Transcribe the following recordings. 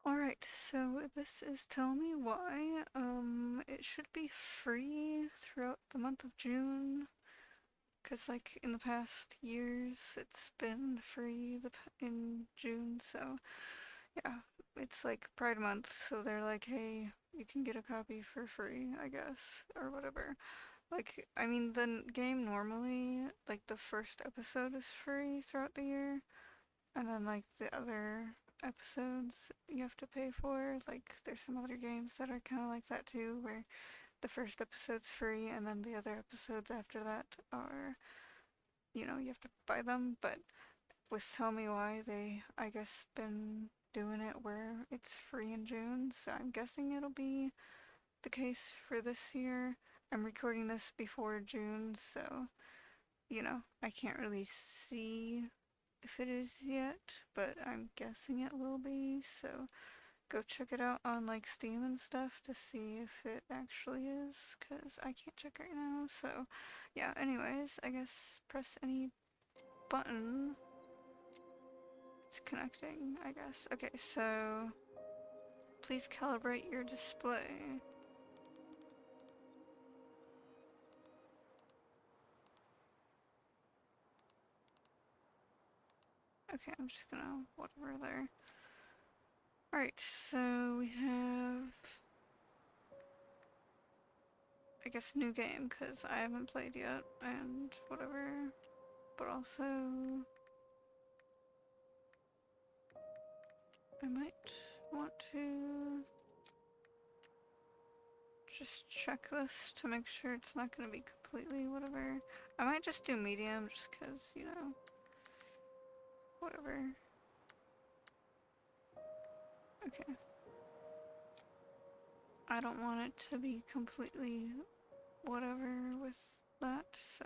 Alright, so this is Tell Me Why. It should be free throughout the month of June, because, like, in the past years, it's been free in June, so yeah, it's like Pride Month, so they're like, hey, you can get a copy for free, I guess, or whatever. Like, I mean, the game normally, like, the first episode is free throughout the year, and then like the other episodes you have to pay for. Like there's some other games that are kind of like that too, where the first episode's free and then the other episodes after that are, you have to buy them. But with Tell Me Why, they, I guess, been doing it where it's free in June, so I'm guessing it'll be the case for this year. I'm recording this before June, so, I can't really see if it is yet, but I'm guessing it will be, so go check it out on like Steam and stuff to see if it actually is, because I can't check right now. So yeah, anyways, I guess press any button. It's connecting, I guess. Okay, so please calibrate your display. Okay, I'm just gonna whatever there. Alright, so we have, I guess, new game, because I haven't played yet, and whatever. But also, I might want to just check this to make sure it's not going to be completely whatever. I might just do medium just because, whatever. Okay. I don't want it to be completely whatever with that, so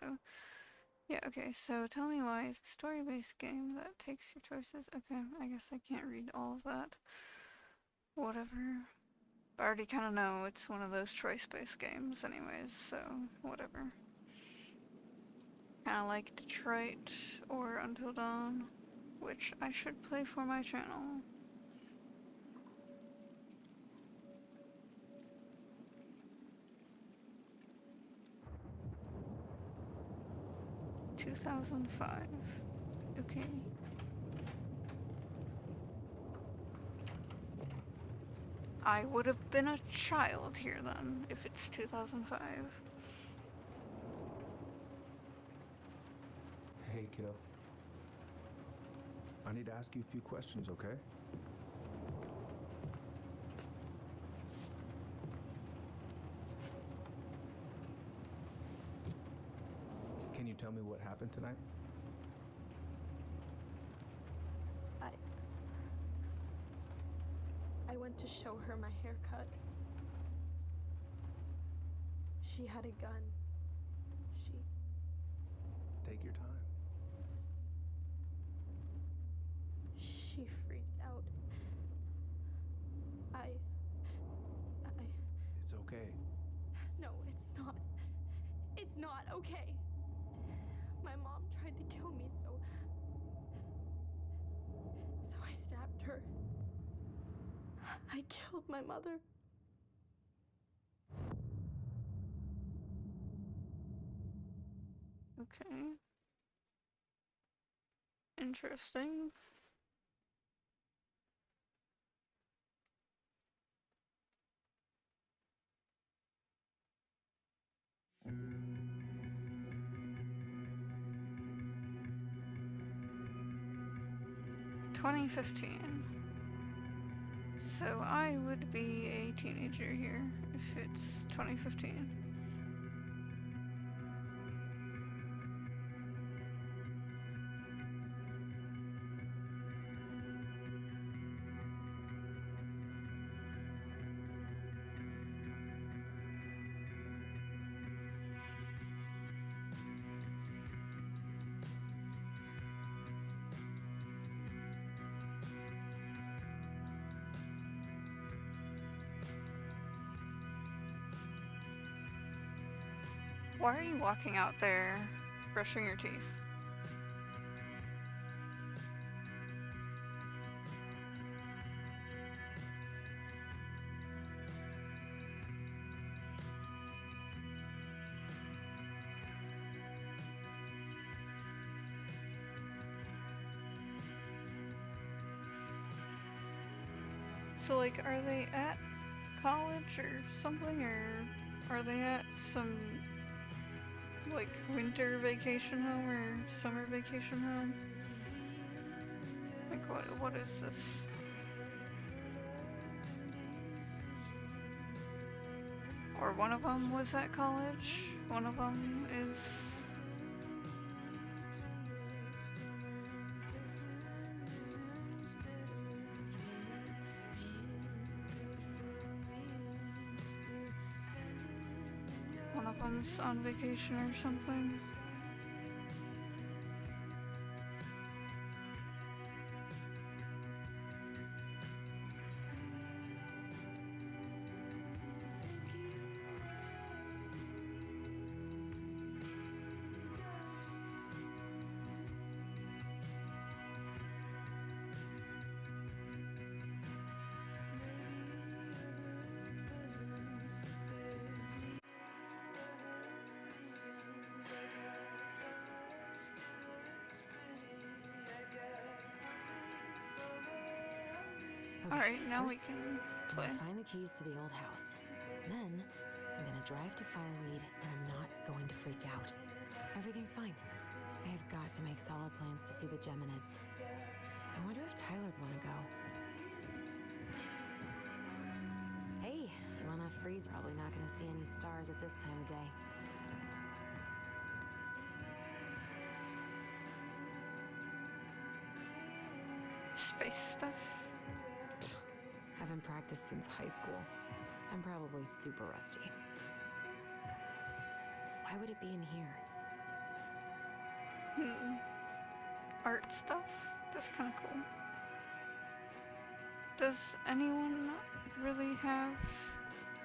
yeah, okay, so Tell Me Why is a story-based game that takes your choices. Okay, I guess I can't read all of that. Whatever. I already kind of know it's one of those choice-based games anyways, so whatever. Kind of like Detroit or Until Dawn, which I should play for my channel. 2005. Okay. I would have been a child here then, if it's 2005. Hey, kiddo. I need to ask you a few questions, okay? Can you tell me what happened tonight? I went to show her my haircut. She had a gun. Take your time. She freaked out. It's okay. No, it's not. It's not okay. My mom tried to kill me, so I stabbed her. I killed my mother. Okay. Interesting. "2015. So I would be a teenager here if it's 2015. Why are you walking out there brushing your teeth? So, like, are they at college or something, or are they at some, like, winter vacation home or summer vacation home? Like, what is this? Or one of them was at college, one of them is... One of them's on vacation or something. Okay, Alright, now we first, can I'm play. gonna find the keys to the old house. Then, I'm gonna drive to Fireweed, and I'm not going to freak out. Everything's fine. I've got to make solid plans to see the Geminids. I wonder if Tyler'd want to go. Hey, well enough Free's probably not gonna see any stars at this time of day. Space stuff. Haven't practiced since high school. I'm probably super rusty. Why would it be in here? Art stuff? That's kind of cool. Does anyone really have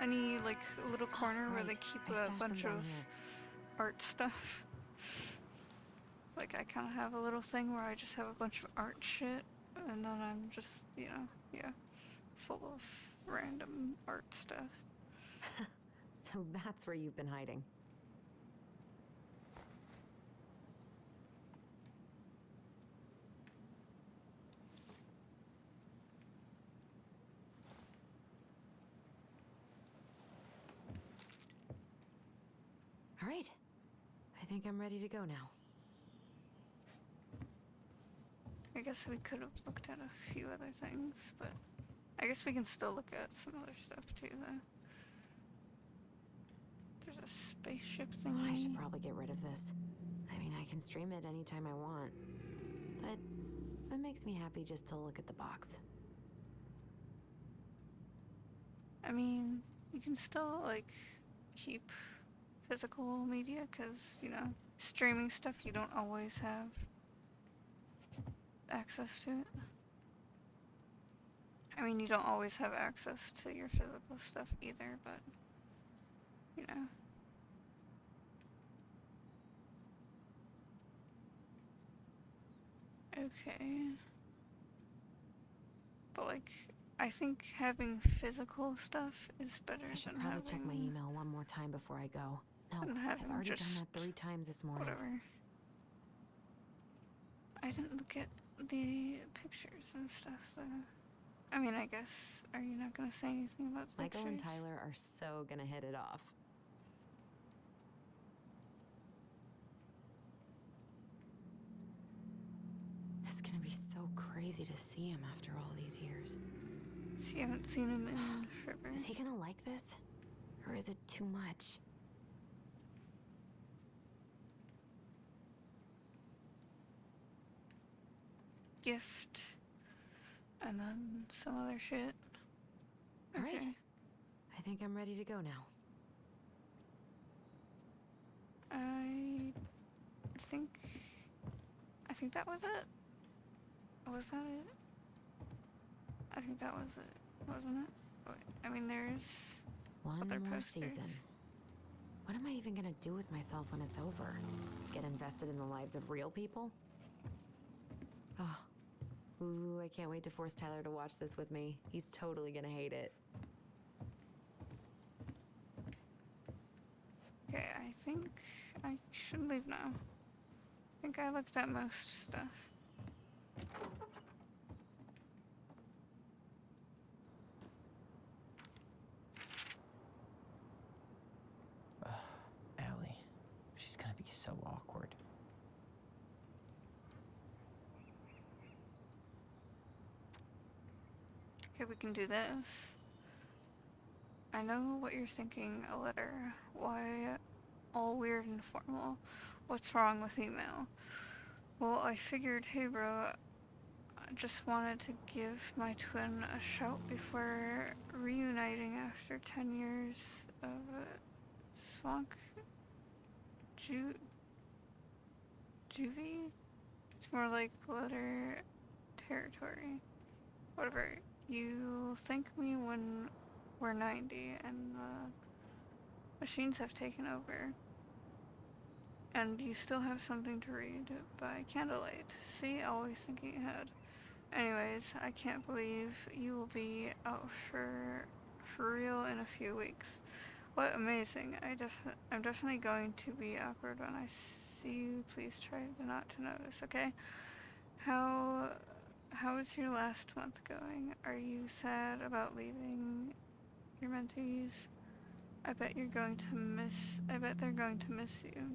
any, like, little corner where they Right. keep I a stashed them bunch down of here. art stuff? Like, I kind of have a little thing where I just have a bunch of art shit, and then I'm just, you know, yeah, full of random art stuff. So that's where you've been hiding. All right. I think I'm ready to go now. I guess we could have looked at a few other things, but I guess we can still look at some other stuff too, though. There's a spaceship Oh, thingy. I should probably get rid of this. I mean, I can stream it anytime I want. But it makes me happy just to look at the box. I mean, you can still, like, keep physical media, because, you know, streaming stuff, you don't always have access to it. I mean, you don't always have access to your physical stuff either, but, you know. Okay. But, like, I think having physical stuff is better I should than probably having... check my email one more time before I go. No, than I've having already done just that 3 times this morning. whatever. I didn't look at the pictures and stuff, though. I mean, I guess, are you not gonna say anything about the Michael and pictures? Tyler are so gonna hit it off. It's gonna be so crazy to see him after all these years. So you haven't seen him in forever. Is he gonna like this? Or is it too much? Gift. And then some other shit. All right. Okay. I think I'm ready to go now. I think that was it. Was that it? I think that was it, wasn't it? Wait, I mean, there's One other more posters. season. What am I even gonna do with myself when it's over? Get invested in the lives of real people? Oh. Ooh, I can't wait to force Tyler to watch this with me. He's totally gonna hate it. Okay, I think I should leave now. I think I looked at most stuff. Okay, we can do this. I know what you're thinking, a letter. Why all weird and formal? What's wrong with email? Well, I figured, hey bro, I just wanted to give my twin a shout before reuniting after 10 years of swank juvie? It's more like letter territory. Whatever. You'll thank me when we're 90 and machines have taken over. And you still have something to read by candlelight. See, always thinking ahead. Anyways, I can't believe you will be out for real in a few weeks. What amazing. I'm definitely going to be awkward when I see you. Please try not to notice, okay? How is your last month going? Are you sad about leaving your mentees? I bet they're going to miss you.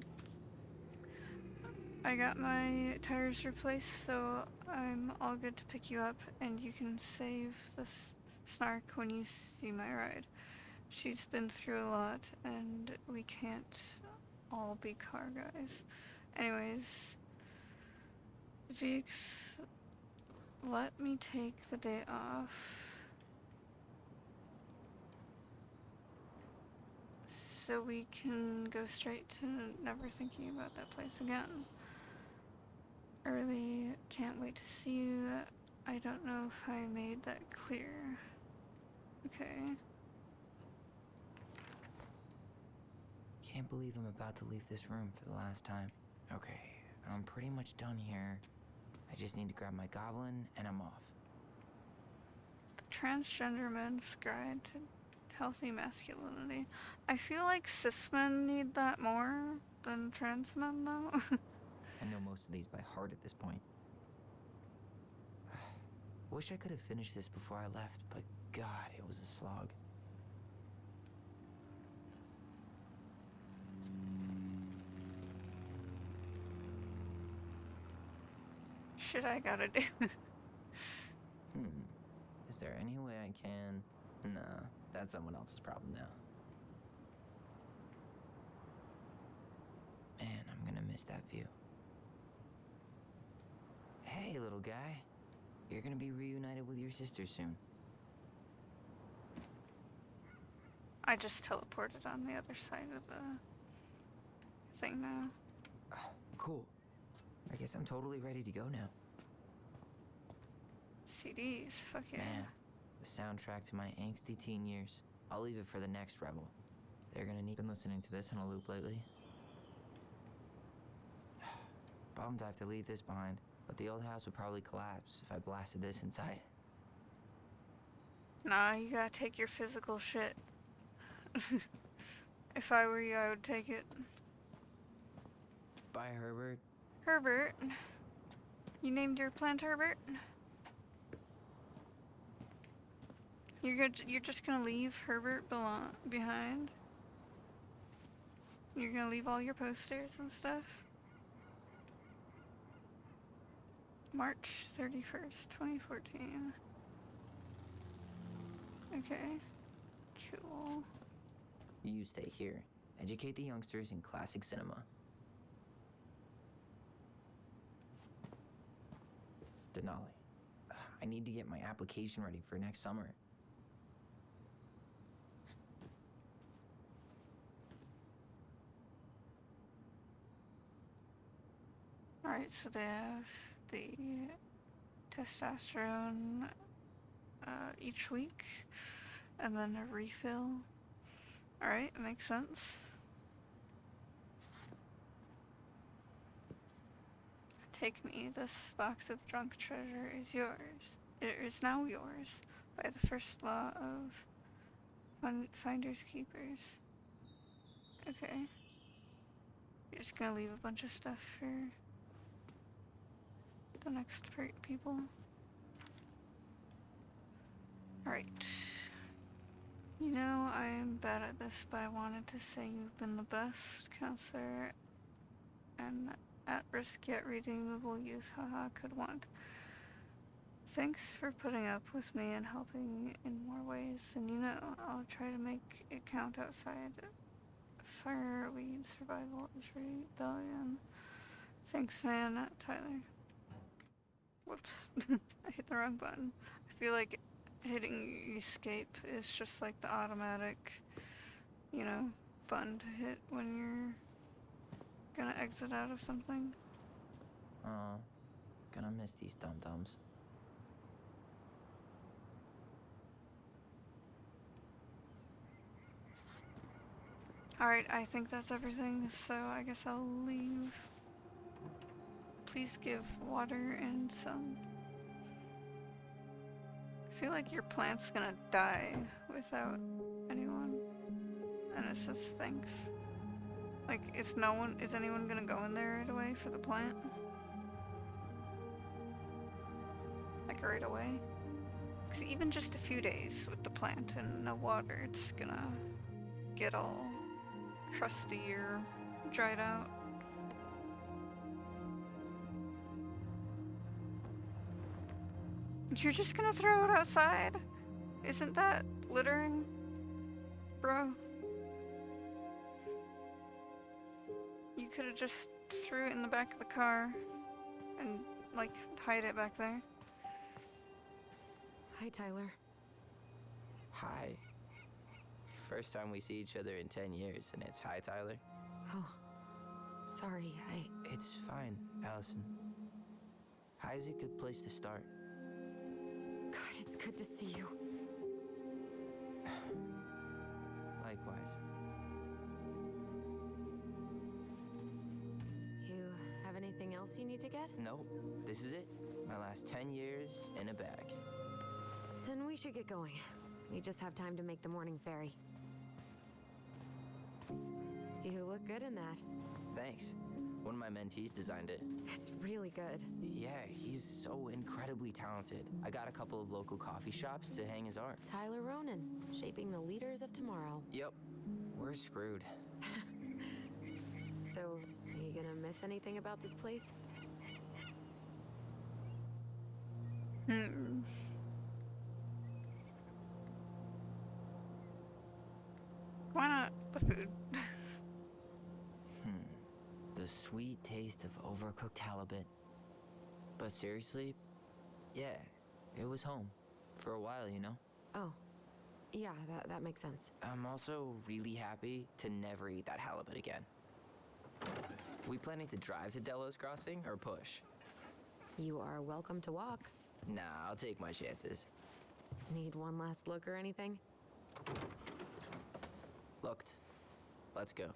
I got my tires replaced, so I'm all good to pick you up, and you can save the snark when you see my ride. She's been through a lot, and we can't all be car guys. Anyways, Vix, let me take the day off so we can go straight to never thinking about that place again. Early, can't wait to see you. I don't know if I made that clear. Okay. Can't believe I'm about to leave this room for the last time. Okay, I'm pretty much done here. I just need to grab my goblin and I'm off. The transgender men's guide to healthy masculinity. I feel like cis men need that more than trans men, though. I know most of these by heart at this point. Wish I could have finished this before I left, but God, it was a slog. Shit, I gotta do. Is there any way I can? Nah, that's someone else's problem now. Man, I'm gonna miss that view. Hey, little guy. You're gonna be reunited with your sister soon. I just teleported on the other side of the thing now. Cool. I guess I'm totally ready to go now. CDs, fuck yeah. Man, the soundtrack to my angsty teen years. I'll leave it for the next rebel. They're gonna need been listening to this on a loop lately. Bummed I have to leave this behind, but the old house would probably collapse if I blasted this inside. Nah, you gotta take your physical shit. If I were you, I would take it. Bye, Herbert. Herbert. You named your plant Herbert? You're just gonna leave Herbert behind? You're gonna leave all your posters and stuff? March 31st, 2014. Okay. Cool. You stay here. Educate the youngsters in classic cinema. Denali, I need to get my application ready for next summer. Alright, so they have the testosterone each week, and then a refill. Alright, makes sense. Take me, this box of junk treasure is yours. It is now yours, by the first law of finders keepers. Okay. You're just gonna leave a bunch of stuff for the next people. Alright. You know, I am bad at this, but I wanted to say you've been the best counselor and at risk yet redeemable youth haha could want. Thanks for putting up with me and helping in more ways. And you know, I'll try to make it count outside Fireweed Survival is Rebellion. Thanks, man. Tyler. Whoops. I hit the wrong button. I feel like hitting escape is just like the automatic, you know, button to hit when you're gonna exit out of something. Oh, gonna miss these dum-dums. Alright, I think that's everything, so I guess I'll leave. Please give water and sun. I feel like your plant's gonna die without anyone. And it says thanks. Like, is anyone gonna go in there right away for the plant? Like, right away? Because even just a few days with the plant and no water, it's gonna get all crusty or dried out. You're just gonna throw it outside? Isn't that littering? Bro. You could've just threw it in the back of the car and, like, hide it back there. Hi, Tyler. Hi. First time we see each other in 10 years, and it's hi, Tyler. Oh, sorry, It's fine, Allison. Hi's a good place to start. God, it's good to see you. Likewise. You have anything else you need to get? Nope, this is it. My last 10 years in a bag. Then we should get going. We just have time to make the morning ferry. You look good in that. Thanks. One of my mentees designed it. It's really good. Yeah, he's so incredibly talented. I got a couple of local coffee shops to hang his art. Tyler Ronan, shaping the leaders of tomorrow. Yep, we're screwed. So, you gonna miss anything about this place? Why not the food? The sweet taste of overcooked halibut. But seriously, yeah, it was home. For a while, you know? Oh, yeah, that makes sense. I'm also really happy to never eat that halibut again. We planning to drive to Delos Crossing or push? You are welcome to walk. Nah, I'll take my chances. Need one last look or anything? Looked. Let's go.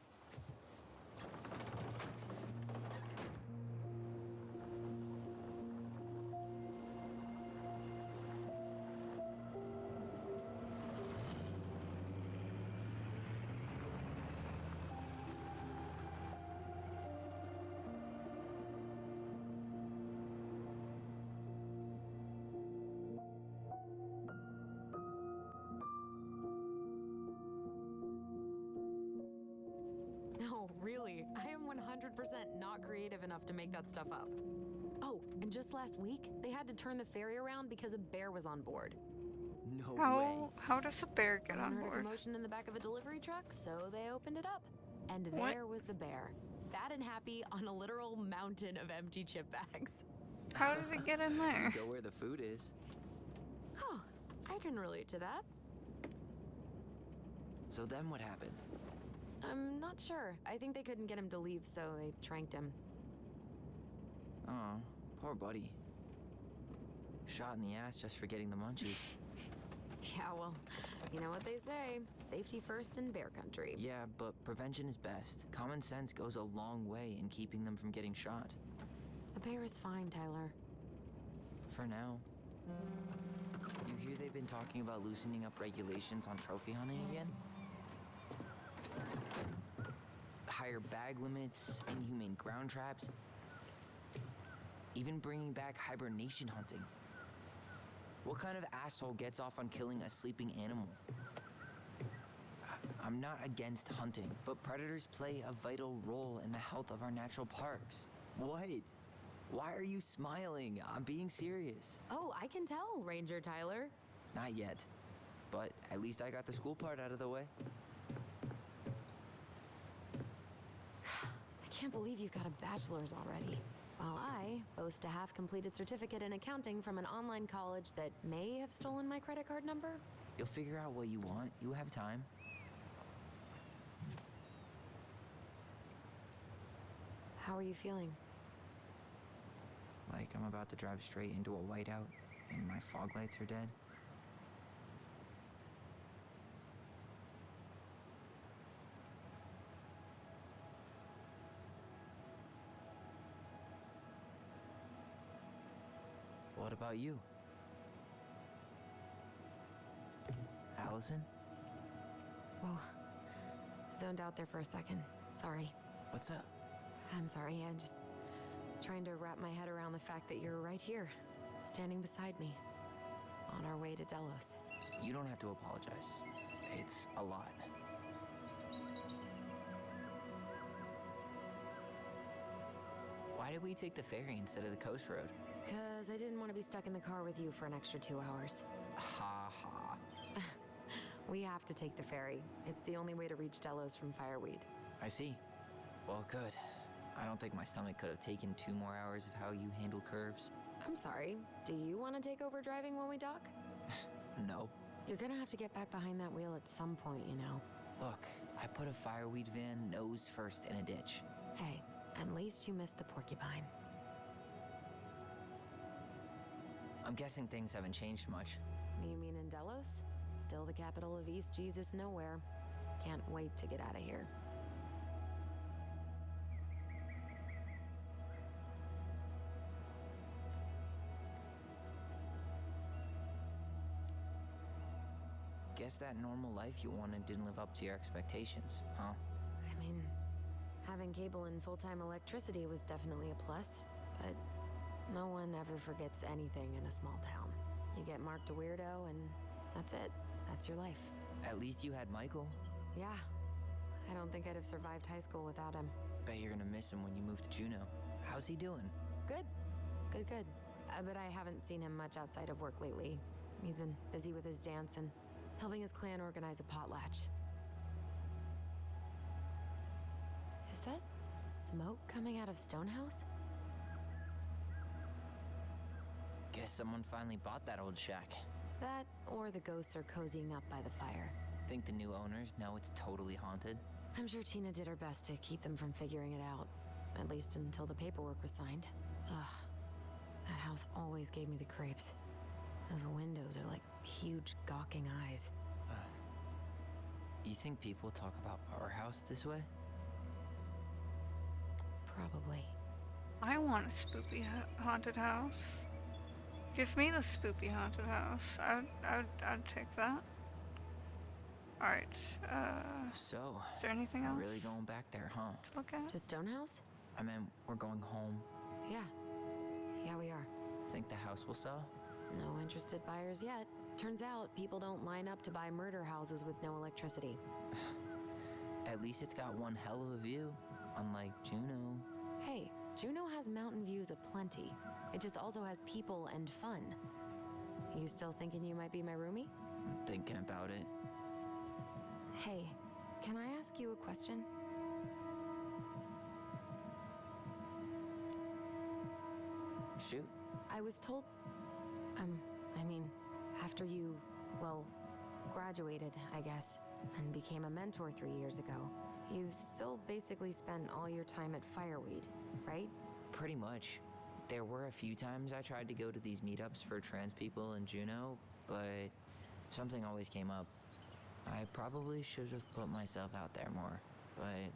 No, really, I am 100% not creative enough to make that stuff up. Oh, and just last week, they had to turn the ferry around because a bear was on board. No way. How does a bear get Someone on heard a board? commotion in the back of a delivery truck, so they opened it up. And What? there was the bear, fat and happy on a literal mountain of empty chip bags. How did it get in there? Go where the food is. Oh, I can relate to that. So then what happened? I'm not sure. I think they couldn't get him to leave, so they tranked him. Oh, poor buddy. Shot in the ass just for getting the munchies. Yeah, well, you know what they say. Safety first in bear country. Yeah, but prevention is best. Common sense goes a long way in keeping them from getting shot. The bear is fine, Tyler. For now. You hear they've been talking about loosening up regulations on trophy hunting again? Higher bag limits, inhumane ground traps, even bringing back hibernation hunting. What kind of asshole gets off on killing a sleeping animal? I'm not against hunting, but predators play a vital role in the health of our natural parks. What? Why are you smiling? I'm being serious. Oh, I can tell, Ranger Tyler. Not yet. But at least I got the school part out of the way. I can't believe you've got a bachelor's already. While I boast a half-completed certificate in accounting from an online college that may have stolen my credit card number. You'll figure out what you want. You have time. How are you feeling? Like I'm about to drive straight into a whiteout and my fog lights are dead. What about you? Allison? Whoa. Zoned out there for a second. Sorry. What's up? I'm sorry, I'm just trying to wrap my head around the fact that you're right here, standing beside me, on our way to Delos. You don't have to apologize. It's a lot. Why did we take the ferry instead of the coast road? 'Cause I didn't want to be stuck in the car with you for an extra 2 hours. Ha ha. We have to take the ferry. It's the only way to reach Delos from Fireweed. I see. Well, good. I don't think my stomach could have taken 2 more hours of how you handle curves. I'm sorry, do you want to take over driving when we dock? No. You're gonna have to get back behind that wheel at some point, you know. Look, I put a fireweed van nose first in a ditch. Hey, at least you missed the porcupine. I'm guessing things haven't changed much. You mean in Delos? Still the capital of East Jesus Nowhere. Can't wait to get out of here. Guess that normal life you wanted didn't live up to your expectations, huh? I mean, having cable and full-time electricity was definitely a plus, but no one ever forgets anything in a small town. You get marked a weirdo and that's it. That's your life. At least you had Michael. Yeah. I don't think I'd have survived high school without him. Bet you're gonna miss him when you move to Juneau. How's he doing? Good. Good. But I haven't seen him much outside of work lately. He's been busy with his dance and helping his clan organize a potlatch. Is that smoke coming out of Stonehouse? Guess someone finally bought that old shack. That, or the ghosts are cozying up by the fire. Think the new owners know it's totally haunted? I'm sure Tina did her best to keep them from figuring it out. At least until the paperwork was signed. Ugh. That house always gave me the creeps. Those windows are like huge gawking eyes. You think people talk about our house this way? Probably. I want a spoopy haunted house. Give me the spoopy haunted house. I'd take that. Alright, So, is there anything else we're really going back there, huh? to look at? To Stonehouse? I mean, we're going home. Yeah. Yeah, we are. Think the house will sell? No interested buyers yet. Turns out people don't line up to buy murder houses with no electricity. At least it's got one hell of a view, unlike Juneau. Hey, Juneau has mountain views aplenty. It just also has people and fun. You still thinking you might be my roomie? I'm thinking about it. Hey, can I ask you a question? Shoot. I was told, I mean, after you, well, graduated, I guess, and became a mentor 3 years ago, you still basically spent all your time at Fireweed, right? Pretty much. There were a few times I tried to go to these meetups for trans people in Juneau, but something always came up. I probably should have put myself out there more, but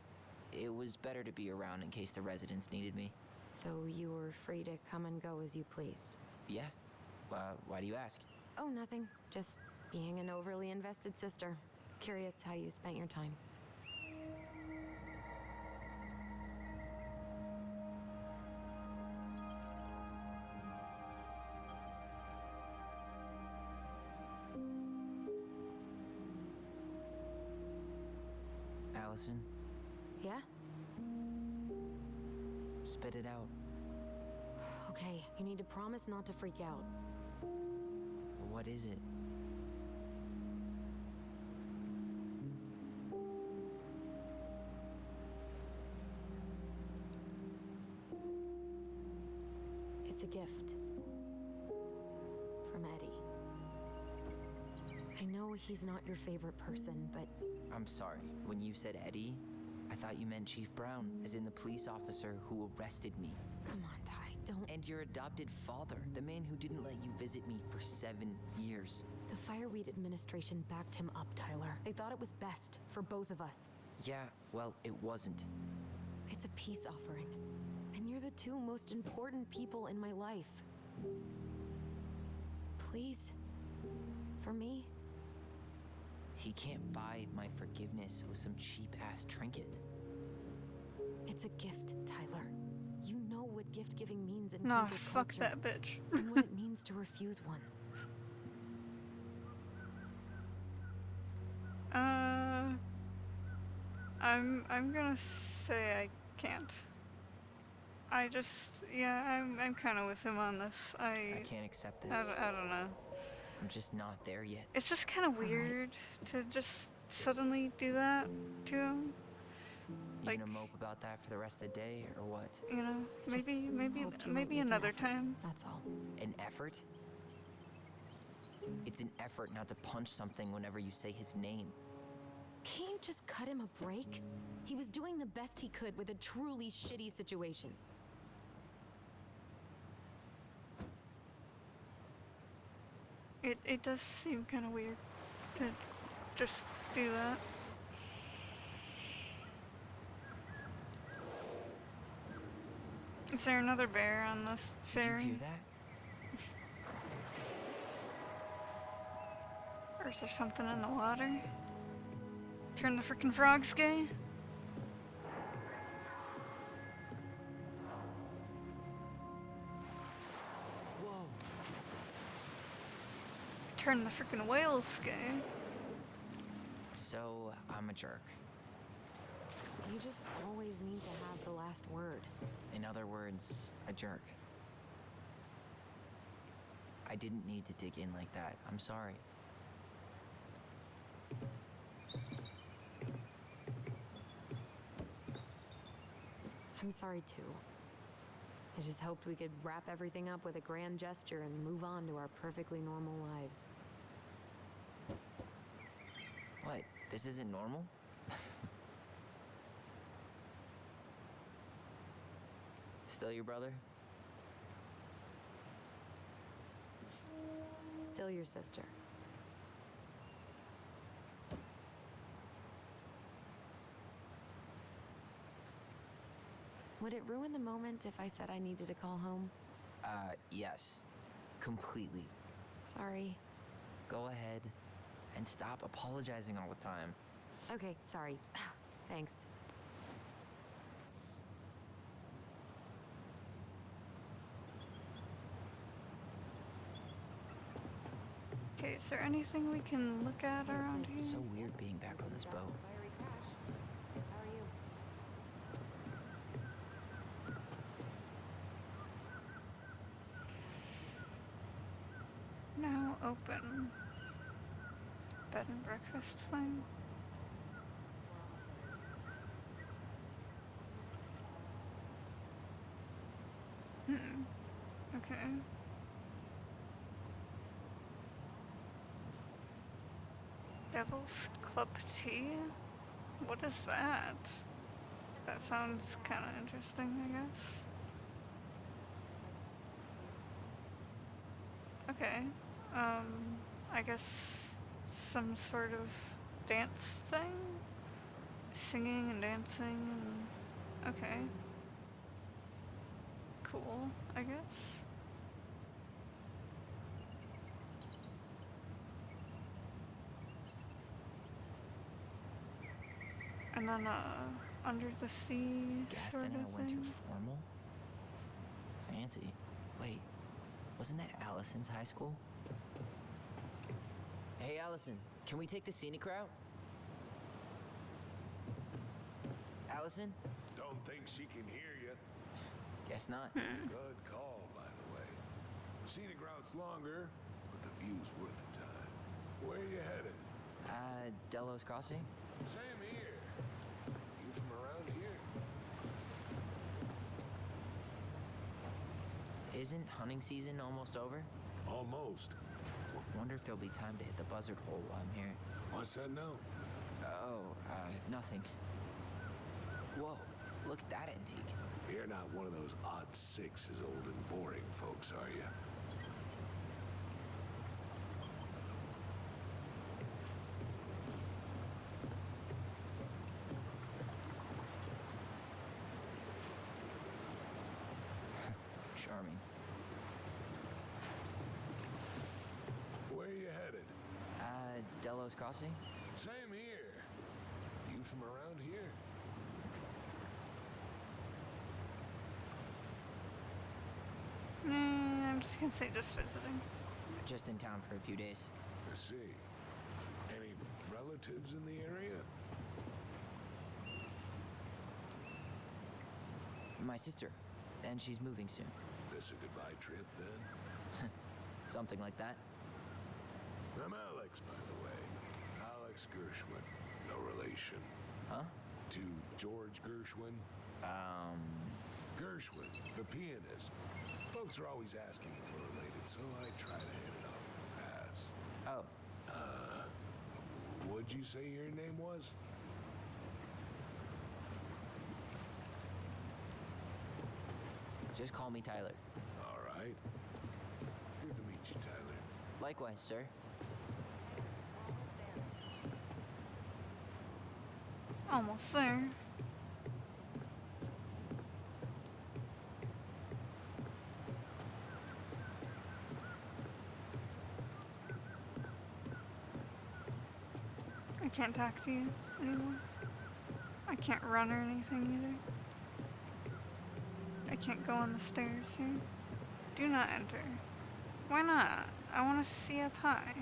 it was better to be around in case the residents needed me. So you were free to come and go as you pleased? Yeah? Why do you ask? Oh, nothing. Just being an overly invested sister. Curious how you spent your time. Allison, Yeah? spit it out. Okay, you need to promise not to freak out. What is it? It's a gift. From Eddie. I know he's not your favorite person, but I'm sorry. When you said Eddie, I thought you meant Chief Brown, as in the police officer who arrested me. come on, Ty, don't. And your adopted father, the man who didn't let you visit me for 7 years. The Fireweed administration backed him up, Tyler. They thought it was best for both of us. Yeah, well, it wasn't. It's a peace offering. And you're the two most important people in my life. Please. For me. He can't buy my forgiveness with some cheap-ass trinket. It's a gift, Tyler. You know what gift giving means in Nah, Pinker fuck culture, that bitch. and what it means to refuse one. I'm gonna say I can't. I'm kind of with him on this. I can't accept this. I don't know. I'm just not there yet. It's just kind of weird to just suddenly do that to him. You Like, gonna mope about that for the rest of the day, or what? you know, Just maybe hoped you might maybe make an another effort. time. That's all. An effort? It's an effort not to punch something whenever you say his name. Can't you just cut him a break? He was doing the best he could with a truly shitty situation. It does seem kind of weird to just do that. Is there another bear on this Did you ferry? hear that? Or is there something in the water? Turn the frickin' frogs gay? Whoa. Turn the frickin' whales gay? So, I'm a jerk. You just always need to have the last word. In other words, a jerk. I didn't need to dig in like that. I'm sorry. I'm sorry too. I just hoped we could wrap everything up with a grand gesture and move on to our perfectly normal lives. What? This isn't normal? Still your brother? Still your sister. Would it ruin the moment if I said I needed to call home? Yes. Completely. Sorry. Go ahead and stop apologizing all the time. Okay, sorry. Thanks. Okay, is there anything we can look at around It's so here? weird being back on this boat. Fiery crash. How are you? Now open. Bed and breakfast thing. Okay. Devil's Club Tea? What is that? That sounds kind of interesting, I guess. Okay. I guess some sort of dance thing? Singing and dancing and... Okay. Cool, I guess. And then, under the sea Gas sort in of a winter thing. formal? Fancy. Wait, wasn't that Allison's high school? Hey, Allison, can we take the scenic route? Allison? Don't think she can hear you. Guess not. Good call, buddy. Scenic route's longer, but the view's worth the time. Where you headed? Delos Crossing? Same here. You from around here? Isn't hunting season almost over? Almost. Wonder if there'll be time to hit the buzzard hole while I'm here. What's that now? Nothing. Whoa, look at that antique. You're not one of those odd sixes, old and boring folks, are you? Charming. Where you headed? Delos Crossing? Same here. You from around here? I'm just gonna say just visiting. Just in town for a few days. I see. Any relatives in the area? My sister. And she's moving soon. This a goodbye trip, then? Something like that. I'm Alex, by the way. Alex Gershwin. No relation. Huh? To George Gershwin. Gershwin, the pianist. Folks are always asking if we're related, so I try to hit it off the pass. Oh, What'd you say your name was? just call me Tyler. All right. Good to meet you, Tyler. Likewise, sir. Almost there. I can't talk to you anymore. I can't run or anything either. I can't go on the stairs here. Do not enter. Why not? I want to see up high.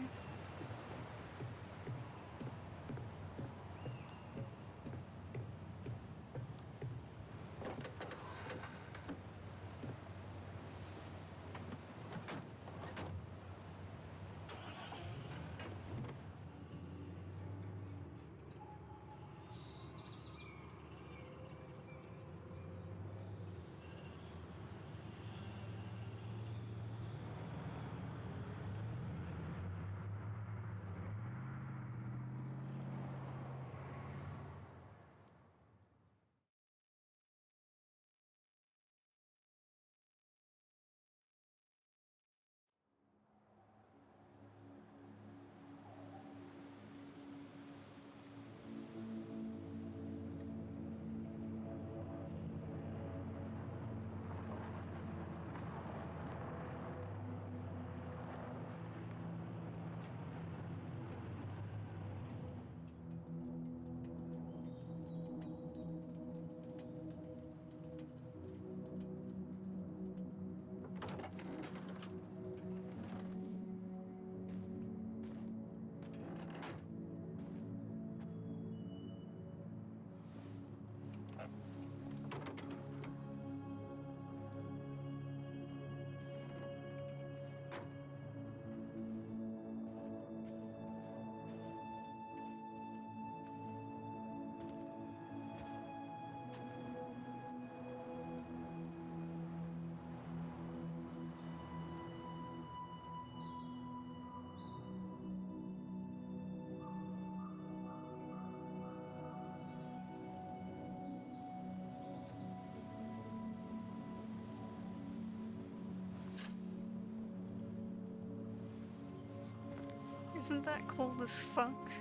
Isn't that cold as fuck?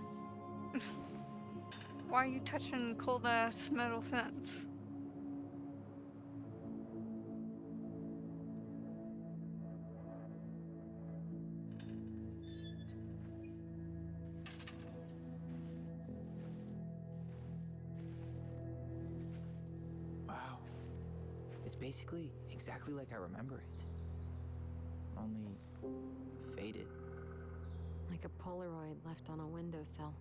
Why are you touching cold ass metal fence? Wow. It's basically exactly like I remember it. Only faded. Like a Polaroid left on a windowsill.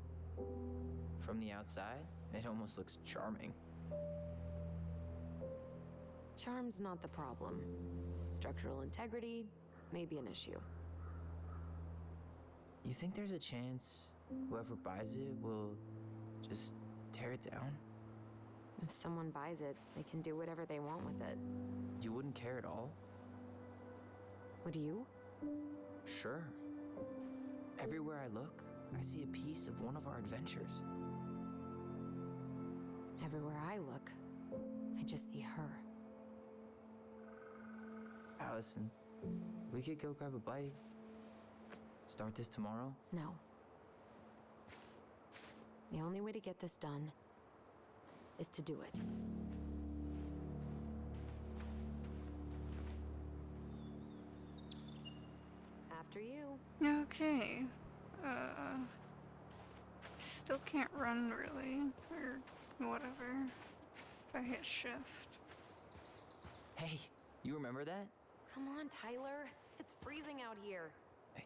From the outside, it almost looks charming. Charm's not the problem. Structural integrity, may be an issue. You think there's a chance whoever buys it will just tear it down? If someone buys it, they can do whatever they want with it. You wouldn't care at all? Would you? Sure. Everywhere I look, I see a piece of one of our adventures. Everywhere I look, I just see her. Allison, we could go grab a bite. Start this tomorrow? No. The only way to get this done is to do it. After you. Okay. Still can't run really, or whatever. If I hit shift. Hey, you remember that? Come on, Tyler. It's freezing out here.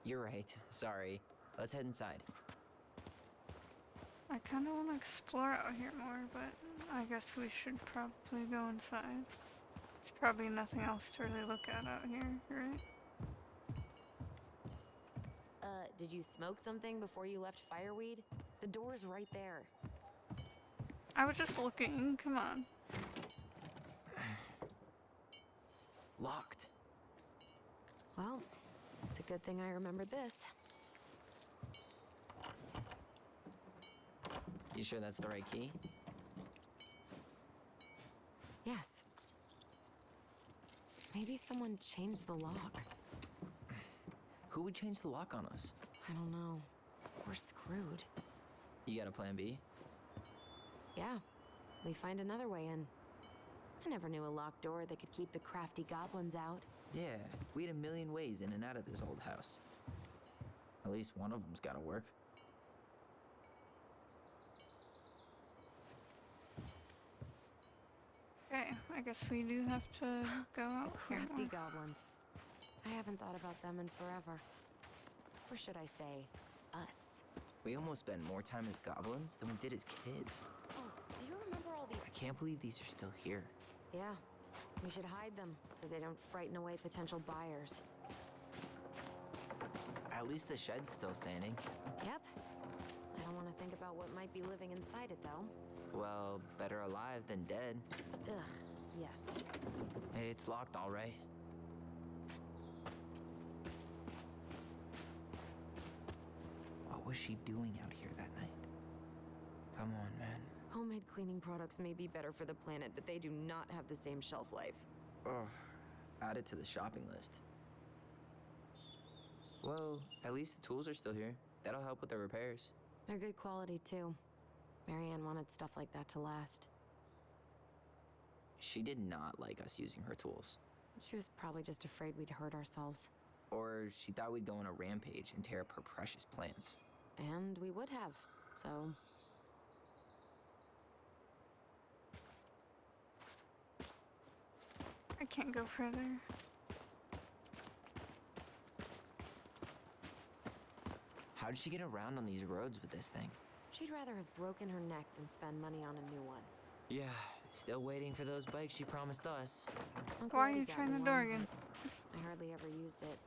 You're right. Sorry. Let's head inside. I kind of want to explore out here more, but I guess we should probably go inside. There's probably nothing else to really look at out here, right? Did you smoke something before you left Fireweed? The door's right there. I was just looking, come on. Locked. Well, it's a good thing I remembered this. You sure that's the right key? Yes. Maybe someone changed the lock. Who would change the lock on us? I don't know. We're screwed. You got a plan B? Yeah, we find another way in. I never knew a locked door that could keep the crafty goblins out. Yeah, we had a million ways in and out of this old house. At least one of them's gotta work. Okay, I guess we do have to go out here Crafty more. goblins. I haven't thought about them in forever. Or should I say, us? We almost spent more time as goblins than we did as kids. Oh, do you remember all these? I can't believe these are still here. Yeah, we should hide them so they don't frighten away potential buyers. At least the shed's still standing. Yep. I don't want to think about what might be living inside it, though. Well, better alive than dead. Ugh, yes. Hey, it's locked, all right. What was she doing out here that night? Come on, man. Homemade cleaning products may be better for the planet, but they do not have the same shelf life. Oh, add it to the shopping list. Well, at least the tools are still here. That'll help with the repairs. They're good quality, too. Marianne wanted stuff like that to last. She did not like us using her tools. She was probably just afraid we'd hurt ourselves. Or she thought we'd go on a rampage and tear up her precious plants. And we would have, so... I can't go further. How did she get around on these roads with this thing? She'd rather have broken her neck than spend money on a new one. Yeah, still waiting for those bikes she promised us. Uncle Why are Eddie you got trying me the door one. again? I hardly ever used it.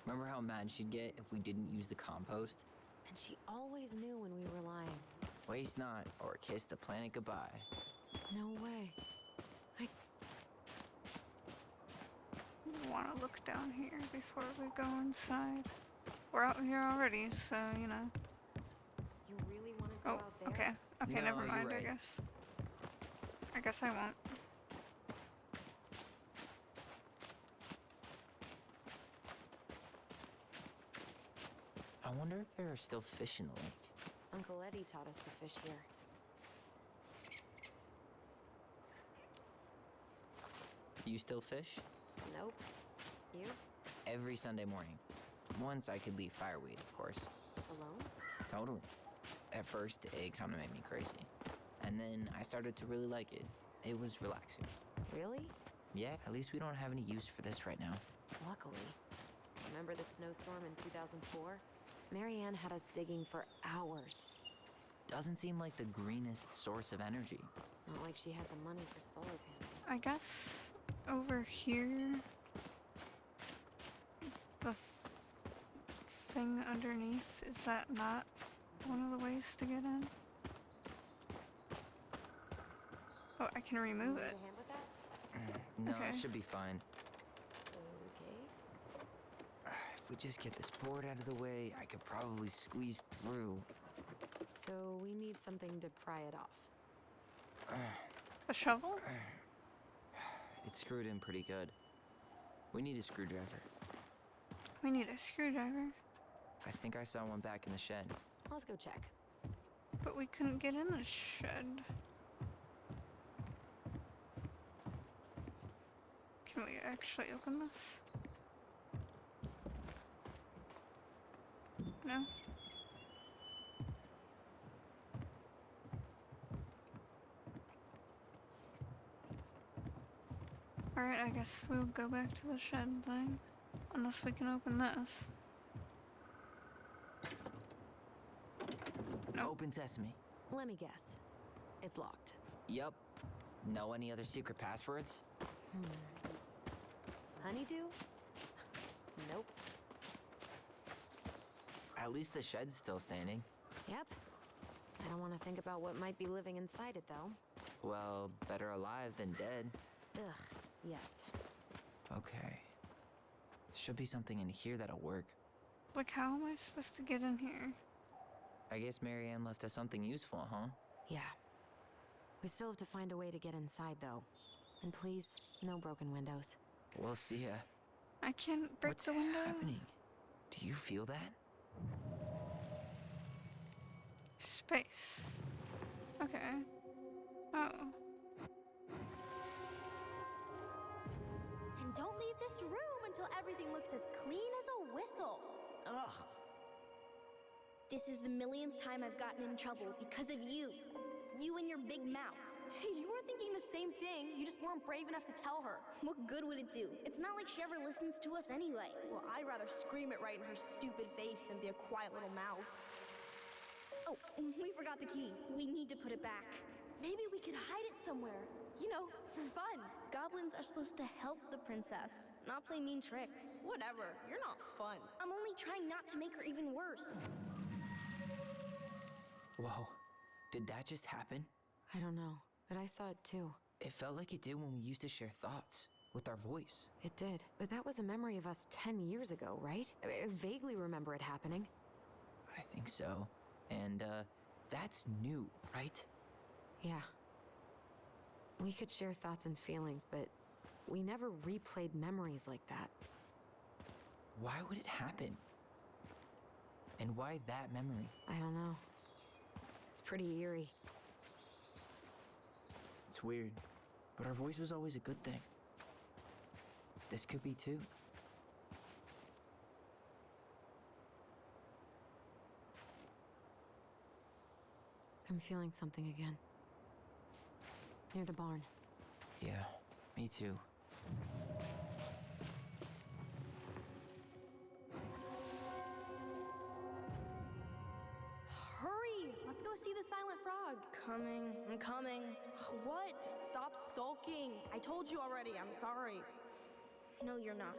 Remember how mad she'd get if we didn't use the compost? And she always knew when we were lying. Waste not, or kiss the planet goodbye. No way. I want to look down here before we go inside. We're out here already, so, you know. You really want to go Oh, out there? okay. Okay, No, never you're mind, I right. guess. I guess I won't. I wonder if there are still fish in the lake. Uncle Eddie taught us to fish here. You still fish? Nope. You? Every Sunday morning. Once I could leave Fireweed, of course. Alone? Totally. At first, it kind of made me crazy. And then I started to really like it. It was relaxing. Really? Yeah, at least we don't have any use for this right now. Luckily. Remember the snowstorm in 2004? Marianne had us digging for hours. Doesn't seem like the greenest source of energy. Not like she had the money for solar panels. I guess over here the thing underneath, is that not one of the ways to get in? Oh, I can remove Need it. a hand with that? No, Okay. it should be fine. Okay. If we just get this board out of the way, I could probably squeeze through. So we need something to pry it off. A shovel? It's screwed in pretty good. We need a screwdriver. We need a screwdriver. I think I saw one back in the shed. Let's go check. But we couldn't get in the shed. Can we actually open this? No? Alright, I guess we'll go back to the shed thing. Unless we can open this. Nope. Open sesame. Let me guess. It's locked. Yup. Know any other secret passwords? Honeydew? Nope. At least the shed's still standing. Yep. I don't want to think about what might be living inside it, though. Well, better alive than dead. Ugh, yes. Okay. Should be something in here that'll work. Like, how am I supposed to get in here? I guess Marianne left us something useful, huh? Yeah. We still have to find a way to get inside, though. And please, no broken windows. We'll see ya. I can't break What's the window. happening? Do you feel that? Space. Okay. Oh. And don't leave this room until everything looks as clean as a whistle. Ugh. This is the millionth time I've gotten in trouble because of you. You and your big mouth. You were thinking the same thing, you just weren't brave enough to tell her. What good would it do? It's not like she ever listens to us anyway. Well, I'd rather scream it right in her stupid face than be a quiet little mouse. Oh, we forgot the key. We need to put it back. Maybe we could hide it somewhere. You know, for fun. Goblins are supposed to help the princess, not play mean tricks. Whatever, you're not fun. I'm only trying not to make her even worse. Whoa. Did that just happen? I don't know, but I saw it too. It felt like it did when we used to share thoughts with our voice. It did. But that was a memory of us 10 years ago, right? I vaguely remember it happening. I think so. And, that's new, right? Yeah. We could share thoughts and feelings, but we never replayed memories like that. Why would it happen? And why that memory? I don't know. It's pretty eerie. It's weird, but our voice was always a good thing. This could be too. I'm feeling something again. Near the barn. Yeah, me too. Hurry! Let's go see the silent frog. I'm coming. What? Stop sulking. I told you already, I'm sorry. No, you're not.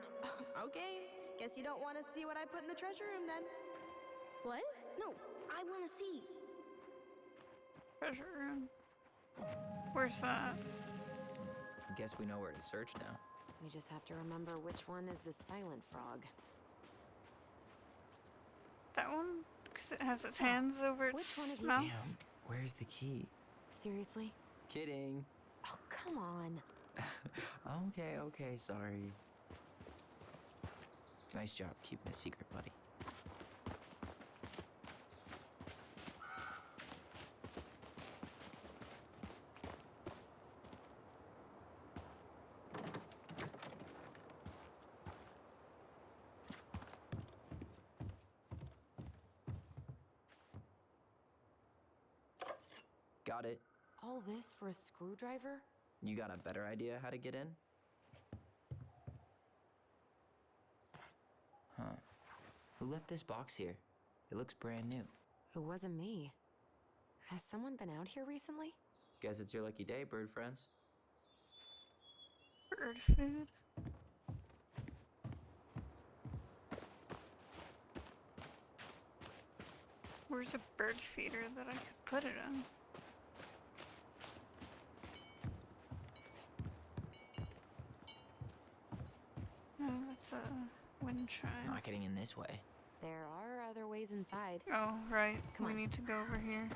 Okay, guess you don't want to see what I put in the treasure room then. What? No, I want to see. Treasure room. Where's that? Guess we know where to search now. We just have to remember which one is the silent frog. That one? Because it has its hands over Which its one of you- mouth. Damn, where's the key? Seriously? Kidding. Oh, come on. Okay, sorry. Nice job keeping a secret, buddy. Got it. All this for a screwdriver? You got a better idea how to get in? Huh. Who left this box here? It looks brand new. It wasn't me. Has someone been out here recently? Guess it's your lucky day, bird friends. Bird food. Where's a bird feeder that I could put it in? No, that's a wind chime. Not getting in this way. There are other ways inside. Oh, right. Come we on. need to go over here.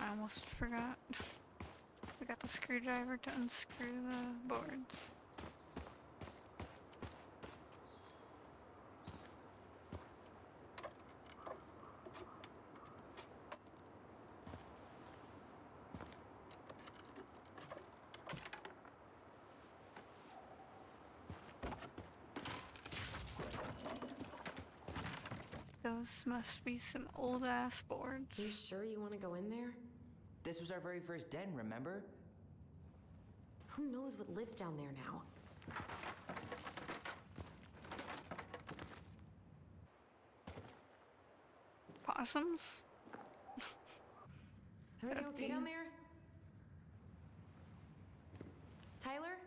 I almost forgot. We got the screwdriver to unscrew the boards. Those must be some old ass boards. You sure you want to go in there? This was our very first den, remember? Who knows what lives down there now? Possums? Everything okay down there? Tyler?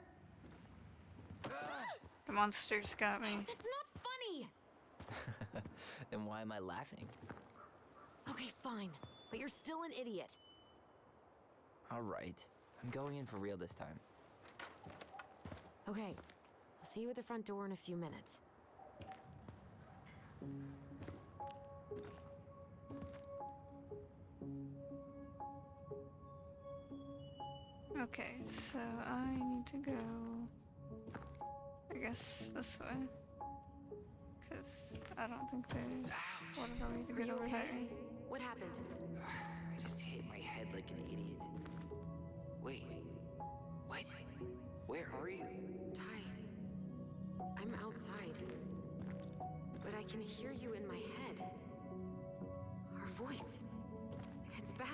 The monsters got me. That's not funny! Then why am I laughing? Okay, fine. But you're still an idiot. All right. I'm going in for real this time. Okay. I'll see you at the front door in a few minutes. Okay, so I need to go, I guess, this way. Because I don't think there's whatever way to Are get you over okay? there. What happened? I just hit my head like an idiot. Wait. What? Where are you? Ty, I'm outside. But I can hear you in my head. Our voice. It's back.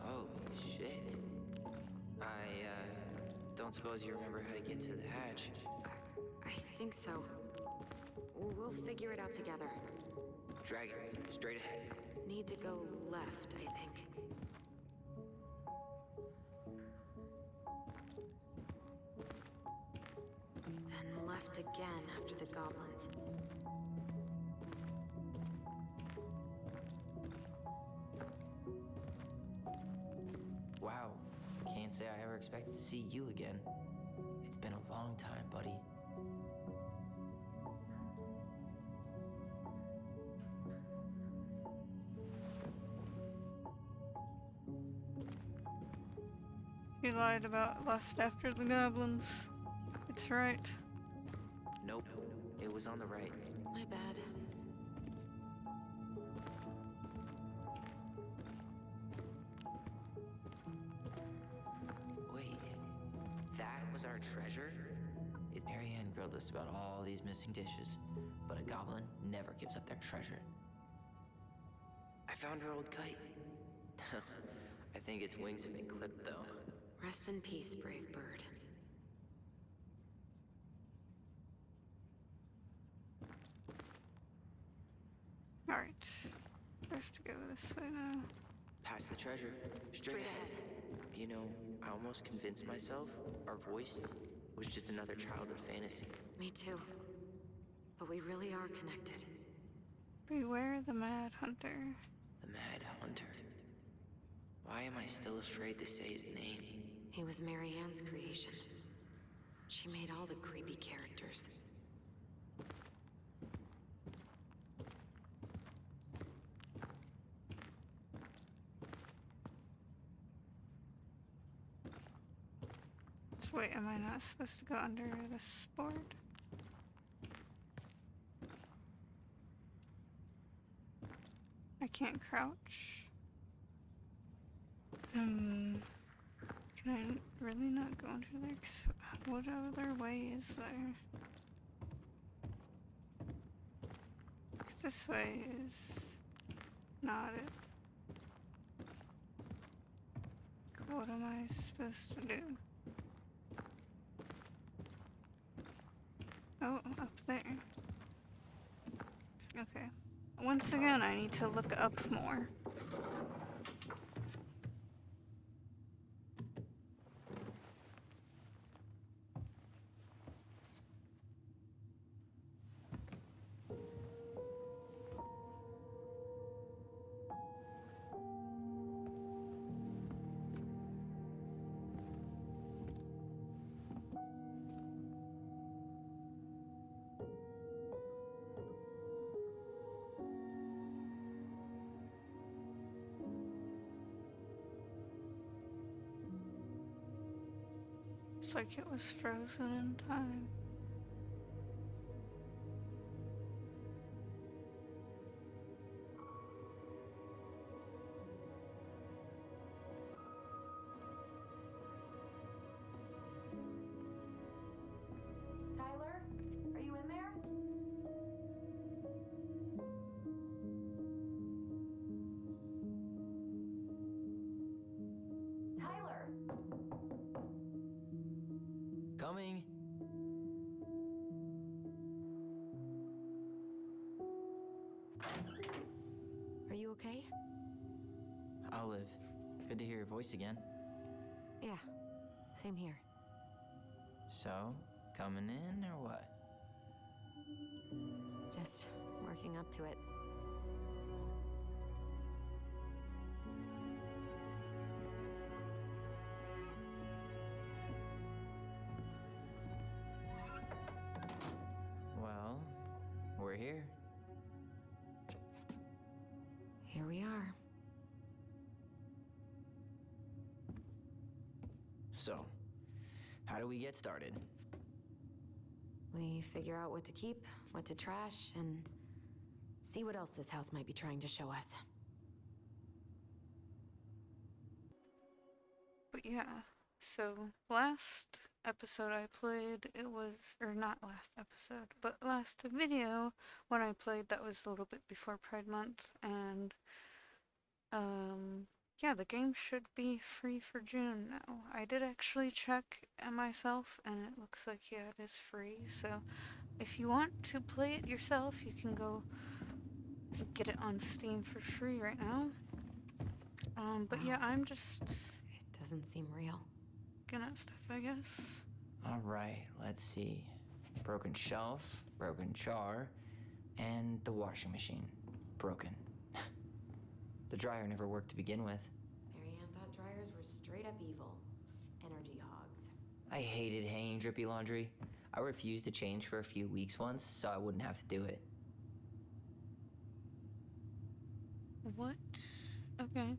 Holy shit. Don't suppose you remember how to get to the hatch. I think so. We'll figure it out together. Dragons, straight ahead. Need to go left, I think. Then left again after the goblins. Wow. Can't say I ever expected to see you again. It's been a long time, buddy. You lied about left after the goblins. It's right. Nope. It was on the right. My bad. Wait. That was our treasure? Marianne grilled us about all these missing dishes, but a goblin never gives up their treasure. I found her old kite. I think its wings have been clipped, though. Rest in peace, brave bird. Alright. I have to go this way now. Past the treasure. Straight ahead. You know, I almost convinced myself our voice was just another childhood fantasy. Me too. But we really are connected. Beware the Mad Hunter. The Mad Hunter. Why am I still afraid to say his name? He was Marianne's creation. She made all the creepy characters. So wait, am I not supposed to go under this board? I can't crouch. Can I really not go under there? 'Cause what other way is there? 'Cause this way is not it. What am I supposed to do? Oh, up there. Okay. Once again, I need to look up more. It's like it was frozen in time. Tyler, are you in there? Tyler! Coming. Are you okay? Olive, good to hear your voice again. Yeah, same here. So, coming in or what? Just working up to it. Well, we're here. Here we are. So, how do we get started? We figure out what to keep, what to trash, and see what else this house might be trying to show us. But yeah, so last episode I played, it was, or not last episode, but last video when I played, that was a little bit before Pride Month, and yeah, the game should be free for June now. I did actually check myself, and it looks like, yeah, it is free, so if you want to play it yourself, you can go get it on Steam for free right now. But yeah, I'm just It doesn't seem real. gonna stuff, I guess. All right, let's see. Broken shelf, broken jar, and the washing machine. Broken. The dryer never worked to begin with. Marianne thought dryers were straight up evil. Energy hogs. I hated hanging drippy laundry. I refused to change for a few weeks once, so I wouldn't have to do it. What? Okay.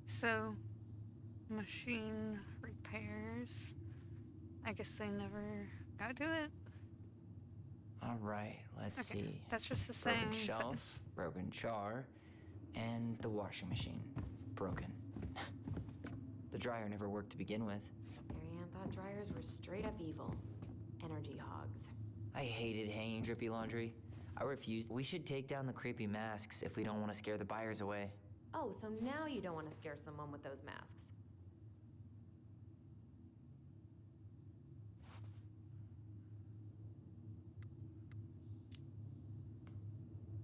So, machine repairs. I guess they never got to it. All right, let's Okay, see. that's just the Broken same. shelf, broken jar, and the washing machine. Broken. The dryer never worked to begin with. Marianne thought dryers were straight up evil. Energy hogs. I hated hanging drippy laundry. I refused. We should take down the creepy masks if we don't want to scare the buyers away. Oh, so now you don't want to scare someone with those masks.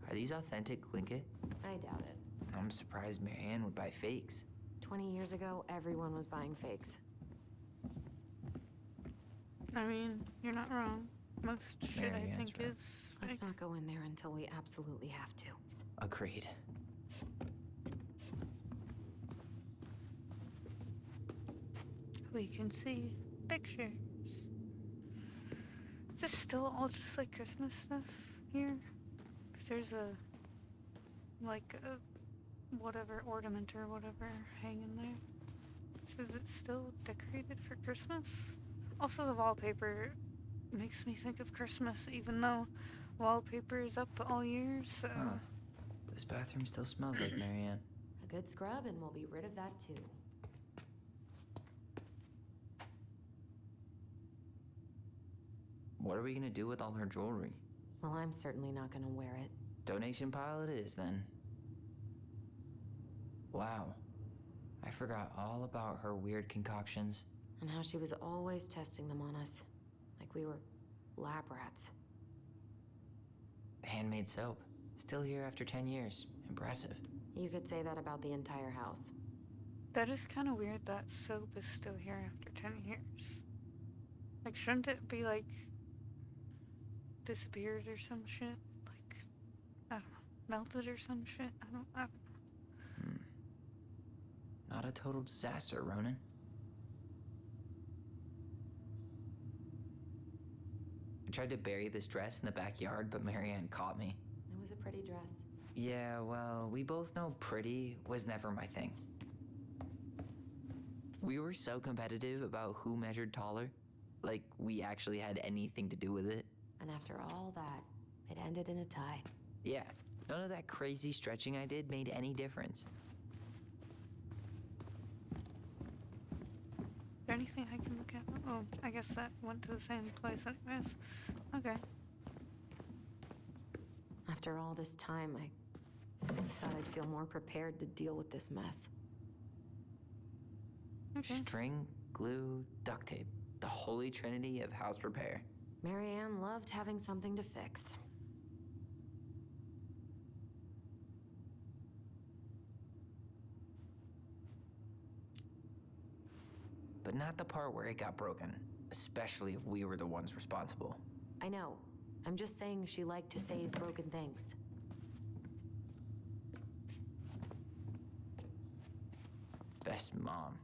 Are these authentic Glinkit? I doubt it. I'm surprised Marianne would buy fakes. 20 years ago, everyone was buying fakes. I mean, you're not wrong. Most shit, I Marianne's think, right. is Let's fake. not go in there until we absolutely have to. Agreed. We can see pictures. Is this still all just like Christmas stuff here? Because there's a, like a, whatever, ornament or whatever hanging there. So is it still decorated for Christmas? Also, the wallpaper makes me think of Christmas, even though wallpaper is up all year, so... Huh. This bathroom still smells like Marianne. A good scrub and we'll be rid of that too. What are we gonna do with all her jewelry? Well, I'm certainly not gonna wear it. Donation pile it is, then. Wow. I forgot all about her weird concoctions. And how she was always testing them on us. Like we were lab rats. Handmade soap. Still here after 10 years. Impressive. You could say that about the entire house. That is kind of weird that soap is still here after 10 years. Like, shouldn't it be, like, disappeared or some shit? Like, I don't know, melted or some shit? I don't know. Not a total disaster, Ronan. I tried to bury this dress in the backyard, but Marianne caught me. It was a pretty dress. Yeah, well, we both know pretty was never my thing. We were so competitive about who measured taller. Like we actually had anything to do with it. And after all that, it ended in a tie. Yeah, none of that crazy stretching I did made any difference. Is there anything I can look at? Oh, I guess that went to the same place anyways. Okay. After all this time, I thought I'd feel more prepared to deal with this mess. Okay. String, glue, duct tape. The holy trinity of house repair. Marianne loved having something to fix. But not the part where it got broken, especially if we were the ones responsible. I know. I'm just saying she liked to save broken things. Best mom.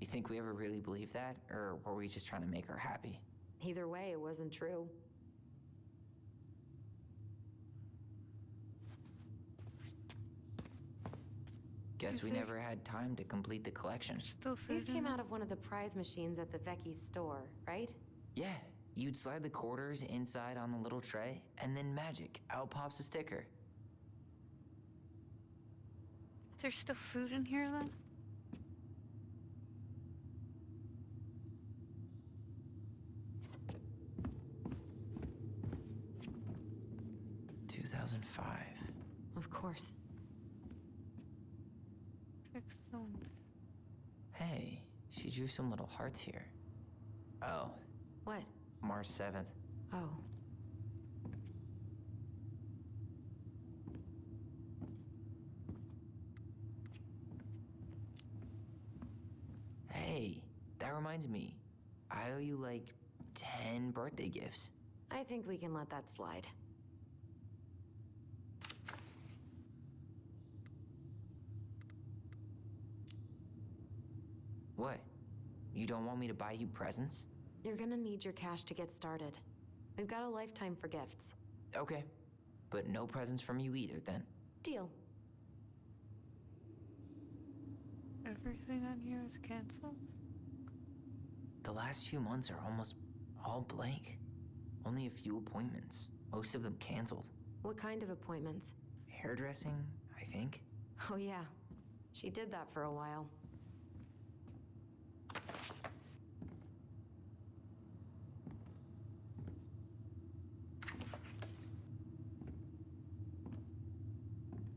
You think we ever really believed that, or were we just trying to make her happy? Either way, it wasn't true. Guess we Is it- never had time to complete the collection. Still food These in came it? out of one of the prize machines at the Vecchi's store, right? Yeah, you'd slide the quarters inside on the little tray, and then magic, out pops a sticker. Is there still food in here then? $2005. Of course. Fix them. Hey, she drew some little hearts here. Oh, What? March 7th. Oh. Hey, that reminds me. I owe you like 10 birthday gifts. I think we can let that slide. What? You don't want me to buy you presents? You're gonna need your cash to get started. We've got a lifetime for gifts. Okay. But no presents from you either, then. Deal. Everything on here is canceled? The last few months are almost all blank. Only a few appointments. Most of them canceled. What kind of appointments? Hairdressing, I think. Oh yeah. She did that for a while.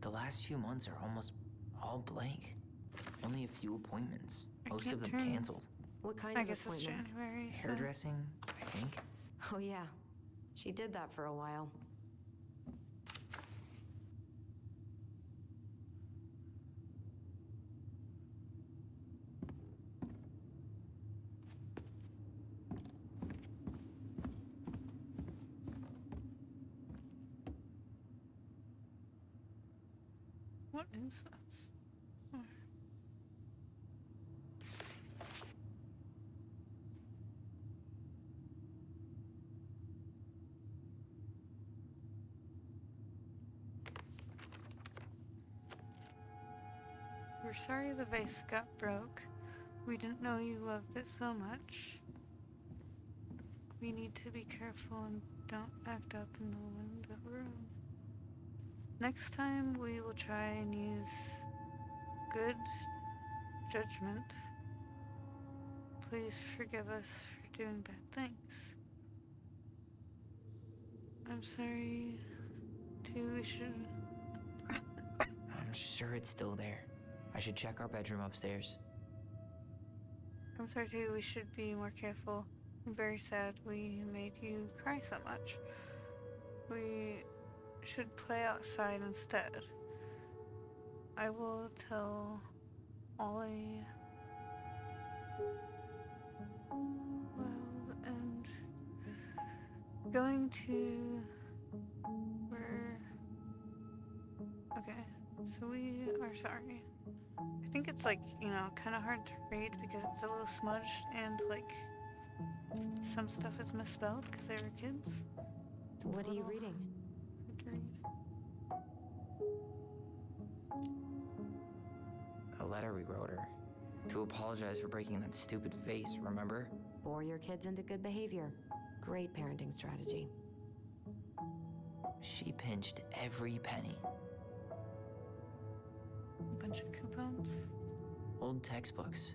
The last few months are almost all blank. Only a few appointments. I Most can't of them turn- canceled. What kind I of guess it's appointments? January, so... Hairdressing, I think. Oh yeah. She did that for a while. What is this? Oh. We're sorry the vase got broke. We didn't know you loved it so much. We need to be careful and don't act up in the window room. Next time we will try and use good judgment. Please forgive us for doing bad things. I'm sorry, too. We should... I'm sure it's still there. I should check our bedroom upstairs. I'm sorry, too. We should be more careful. I'm very sad we made you cry so much. We should play outside instead. I will tell Ollie. Well, and going to... We're... Okay, so we are sorry. I think it's like, you know, kind of hard to read because it's a little smudged and like some stuff is misspelled because they were kids. It's a What are you little reading? hard to read. A letter we wrote her. To apologize for breaking that stupid vase, remember? Bore your kids into good behavior. Great parenting strategy. She pinched every penny. Bunch of coupons. Old textbooks.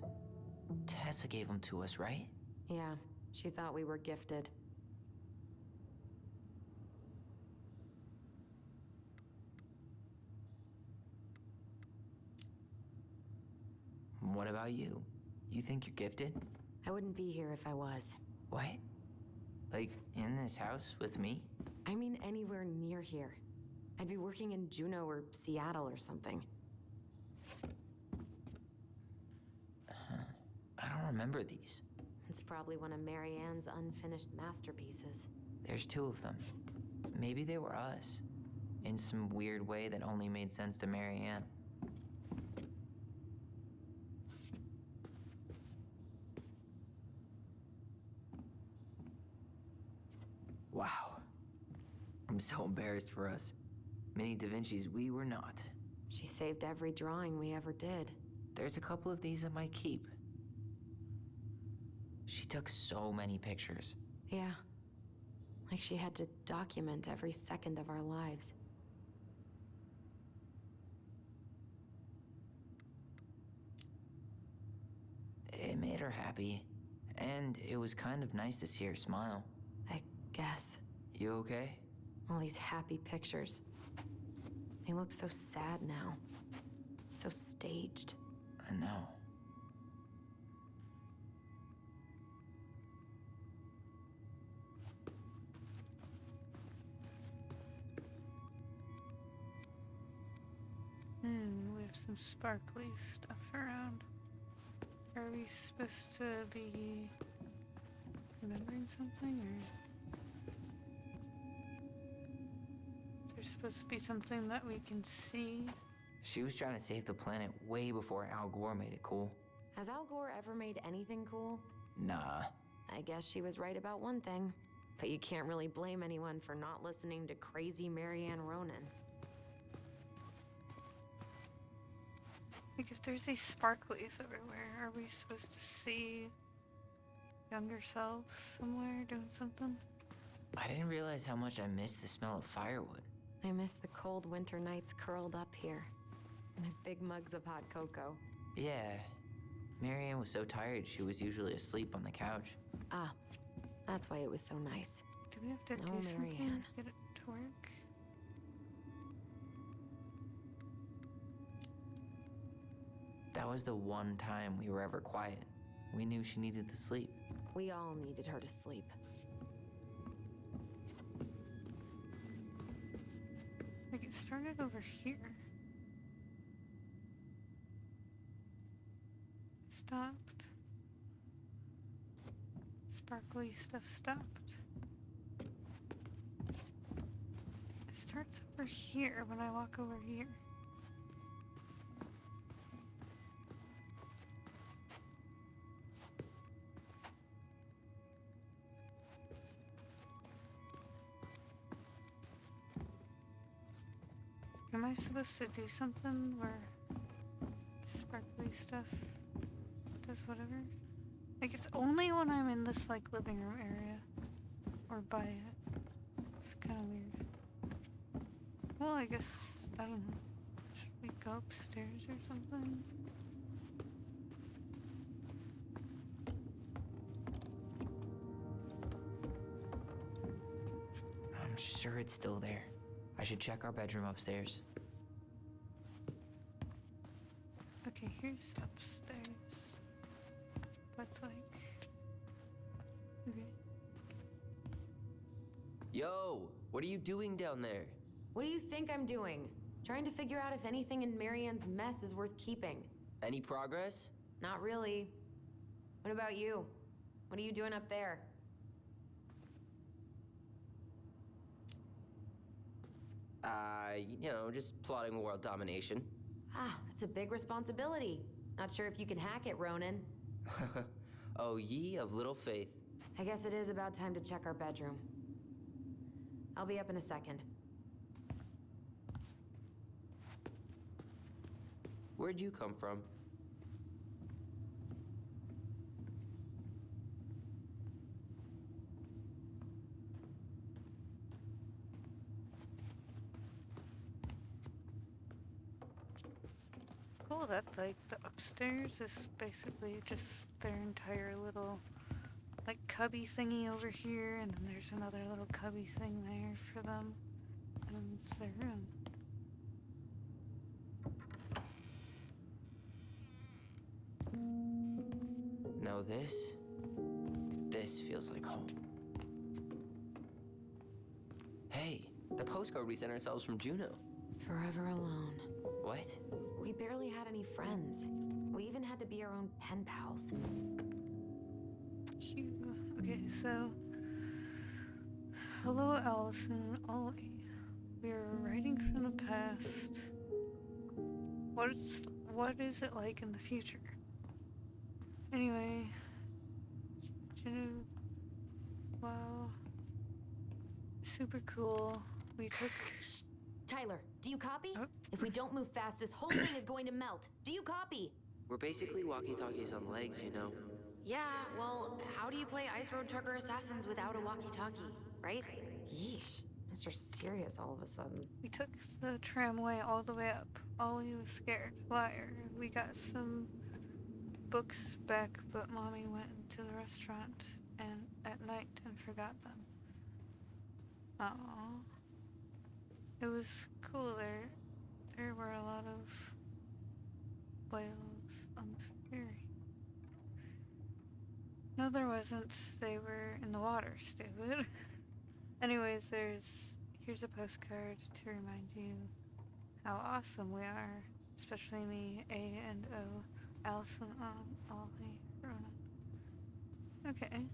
Tessa gave them to us, right? Yeah, she thought we were gifted. What about you? You think you're gifted? I wouldn't be here if I was. What? Like, in this house with me? I mean anywhere near here. I'd be working in Juneau or Seattle or something. I don't remember these. It's probably one of Marianne's unfinished masterpieces. There's 2 of them. Maybe they were us. In some weird way that only made sense to Marianne. Wow. I'm so embarrassed for us. Mini Da Vinci's we were not. She saved every drawing we ever did. There's a couple of these I might keep. She took so many pictures. Yeah. Like she had to document every second of our lives. It made her happy. And it was kind of nice to see her smile. I guess. You okay? All these happy pictures. They look so sad now. So staged. I know. We have some sparkly stuff around. Are we supposed to be remembering something, or is there supposed to be something that we can see? She was trying to save the planet way before Al Gore made it cool. Has Al Gore ever made anything cool? Nah. I guess she was right about one thing. But you can't really blame anyone for not listening to crazy Marianne Ronan. Like, if there's these sparklies everywhere, are we supposed to see younger selves somewhere doing something? I didn't realize how much I missed the smell of firewood. I miss the cold winter nights curled up here. With big mugs of hot cocoa. Yeah. Marianne was so tired she was usually asleep on the couch. Ah, that's why it was so nice. Do we have to No, do something Marianne. to get it to work? That was the one time we were ever quiet. We knew she needed to sleep. We all needed her to sleep. Like, it started over here. Stopped. Sparkly stuff stopped. It starts over here when I walk over here. Am I supposed to do something where sparkly stuff does whatever? Like, it's only when I'm in this, like, living room area or by it. It's kind of weird. Well, I guess, I don't know. Should we go upstairs or something? I'm sure it's still there. I should check our bedroom upstairs. Okay, here's upstairs. That's like... Okay. Yo, what are you doing down there? What do you think I'm doing? Trying to figure out if anything in Marianne's mess is worth keeping. Any progress? Not really. What about you? What are you doing up there? Just plotting world domination. Ah, it's a big responsibility. Not sure if you can hack it, Ronan. Oh, ye of little faith. I guess it is about time to check our bedroom. I'll be up in a second. Where'd you come from? cool that like the upstairs is basically just their entire little like cubby thingy over here, and then there's another little cubby thing there for them, and then it's their room. No, this feels like home. Hey, the postcard we sent ourselves from Juno. Forever alone. What? We barely had any friends. We even had to be our own pen pals. Cute. Okay, so hello, Allison, Ollie. We are writing from the past. What is it like in the future? Anyway, wow, super cool. We took. Tyler, do you copy? Oh. If we don't move fast, this whole thing is going to melt. Do you copy? We're basically walkie-talkies on legs, you know. Yeah, well, how do you play Ice Road Trucker Assassins without a walkie-talkie, right? Yeesh, Mr. Serious all of a sudden. We took the tramway all the way up. Ollie was scared. Liar. We got some books back, but Mommy went into the restaurant and at night and forgot them. Aww. It was cool there. There were a lot of whales on the ferry. No, there wasn't. They were in the water, stupid. Anyways, here's a postcard to remind you how awesome we are. Especially me, A and O, Allison, Ollie, Ronan. Okay.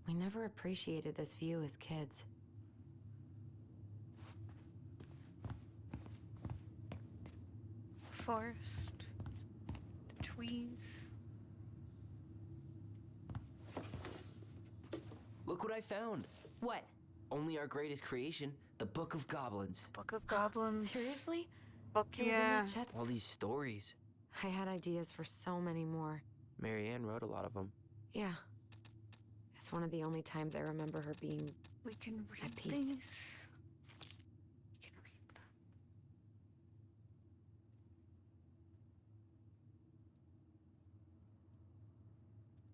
We never appreciated this view as kids. Forest, the trees. Look what I found. What? Only our greatest creation, the Book of Goblins. Book of Goblins. Seriously? Fuck It was in yeah. that chest. All these stories. I had ideas for so many more. Marianne wrote a lot of them. Yeah. It's one of the only times I remember her being... We can read At peace. things. We can read them.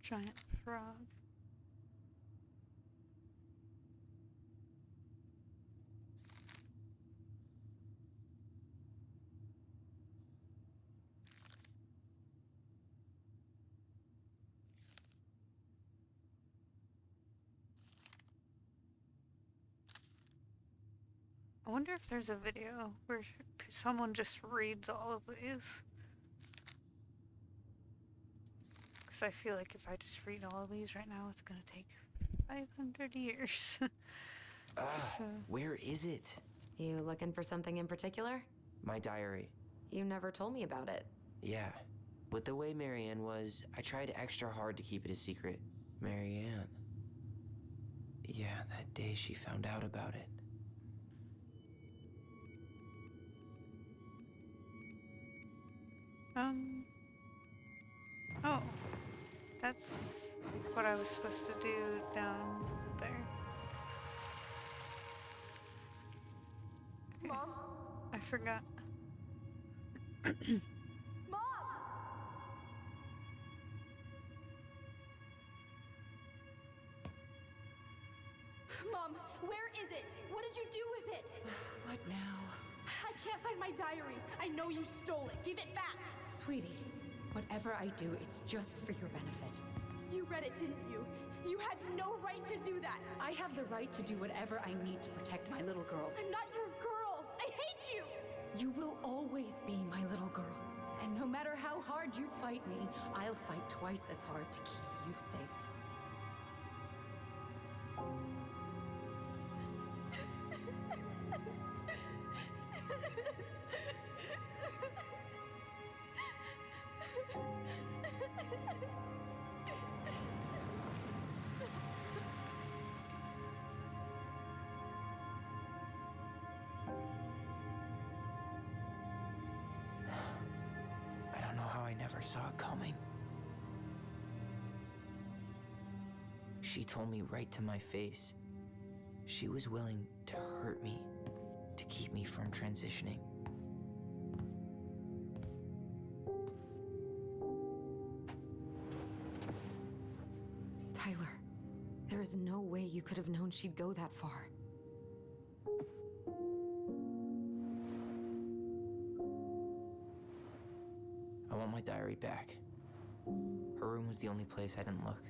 Giant frog. I wonder if there's a video where someone just reads all of these. Because I feel like if I just read all of these right now, it's gonna take 500 years. So, Where is it? You looking for something in particular? My diary. You never told me about it. Yeah. With the way Marianne was, I tried extra hard to keep it a secret. Marianne. Yeah, that day she found out about it. oh, that's what I was supposed to do down there. Okay. Mom? I forgot. Mom! Mom, where is it? What did you do with it? What now? I can't find my diary. I know you stole it. Give it back. Sweetie, whatever I do, it's just for your benefit. You read it, didn't you? You had no right to do that. I have the right to do whatever I need to protect my little girl. I'm not your girl. I hate you. You will always be my little girl. And no matter how hard you fight me, I'll fight twice as hard to keep you safe. I don't never saw it coming. She told me right to my face. She was willing to hurt me to keep me from transitioning. Tyler, there is no way you could have known she'd go that far. I want my diary back. Her room was the only place I didn't look.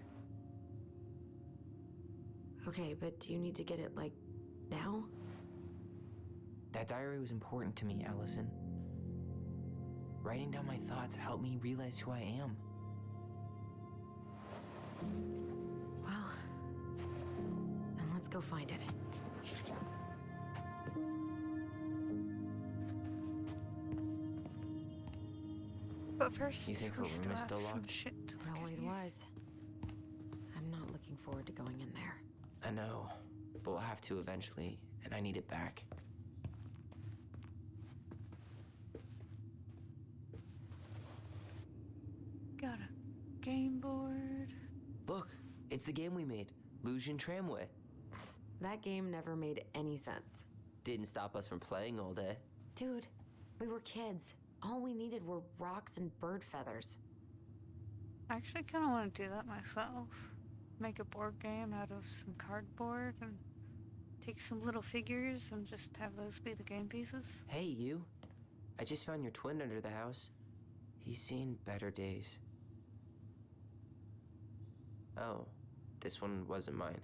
Okay, but do you need to get it, like, now? That diary was important to me, Allison. Writing down my thoughts helped me realize who I am. Well, then let's go find it. But first, You think her we room still is have still some locked? shit to It look always at here. was. I'm not looking forward to going in there. I know, but we'll have to eventually, and I need it back. Got a game board. Look, it's the game we made, Lucian Tramway. That game never made any sense. Didn't stop us from playing all day. Dude, we were kids. All we needed were rocks and bird feathers. I actually kind of want to do that myself. Make a board game out of some cardboard and take some little figures and just have those be the game pieces. Hey, you. I just found your twin under the house. He's seen better days. Oh, this one wasn't mine.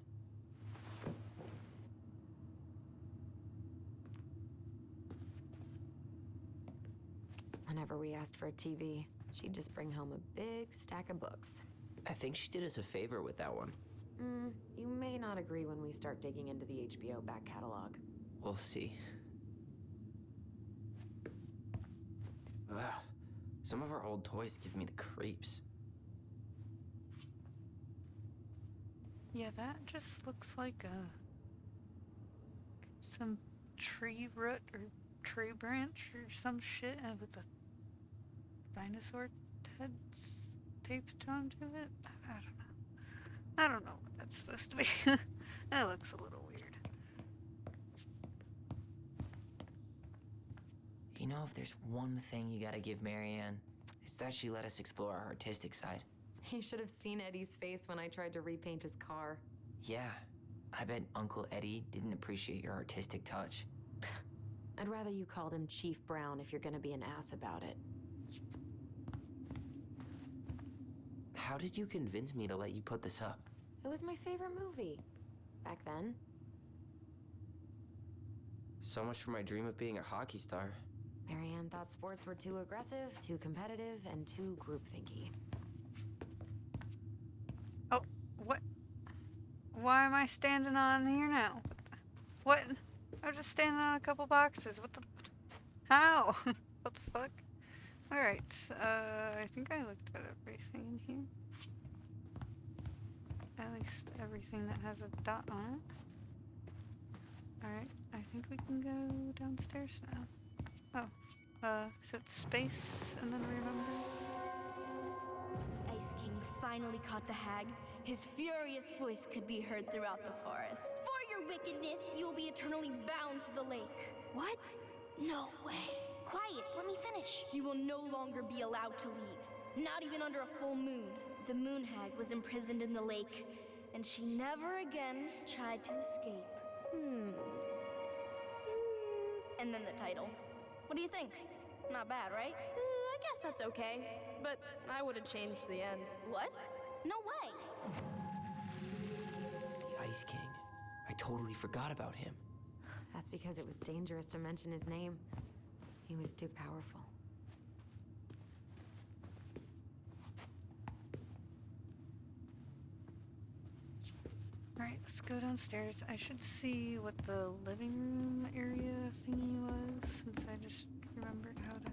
Whenever we asked for a TV, she'd just bring home a big stack of books. I think she did us a favor with that one. You may not agree when we start digging into the HBO back catalog. We'll see. Ugh. Some of our old toys give me the creeps. Yeah, that just looks like some tree root or tree branch or some shit with the dinosaur heads taped onto it. I don't know what that's supposed to be. That looks a little weird. You know, if there's one thing you gotta give Marianne, it's that she let us explore our artistic side. You should have seen Eddie's face when I tried to repaint his car. Yeah, I bet Uncle Eddie didn't appreciate your artistic touch. I'd rather you called him Chief Brown if you're gonna be an ass about it. How did you convince me to let you put this up? It was my favorite movie. Back then. So much for my dream of being a hockey star. Marianne thought sports were too aggressive, too competitive, and too groupthinky. Oh, what? Why am I standing on here now? What? I'm just standing on a couple boxes. What the? How? What the fuck? Alright, I think I looked at everything in here. At least everything that has a dot on it. Alright, I think we can go downstairs now. Oh, so it's space and then remember? Ice King finally caught the hag. His furious voice could be heard throughout the forest. For your wickedness, you will be eternally bound to the lake. What? No way. Quiet, let me finish. You will no longer be allowed to leave. Not even under a full moon. The moon hag was imprisoned in the lake, and she never again tried to escape. And then the title. What do you think? Not bad, right? I guess that's okay, but I would have changed the end. What? No way. The Ice King. I totally forgot about him. That's because it was dangerous to mention his name. He was too powerful. Alright, let's go downstairs. I should see what the living room area thingy was, since I just remembered how to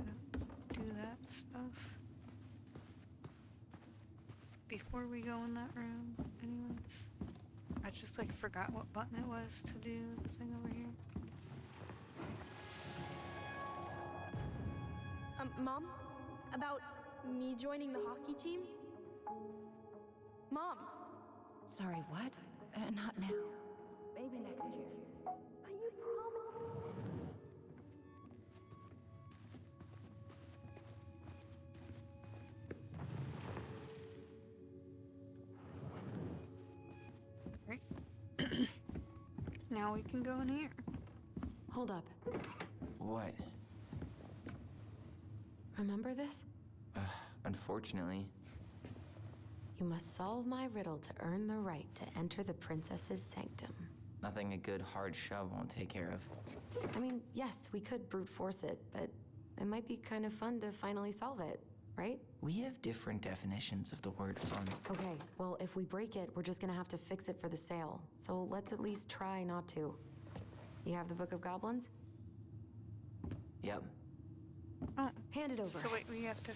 do that stuff. Before we go in that room, anyways. I just like forgot what button it was to do the thing over here. Mom? About Me joining the hockey team? Mom, Sorry, what? Not now. Maybe next year. but you promised. Right. Now we can go in here. Hold up. What? Remember this? Unfortunately. You must solve my riddle to earn the right to enter the princess's sanctum. Nothing a good hard shove won't take care of. I mean, yes, we could brute force it, but it might be kind of fun to finally solve it, right? We have different definitions of the word fun. Okay, well, if we break it, we're just gonna have to fix it for the sale. So let's at least try not to. You have the Book of Goblins? Yep. Oh, Hand it over. so wait, we have to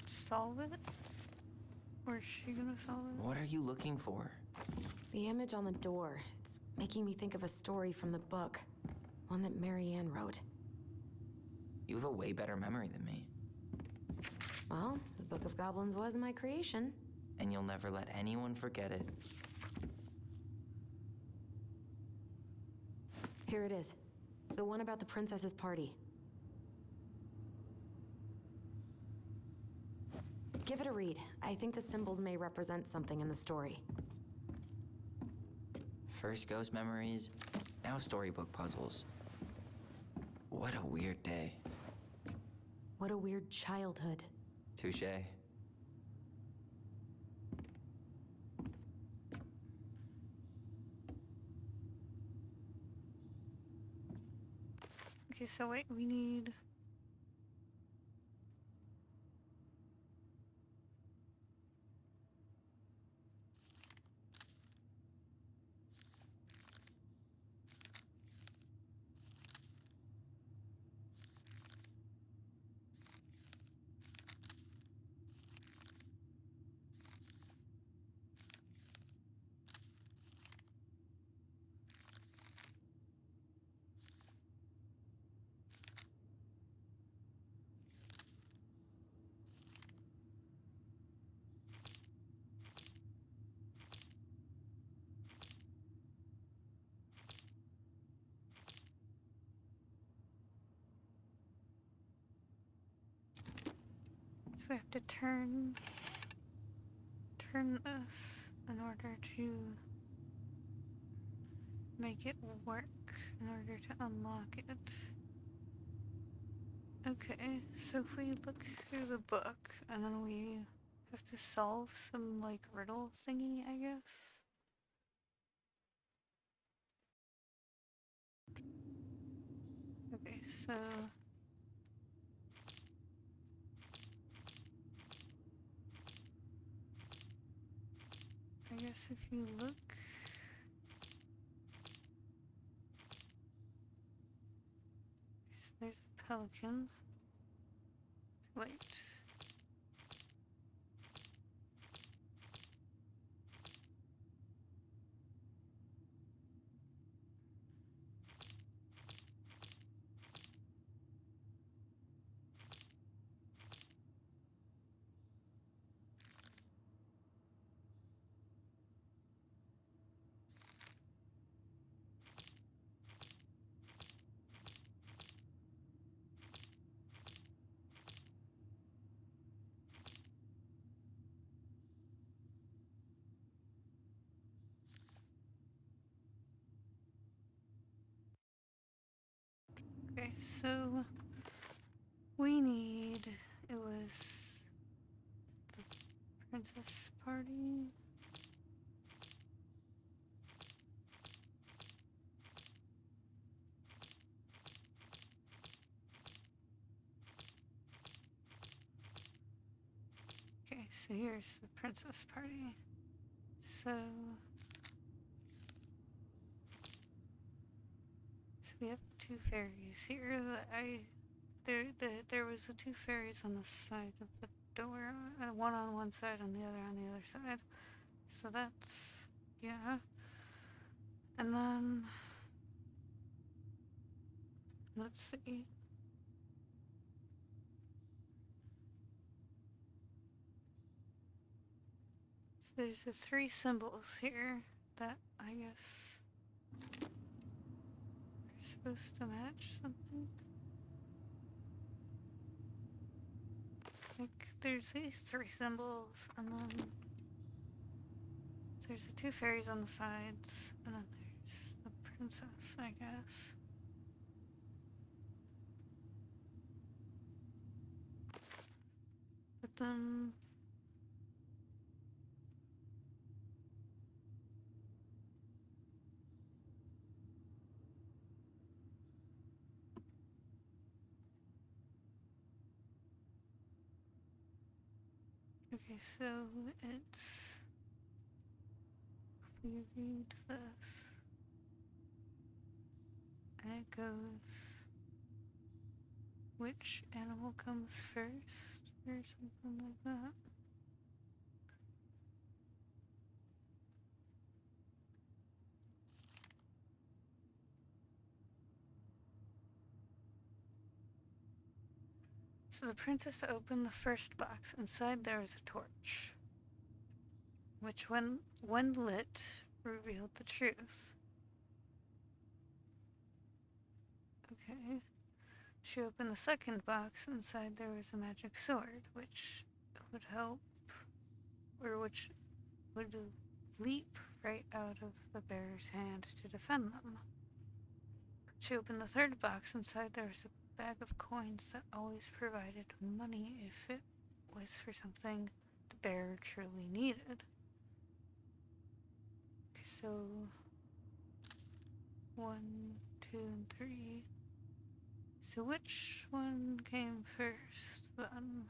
solve it? Or is she gonna solve it? What are you looking for? The image on the door. It's making me think of a story from the book. One that Marianne wrote. You have a way better memory than me. Well, the Book of Goblins was my creation. And you'll never let anyone forget it. Here it is. The one about the princess's party. Give it a read. I think the symbols may represent something in the story. First ghost memories, now storybook puzzles. What a weird day. What a weird childhood. Touché. Okay, so wait, we need... So we have to turn this in order to make it work, in order to unlock it. Okay, so if we look through the book, and then we have to solve some, like, riddle thingy, I guess. Okay, so... I guess if you look... So there's the pelican. Wait. Okay, so we need, it was the princess party. Okay, so here's the princess party. So we have two fairies here that there was the two fairies on the side of the door, one on one side and the other on the other side. So that's, yeah. And then let's see. There's the 3 symbols here that I guess are supposed to match something. Like, there's these 3 symbols, and then there's the 2 fairies on the sides, and then there's the princess, I guess. But then... Okay, so it's... We read this, and it goes... Which animal comes first? Or something like that. So the princess opened the first box. Inside there was a torch, which when lit, revealed the truth. Okay. She opened the second box. Inside there was a magic sword, which would help, or which would leap right out of the bearer's hand to defend them. She opened the third box. Inside there was a bag of coins that always provided money if it was for something the bearer truly needed. Okay, so 1, 2, and 3. So which one came first then?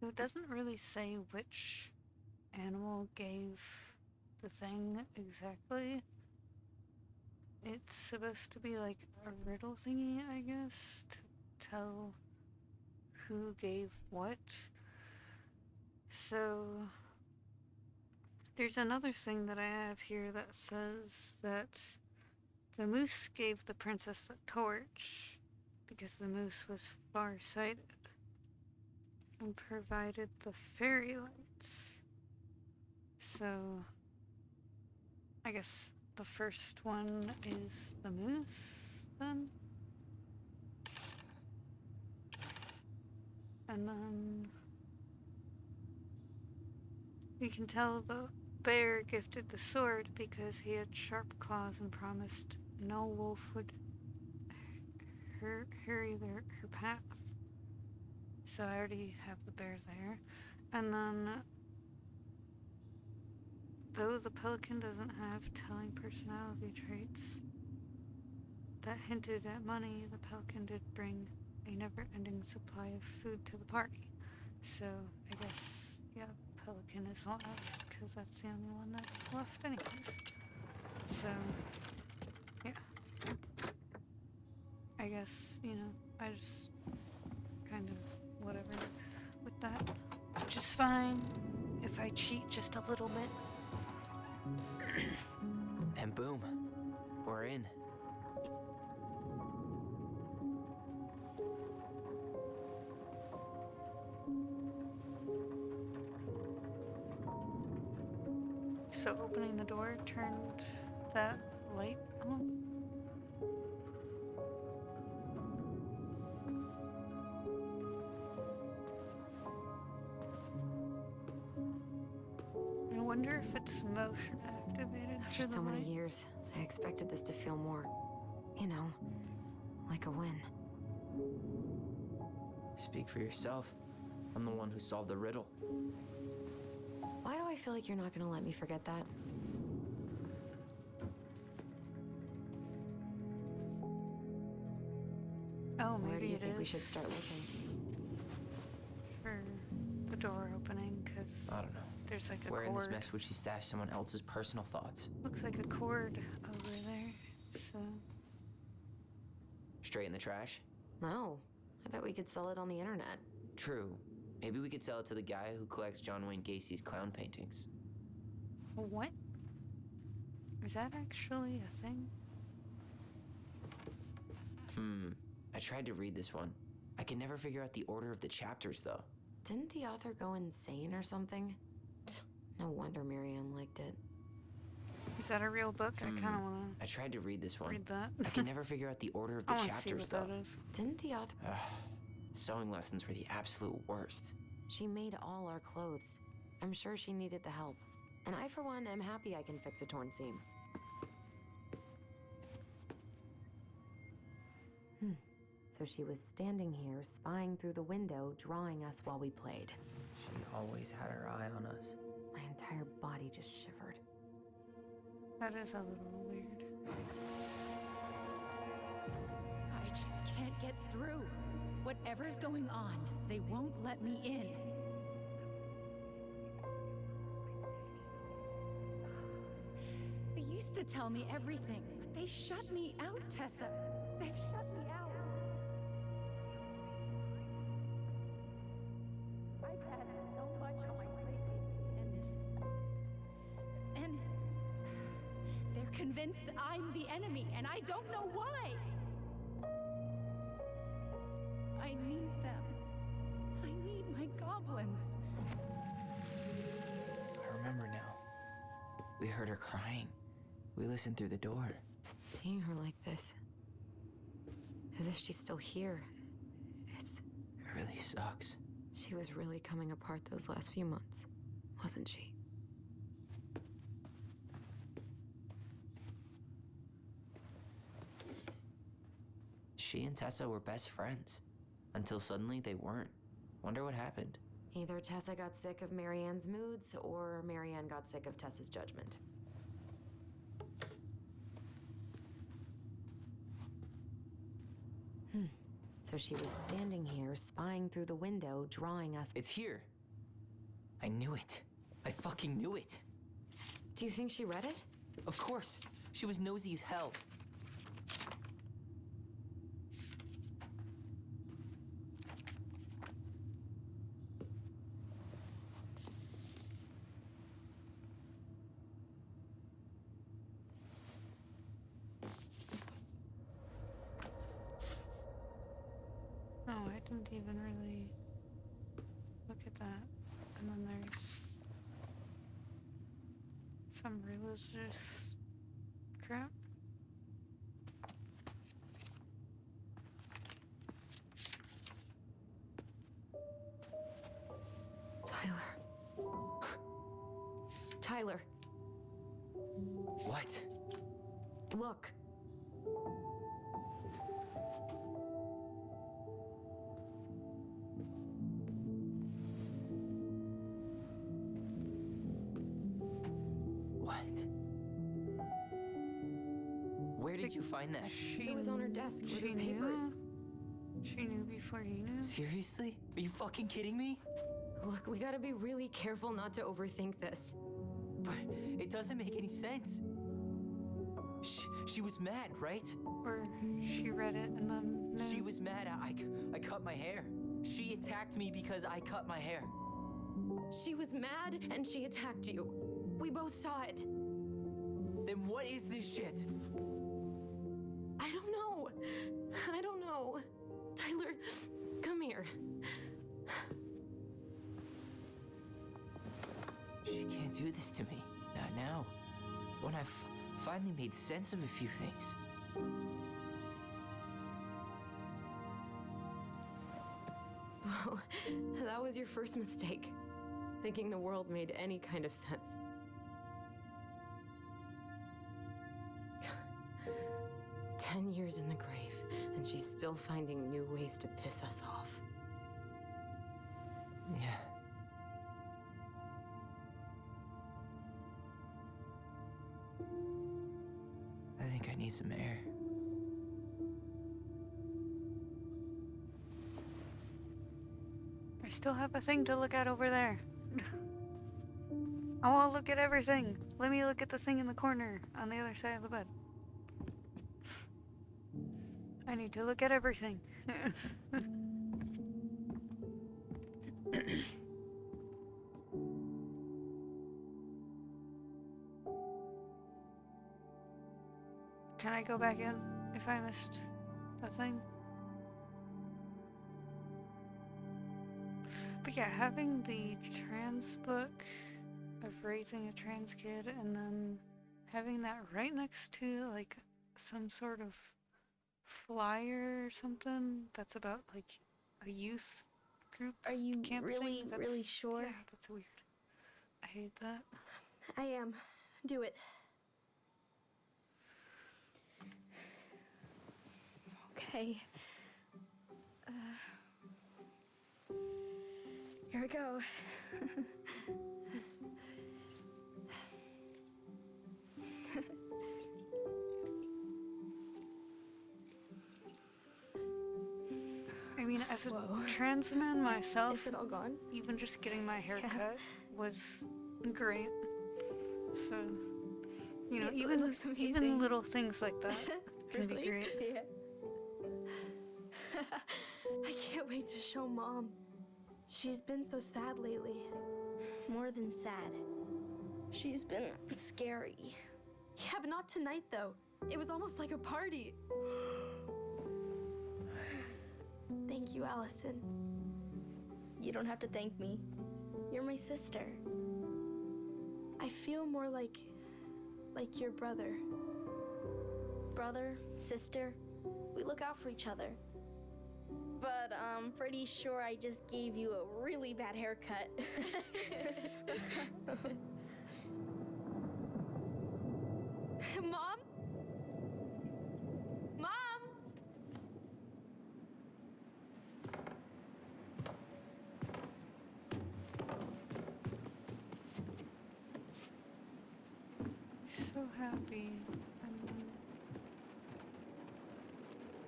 It doesn't really say which animal gave the thing exactly. It's supposed to be like a riddle thingy, I guess, to tell who gave what. So there's another thing that I have here that says that the moose gave the princess the torch because the moose was far-sighted and provided the fairy lights. So I guess the first one is the moose, then? And then we can tell the bear gifted the sword because he had sharp claws and promised no wolf would hurry her path. So I already have the bear there. And then, though the pelican doesn't have telling personality traits that hinted at money, the pelican did bring a never-ending supply of food to the party. So I guess, yeah, pelican is last, because that's the only one that's left anyways. So, yeah. I guess, I just kind of whatever with that, which is fine if I cheat just a little bit. And boom, we're in. So opening the door turned that light on. if it's motion activated After for the so many light. years, I expected this to feel more, you know, like a win. Speak for yourself. I'm the one who solved the riddle. Why do I feel like you're not gonna let me forget that? Oh, Where do maybe you it think is we should start looking? for the door opening, because I don't know. there's like a Where in cord. this mess would she stash someone else's personal thoughts? Looks like a cord over there, so... Straight in the trash? No. I bet we could sell it on the internet. True. Maybe we could sell it to the guy who collects John Wayne Gacy's clown paintings. What? Is that actually a thing? I tried to read this one. I can never figure out the order of the chapters, though. Didn't the author go insane or something? No wonder Marianne liked it. Is that a real book? I kind of want I tried to read this to one. read that. I can never figure out the order of the I want to see chapters, what though. that is. Didn't the author... Sewing lessons were the absolute worst. She made all our clothes. I'm sure she needed the help. And I, for one, am happy I can fix a torn seam. So she was standing here, spying through the window, drawing us while we played. She always had her eye on us. My entire body just shivered. That is a little weird. I just can't get through. Whatever's going on, they won't let me in. They used to tell me everything, but they shut me out, Tessa. They've shut me out. I've had so much on my plate, and they're convinced I'm the enemy, and I don't know why. I need them. I need my goblins. I remember now. We heard her crying. We listened through the door. Seeing her like this, as if she's still here, It really sucks. she was really coming apart those last few months, wasn't she? She and Tessa were best friends. Until suddenly they weren't. Wonder what happened. Either Tessa got sick of Marianne's moods, or Marianne got sick of Tessa's judgment. So she was standing here, spying through the window, drawing us. It's here. I knew it. I fucking knew it. Do you think she read it? Of course. She was nosy as hell. Oh, I didn't even really look at that. And then there's some religious crap. Tyler. Tyler, What? look. What? Where did you find that? It was on her desk with her She papers. knew? She knew before you knew? Seriously? Are you fucking kidding me? Look, we gotta be really careful not to overthink this. But it doesn't make any sense. She was mad, right? Or she read it and then knew? She was mad I cut my hair. She attacked me because I cut my hair. She was mad and she attacked you. We both saw it. Then what is this shit? I don't know. I don't know. Tyler, come here. She can't do this to me. Not now. When I've finally made sense of a few things. Well, that was your first mistake. Thinking the world made any kind of sense. 10 years in the grave, and she's still finding new ways to piss us off. Yeah. I think I need some air. I still have a thing to look at over there. I want to look at everything. Let me look at the thing in the corner on the other side of the bed. I need to look at everything. Can I go back in if I missed a thing? But yeah, having the trans book of raising a trans kid and then having that right next to like some sort of flyer or something that's about like a youth group. Are you camp really, thing, really sure? Yeah, that's weird. I hate that. I am. Do it. Okay. Here we go. I mean, as a trans man myself, Is it all gone? even just getting my hair cut was great. So, you know, It even looks amazing. even little things like that can be Really? great. Yeah. I can't wait to show Mom. She's been so sad lately. More than sad. She's been scary. Yeah, but not tonight, though. It was almost like a party. Thank you, Allison. You don't have to thank me. You're my sister. I feel more like your brother. Brother, sister, we look out for each other. But I'm pretty sure I just gave you a really bad haircut. Mom? Mom? So happy.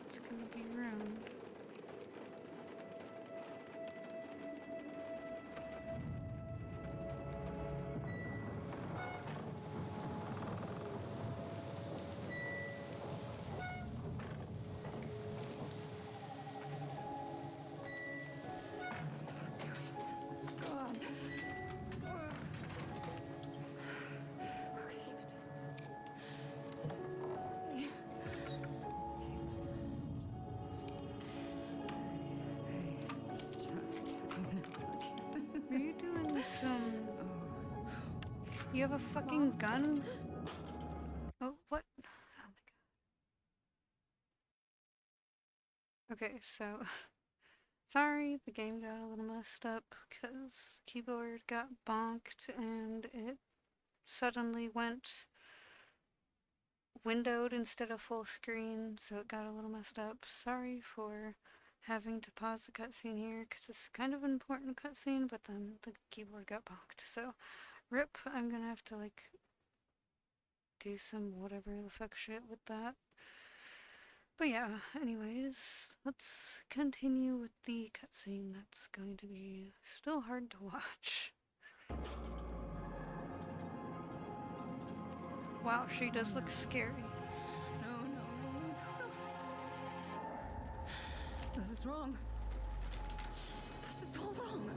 It's gonna be ruined. God. Okay, keep it. It's okay. It's okay. I'm just Are you doing some... You have a fucking gun? Oh, what? Oh my god. Okay, so... Sorry, the game got a little messed up because the keyboard got bonked and it suddenly went windowed instead of full screen, so it got a little messed up. Sorry for having to pause the cutscene here because it's kind of an important cutscene, but then the keyboard got bonked. So, rip, I'm gonna have to like do some whatever the fuck shit with that. But yeah, anyways, let's continue with the cutscene that's going to be still hard to watch. Wow, she does look scary. No. This is wrong. This is all wrong.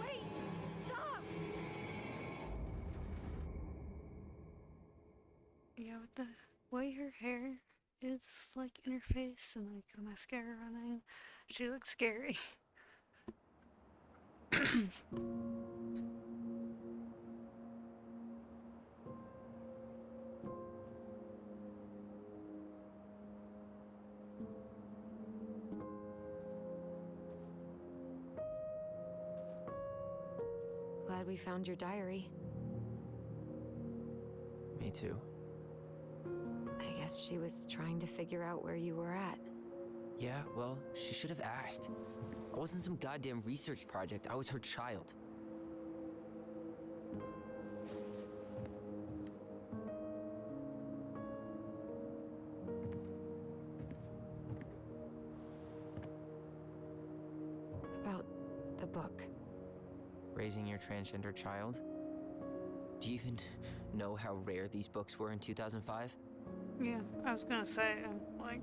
Wait! Stop! Yeah, with the way her hair is like in her face and like the mascara running, she looks scary. Glad we found your diary. Me too. guess she was trying to figure out where you were at. Yeah, well, she should have asked. I wasn't some goddamn research project. I was her child. About the book. Raising your transgender child? Do you even know how rare these books were in 2005? Yeah, I was gonna say, like...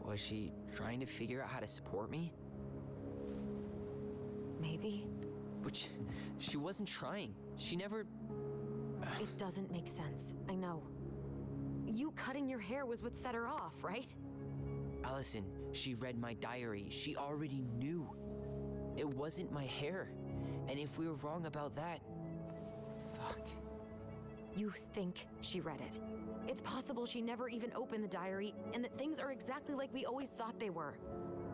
Was she trying to figure out how to support me? Maybe. But she wasn't trying. She never... It doesn't make sense. I know. You cutting your hair was what set her off, right? Allison, she read my diary. She already knew. It wasn't my hair. And if we were wrong about that... Fuck. You think she read it. It's possible she never even opened the diary, and that things are exactly like we always thought they were.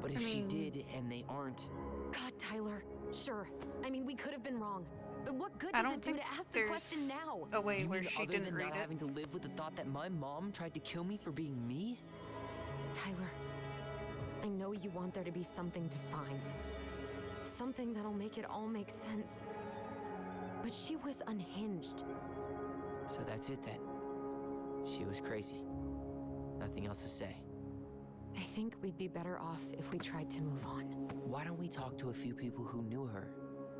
But if she did, and they aren't... God, Tyler. Sure. I mean, we could have been wrong. But what good does it do to ask the question now? A way You where mean she other didn't than read not it. having to live with the thought that my mom tried to kill me for being me? Tyler, I know you want there to be something to find. Something that'll make it all make sense. But she was unhinged. So that's it then. She was crazy. Nothing else to say. I think we'd be better off if we tried to move on. Why don't we talk to a few people who knew her?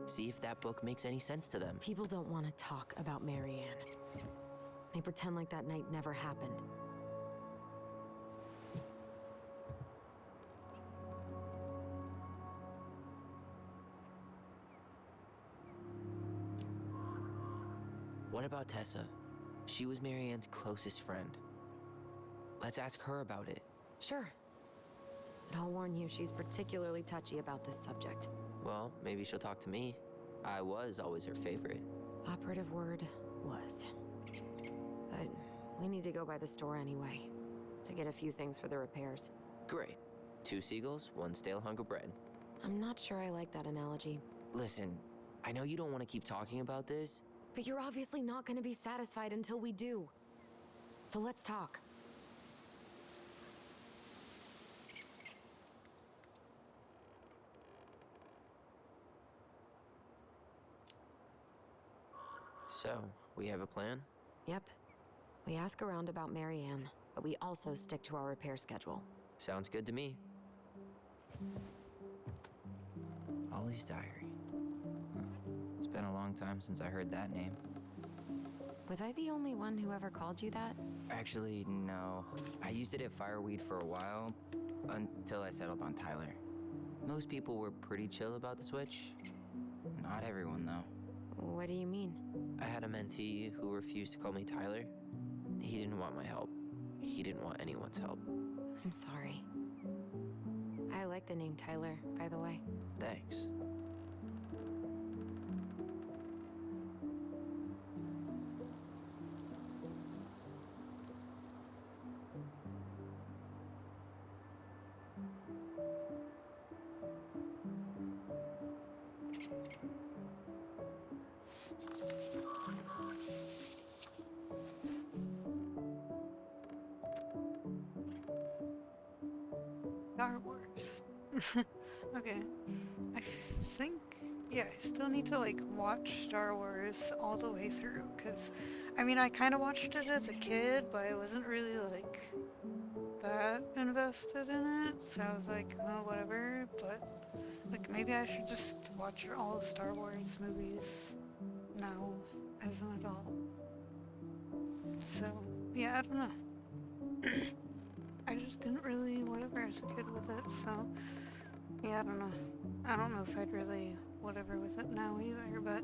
See if that book makes any sense to them. People don't want to talk about Marianne. They pretend like that night never happened. What about Tessa? She was Marianne's closest friend. Let's ask her about it. Sure. But I'll warn you, she's particularly touchy about this subject. Well, maybe she'll talk to me. I was always her favorite. Operative word was. But we need to go by the store anyway, to get a few things for the repairs. Great. 2 seagulls, 1 stale hunk of bread. I'm not sure I like that analogy. Listen, I know you don't want to keep talking about this. But you're obviously not going to be satisfied until we do. So let's talk. So, we have a plan? Yep. We ask around about Marianne, but we also stick to our repair schedule. Sounds good to me. Ollie's diary. It's been a long time since I heard that name. Was I the only one who ever called you that? Actually, no. I used it at Fireweed for a while, until I settled on Tyler. Most people were pretty chill about the switch. Not everyone, though. What do you mean? I had a mentee who refused to call me Tyler. He didn't want my help. He didn't want anyone's help. I'm sorry. I like the name Tyler, by the way. Thanks. Star Wars. Okay. I think, yeah, I still need to, like, watch Star Wars all the way through, because, I mean, I kind of watched it as a kid, but I wasn't really, like, that invested in it, so I was like, oh, whatever, but, like, maybe I should just watch all the Star Wars movies now as an adult. So, yeah, I don't know. I just didn't really whatever as a kid with it, so yeah, I don't know. I don't know if I'd really whatever with it now either, but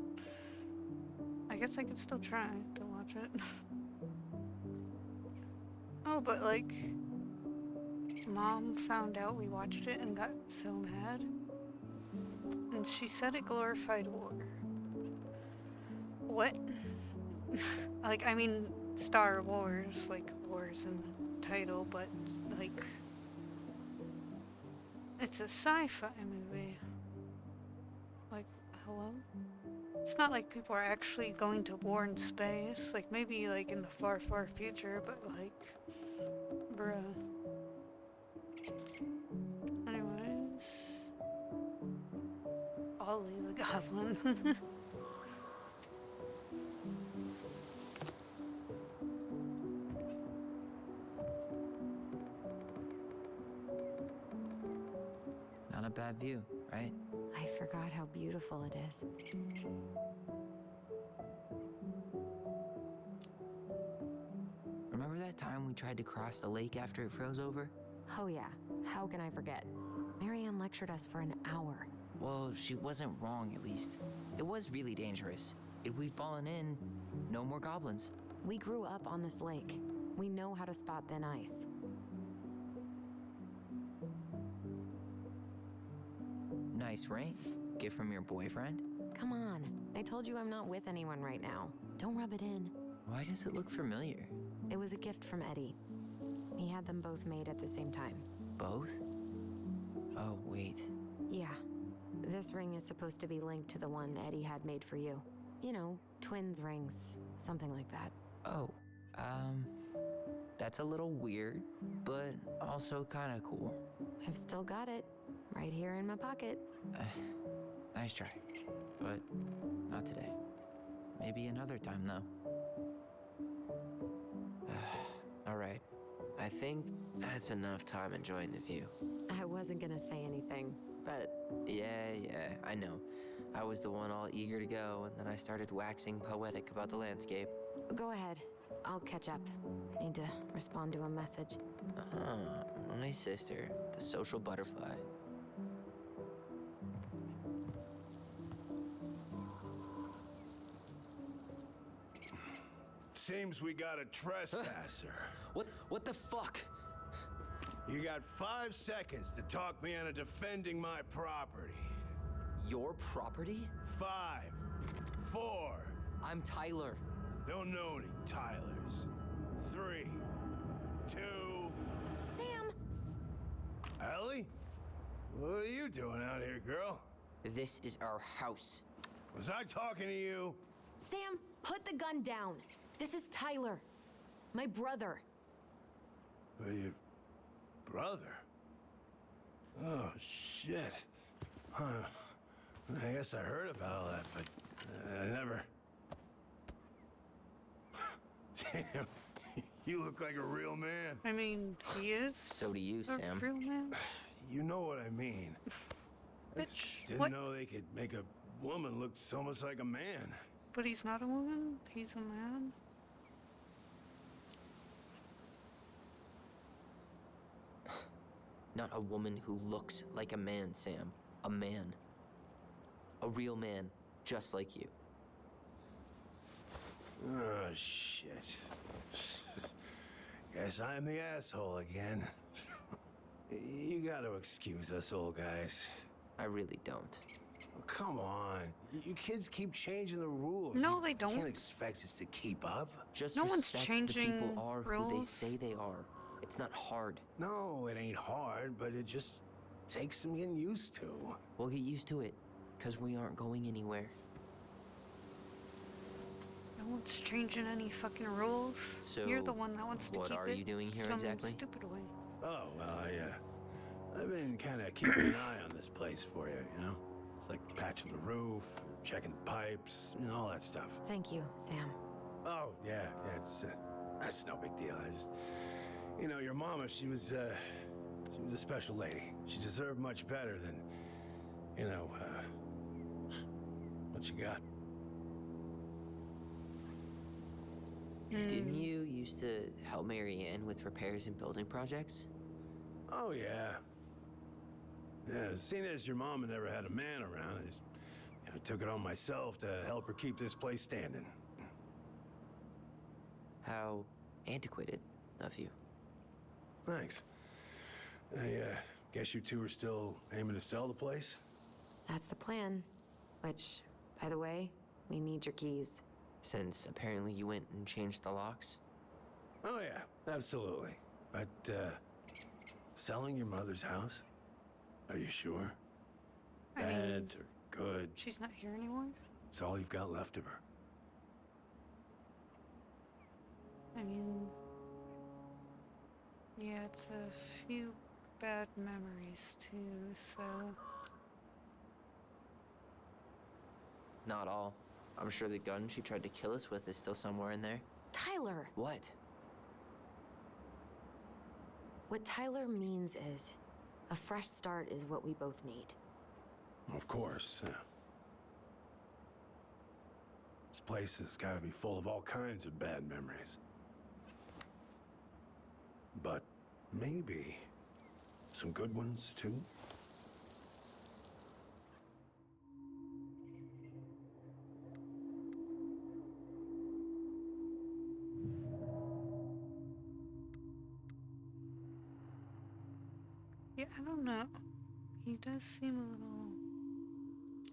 I guess I could still try to watch it. Oh, but like, Mom found out we watched it and got so mad. And she said it glorified war. What? Like, I mean, Star Wars, like, wars in the title, but, like, it's a sci-fi movie. Like, hello? It's not like people are actually going to war in space. Like, maybe, like, in the far, far future, but, like... Bruh. Anyways... Ollie the Goblin. Not a bad view, right? I forgot how beautiful it is. Remember that time we tried to cross the lake after it froze over? Oh yeah, how can I forget? Marianne lectured us for an hour. Well, she wasn't wrong, at least. It was really dangerous. If we'd fallen in, no more goblins. We grew up on this lake. We know how to spot thin ice. Nice ring. Gift from your boyfriend? Come on, I told you I'm not with anyone right now. Don't rub it in. Why does it look familiar? It was a gift from Eddie. He had them both made at the same time. Both? Oh, wait. Yeah. This ring is supposed to be linked to the one Eddie had made for you. You know, twins rings, something like that. Oh, that's a little weird, but also kind of cool. I've still got it, right here in my pocket. Nice try, but not today. Maybe another time, though. All right. I think that's enough time enjoying the view. I wasn't gonna say anything, but... Yeah, I know. I was the one all eager to go, and then I started waxing poetic about the landscape. Go ahead. I'll catch up. Need to respond to a message. My sister, the social butterfly. Seems we got a trespasser. What the fuck? You got 5 seconds to talk me into defending my property. Your property? 5, 4. I'm Tyler. Don't know any Tylers. 3, 2. Sam! Ellie? What are you doing out here, girl? This is our house. Was I talking to you? Sam, put the gun down. This is Tyler. My brother. Your brother? Oh, shit. Huh. I guess I heard about all that, but I never... Damn, you look like a real man. I mean, he is. So do you, a Sam. real man. You know what I mean. I Bitch, didn't what? know they could make a woman look so much like a man. But he's not a woman. He's a man. Not a woman who looks like a man, Sam. A man. A real man, just like you. Oh, shit. Guess I'm the asshole again. You gotta excuse us old guys. I really don't. Oh, come on. You kids keep changing the rules. No, they You don't. can't expect us to keep up. Just No one's respect changing the people are who they rules. say they are. It's not hard. No, it ain't hard, but it just takes some getting used to. We'll get used to it, because we aren't going anywhere. No one's changing any fucking rules. So, You're the one that wants to what keep are it you doing here some exactly? stupid way. Oh, well, I've been kind of keeping an eye on this place for you, you know? It's like patching the roof, checking the pipes, you know, all that stuff. Thank you, Sam. Oh, yeah, that's no big deal. I just, you know, your mama, she was a special lady. She deserved much better than, you know, what you got. Didn't you used to help Marianne with repairs and building projects? Oh, yeah. Yeah, seeing as your mama never had a man around, I just, you know, took it on myself to help her keep this place standing. How antiquated of you. Thanks. I guess you two are still aiming to sell the place? That's the plan. Which, by the way, we need your keys. Since apparently you went and changed the locks? Oh, yeah, absolutely. But, selling your mother's house? Are you sure? I mean, Bad or good? she's not here anymore. It's all you've got left of her. I mean, yeah, it's a few bad memories too, so. Not all. I'm sure the gun she tried to kill us with is still somewhere in there. Tyler! What? What Tyler means is, a fresh start is what we both need. Of course. This place has got to be full of all kinds of bad memories. But maybe some good ones, too? Yeah, I don't know. He does seem a little.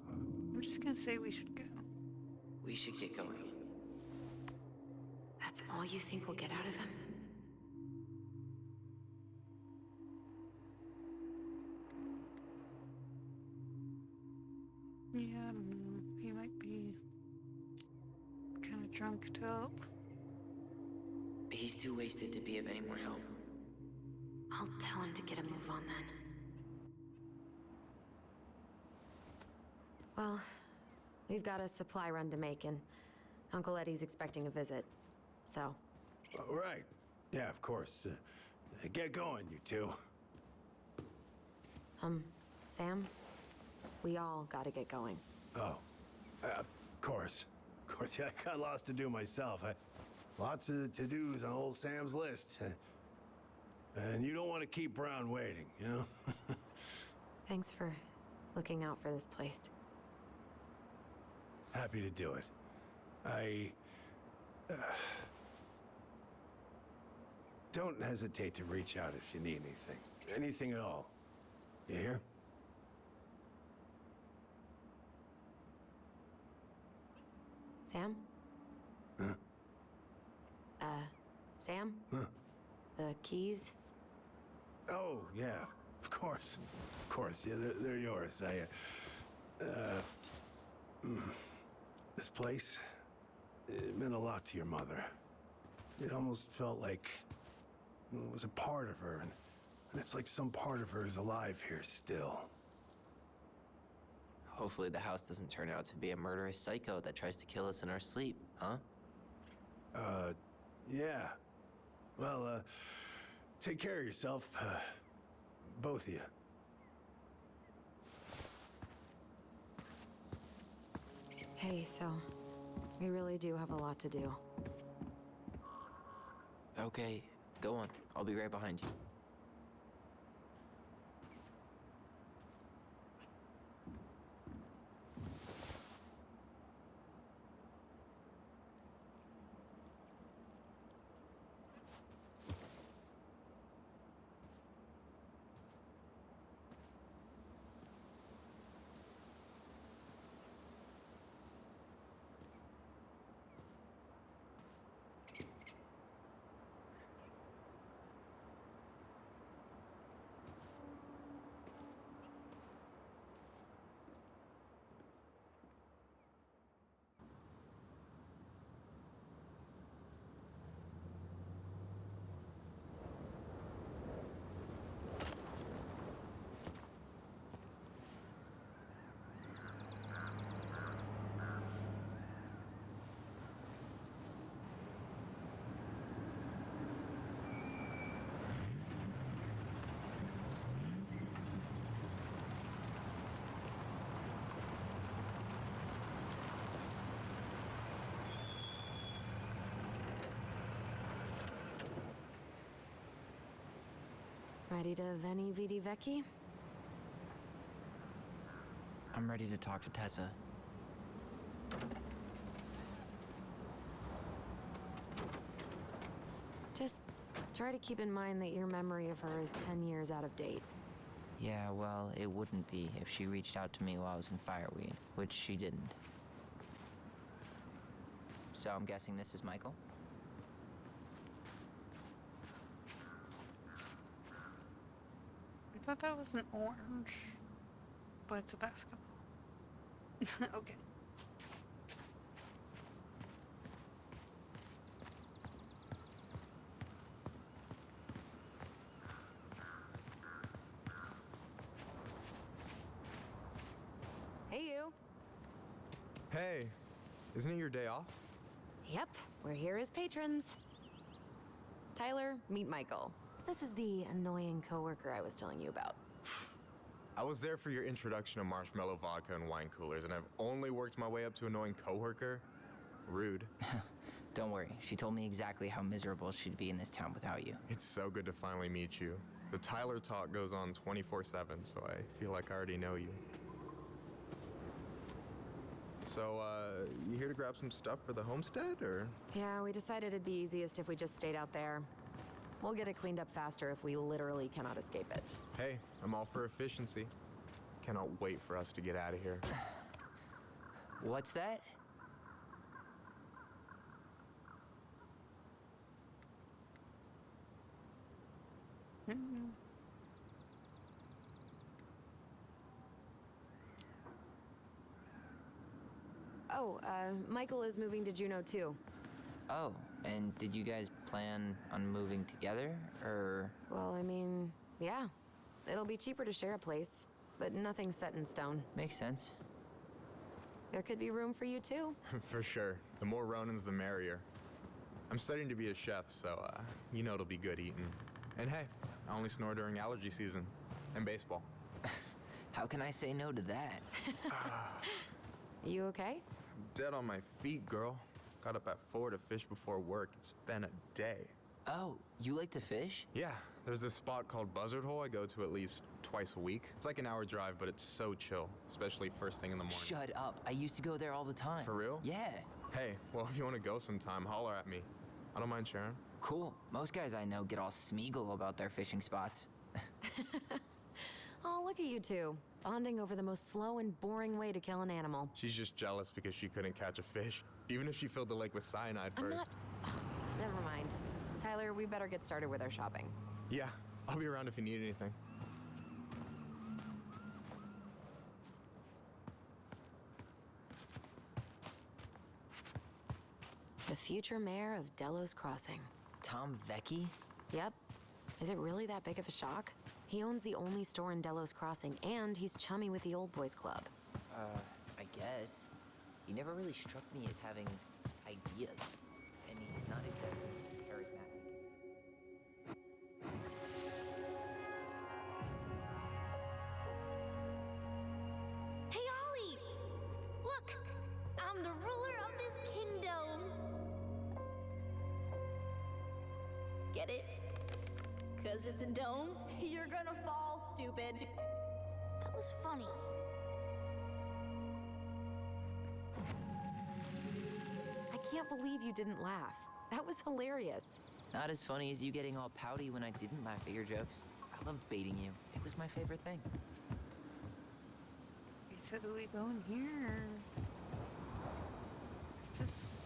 I'm just gonna say we should go. We should get going. That's all you think we'll get out of him? Yeah, I don't know. He might be kind of drunk to help. He's too wasted to be of any more help. I'll tell him to get a move on then. Well, we've got a supply run to make, and Uncle Eddie's expecting a visit. So. All right. Yeah, of course. Get going, you two. Sam? We all gotta get going. Oh, of course. Of course, yeah, I got lots to do myself. Lots of to-dos on old Sam's list. And you don't want to keep Brown waiting, you know? Thanks for looking out for this place. Happy to do it. Don't hesitate to reach out if you need anything. Anything at all. You hear? Sam? Huh? Sam? Huh? The keys? Oh, yeah. Of course. Of course. Yeah, they're yours. This place, it meant a lot to your mother. It almost felt like it was a part of her, and it's like some part of her is alive here still. Hopefully the house doesn't turn out to be a murderous psycho that tries to kill us in our sleep, huh? Yeah. Well, take care of yourself, both of you. Hey, so we really do have a lot to do. Okay, go on. I'll be right behind you. Ready to Veni Vidi Vecchi? I'm ready to talk to Tessa. Just try to keep in mind that your memory of her is 10 years out of date. Yeah, well, it wouldn't be if she reached out to me while I was in Fireweed, which she didn't. So I'm guessing this is Michael? I thought that was an orange, but it's a basketball. Okay. Hey, isn't it your day off? Yep, we're here as patrons. Tyler, meet Michael. This is the annoying coworker I was telling you about. I was there for your introduction to marshmallow vodka and wine coolers, and I've only worked my way up to annoying coworker. Rude. Don't worry, she told me exactly how miserable she'd be in this town without you. It's so good to finally meet you. The Tyler talk goes on 24/7, so I feel like I already know you. So, you here to grab some stuff for the homestead, or? Yeah, we decided it'd be easiest if we just stayed out there. We'll get it cleaned up faster if we literally cannot escape it. Hey, I'm all for efficiency. Cannot wait for us to get out of here. What's that? Oh, Michael is moving to Juneau too. Oh, and did you guys plan on moving together, or? Well, I mean, yeah. It'll be cheaper to share a place, but nothing's set in stone. Makes sense. There could be room for you too. For sure. The more Ronins, the merrier. I'm studying to be a chef, so, you know it'll be good eating. And hey, I only snore during allergy season. And baseball. How can I say no to that? You okay? Dead on my feet, girl. Got up at 4 to fish before work. It's been a day. Oh, you like to fish? Yeah, there's this spot called Buzzard Hole I go to at least twice a week. It's like an hour drive, but it's so chill, especially first thing in the morning. Shut up. I used to go there all the time. For real? Yeah. Hey, well, if you want to go sometime, holler at me. I don't mind sharing. Cool. Most guys I know get all Smeagol about their fishing spots. Oh, look at you two. Bonding over the most slow and boring way to kill an animal. She's just jealous because she couldn't catch a fish, even if she filled the lake with cyanide I'm first. not... Ugh, never mind. Tyler, we better get started with our shopping. Yeah, I'll be around if you need anything. The future mayor of Delos Crossing. Tom Vecchi? Yep. Is it really that big of a shock? He owns the only store in Delos Crossing, and he's chummy with the Old Boys Club. I guess. He never really struck me as having ideas. And he's not exactly charismatic. Hey, Ollie! Look! I'm the ruler of this kingdom! Get it? 'Cause it's a dome? You're gonna fall, stupid. That was funny. I can't believe you didn't laugh. That was hilarious. Not as funny as you getting all pouty when I didn't laugh at your jokes. I loved baiting you. It was my favorite thing. Okay, so do we go in here? Is this...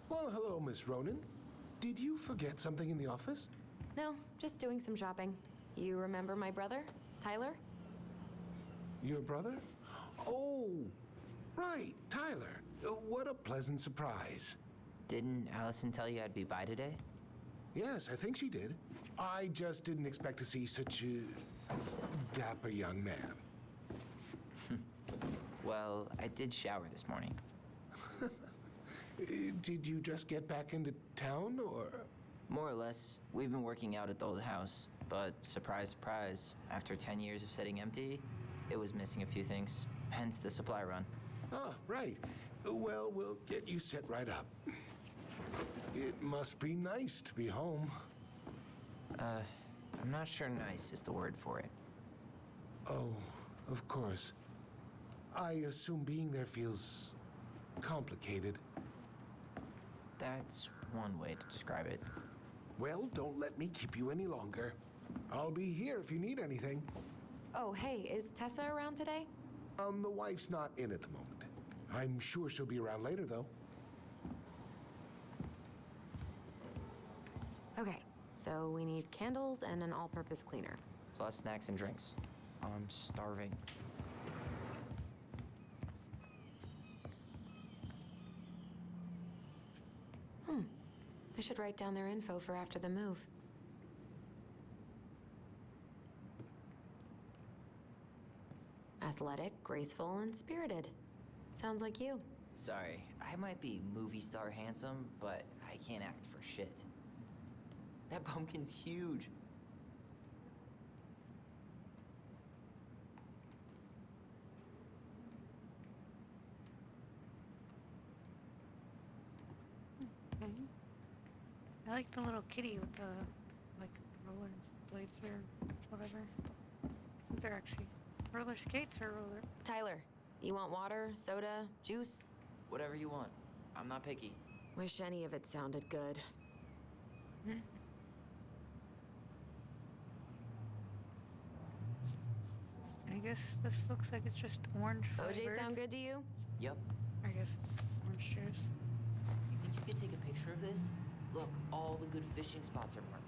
Well, hello, Miss Ronan. Did you forget something in the office? No, just doing some shopping. You remember my brother, Tyler? Your brother? Oh, right, Tyler. What a pleasant surprise. Didn't Allison tell you I'd be by today? Yes, I think she did. I just didn't expect to see such a dapper young man. Well, I did shower this morning. Did you just get back into town, or? More or less. We've been working out at the old house, but surprise, surprise, after 10 years of sitting empty, it was missing a few things, hence the supply run. Ah, right. Well, we'll get you set right up. It must be nice to be home. I'm not sure nice is the word for it. Oh, of course. I assume being there feels complicated. That's one way to describe it. Well, don't let me keep you any longer. I'll be here if you need anything. Oh, hey, is Tessa around today? The wife's not in at the moment. I'm sure she'll be around later, though. Okay, so we need candles and an all-purpose cleaner. Plus snacks and drinks. I'm starving. I should write down their info for after the move. Athletic, graceful, and spirited. Sounds like you. Sorry, I might be movie star handsome, but I can't act for shit. That pumpkin's huge. Okay. I like the little kitty with the, like, roller blades or whatever. I think they're actually roller skates or roller. Tyler, you want water, soda, juice? Whatever you want. I'm not picky. Wish any of it sounded good. I guess this looks like it's just orange flavored. OJ sound good to you? Yep. I guess it's orange juice. You think you could take a picture of this? Look, all the good fishing spots are marked.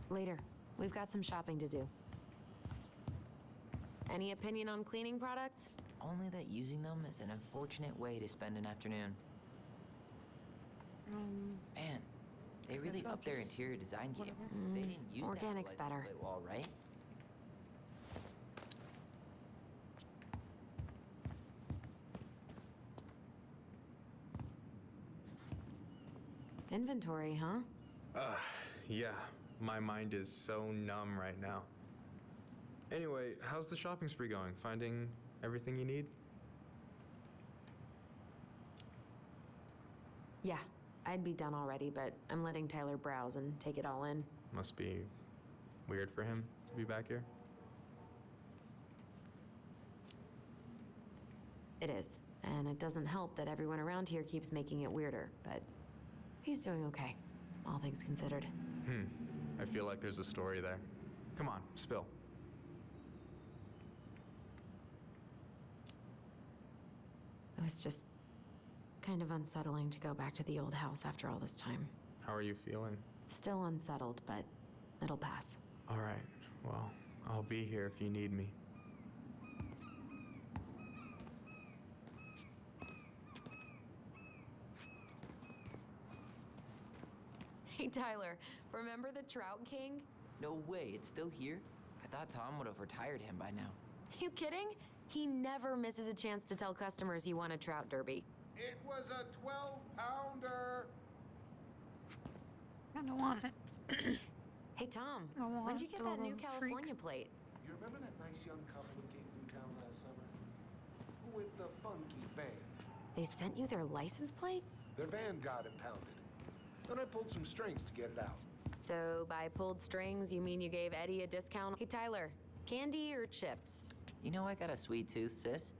Later. We've got some shopping to do. Any opinion on cleaning products? Only that using them is an unfortunate way to spend an afternoon. Man, they really I'll upped their just- interior design game. whatever. They didn't use Organic's that better. license plate wall, right? Inventory, huh? Yeah. My mind is so numb right now. Anyway, how's the shopping spree going? Finding everything you need? Yeah, I'd be done already, but I'm letting Tyler browse and take it all in. Must be weird for him to be back here. It is, and it doesn't help that everyone around here keeps making it weirder, but he's doing okay, all things considered. I feel like there's a story there. Come on, spill. It was just kind of unsettling to go back to the old house after all this time. How are you feeling? Still unsettled, but it'll pass. All right. Well, I'll be here if you need me. Hey, Tyler, remember the Trout King? No way, it's still here? I thought Tom would have retired him by now. You kidding? He never misses a chance to tell customers he won a trout derby. It was a 12-pounder. I don't want it. Hey, Tom, I want when'd you get the that new little freak. California plate? You remember that nice young couple that came through town last summer? With the funky van. They sent you their license plate? Their van got impounded. And I pulled some strings to get it out. So by pulled strings, you mean you gave Eddie a discount? Hey, Tyler, candy or chips? You know I got a sweet tooth, sis.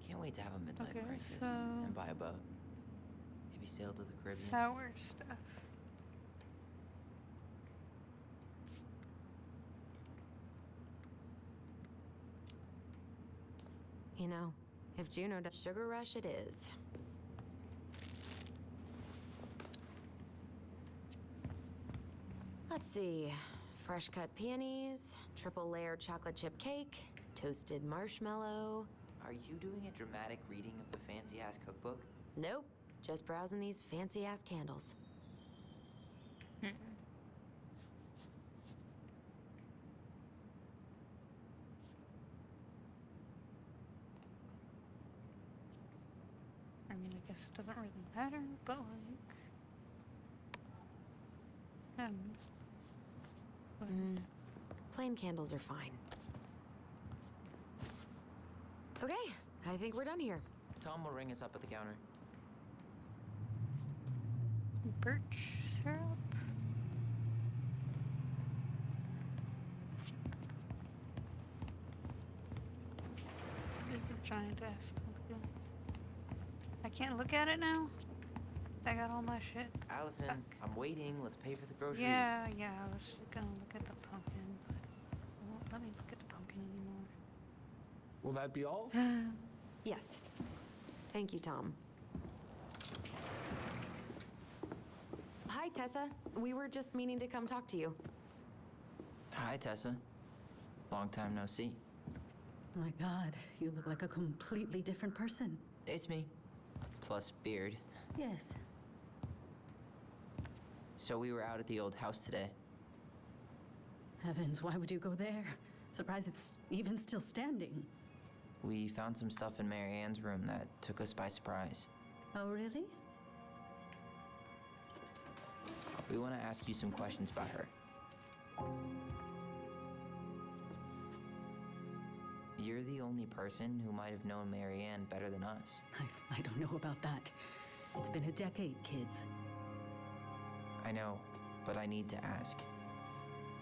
Can't wait to have a midlife Okay, crisis so- and buy a boat. Maybe sail to the Caribbean. Sour stuff. You know, if Juno does, Sugar Rush it is. Let's see. Fresh cut peonies, triple layered chocolate chip cake, toasted marshmallow. Are you doing a dramatic reading of the fancy-ass cookbook? Nope, just browsing these fancy ass candles. I mean, I guess it doesn't really matter, but like, Plain candles are fine. Okay, I think we're done here. Tom will ring us up at the counter. birch syrup. This is a giant ass pumpkin. I can't look at it now. 'Cause I got all my shit. Allison, I'm waiting. Let's pay for the groceries. Yeah, I was just gonna look at the pumpkin, but it won't let me look at the pumpkin anymore. Will that be all? Yes. Thank you, Tom. Hi, Tessa. We were just meaning to come talk to you. Hi, Tessa. Long time no see. My God, you look like a completely different person. It's me. Plus beard. Yes. So we were out at the old house today. Heavens, why would you go there? Surprised it's even still standing. We found some stuff in Mary Ann's room that took us by surprise. Oh, really? We want to ask you some questions about her. You're the only person who might have known Mary Ann better than us. I don't know about that. It's been a decade, kids. I know, but I need to ask.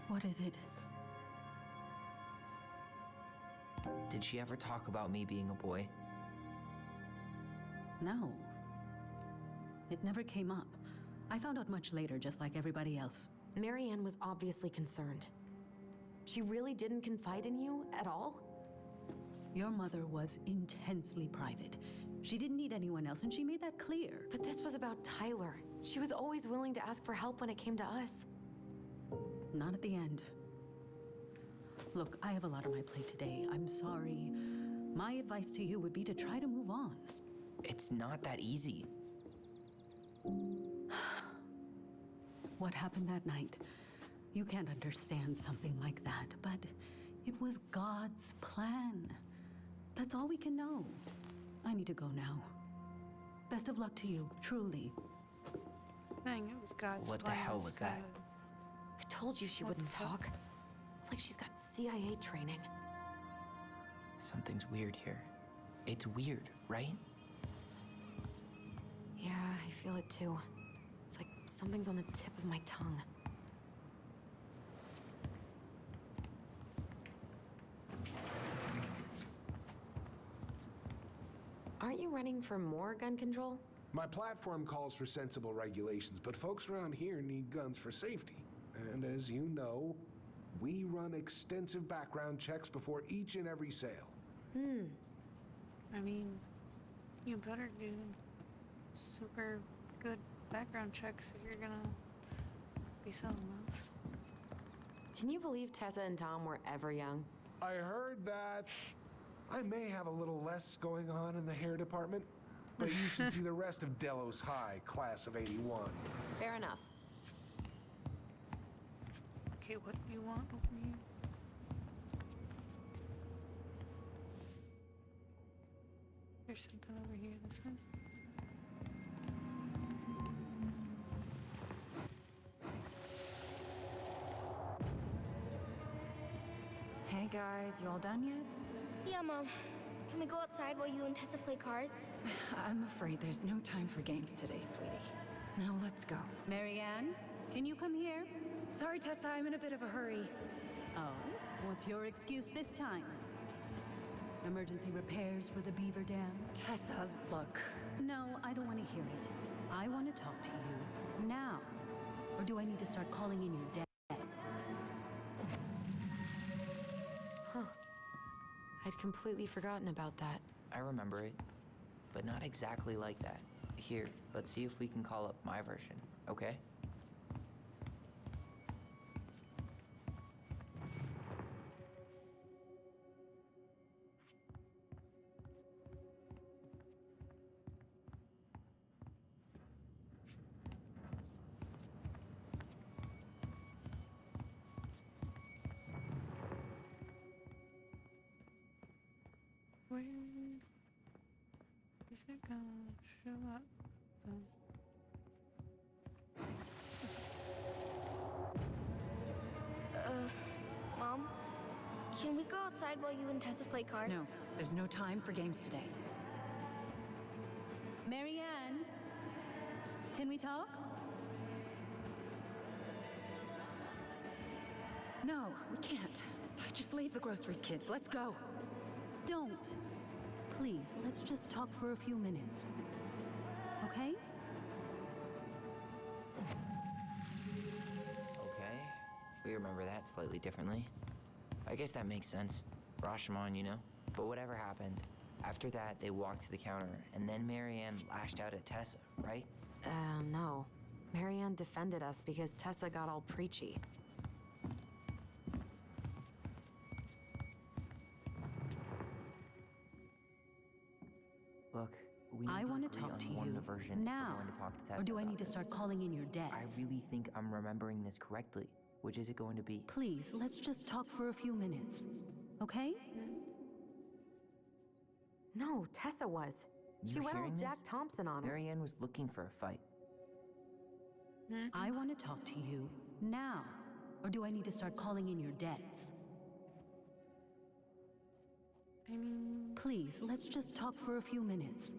What is it? Did she ever talk about me being a boy? No. It never came up. I found out much later, just like everybody else. Mary Ann was obviously concerned. She really didn't confide in you at all? Your mother was intensely private. She didn't need anyone else, and she made that clear. But this was about Tyler. She was always willing to ask for help when it came to us. Not at the end. Look, I have a lot on my plate today. I'm sorry. My advice to you would be to try to move on. It's not that easy. What happened that night? You can't understand something like that, but it was God's plan. That's all we can know. I need to go now. Best of luck to you, truly. Dang, it was God's What the plan hell was that? instead I told you she What wouldn't the fuck? talk. It's like she's got CIA training. Something's weird here. It's weird, right? Yeah, I feel it too. It's like something's on the tip of my tongue. Aren't you running for more gun control? My platform calls for sensible regulations, but folks around here need guns for safety. And as you know, we run extensive background checks before each and every sale. I mean, you better do super good background checks if you're gonna be selling those. Can you believe Tessa and Tom were ever young? I heard that I may have a little less going on in the hair department, but you should see the rest of Delos High, class of '81. Fair enough. Okay, what do you want over here? There's something over here this way. Hey guys, you all done yet? Yeah, Mom. Can we go outside while you and Tessa play cards? I'm afraid there's no time for games today, sweetie. Now let's go. Mary Ann, can you come here? Sorry, Tessa, I'm in a bit of a hurry. Oh, what's your excuse this time? Emergency repairs for the beaver dam? Tessa, look. No, I don't want to hear it. I want to talk to you now. Or do I need to start calling in your dad? Huh. I'd completely forgotten about that. I remember it, but not exactly like that. Here, let's see if we can call up my version, okay? Where is it gonna show up? Mom? Can we go outside while you and Tessa play cards? No, there's no time for games today. Mary Ann, can we talk? No, we can't. Just leave the groceries, kids. Let's go. Don't. Please, let's just talk for a few minutes. Okay? Okay. We remember that slightly differently. I guess that makes sense. Rashomon, you know? But whatever happened, after that, they walked to the counter, and then Mary Ann lashed out at Tessa, right? No. Mary Ann defended us because Tessa got all preachy. we need I to want to agree talk on to one you version if we're now. going to talk to Tessa Or do I about need to this. start calling in your debts? I really think I'm remembering this correctly. Which is it going to be? Please, let's just talk for a few minutes. Okay? No, Tessa was. She You went all hearing Jack this? Thompson on her. Marianne was looking for a fight. I want to talk to you now. Or do I need to start calling in your debts? I mean, Please, let's just talk for a few minutes.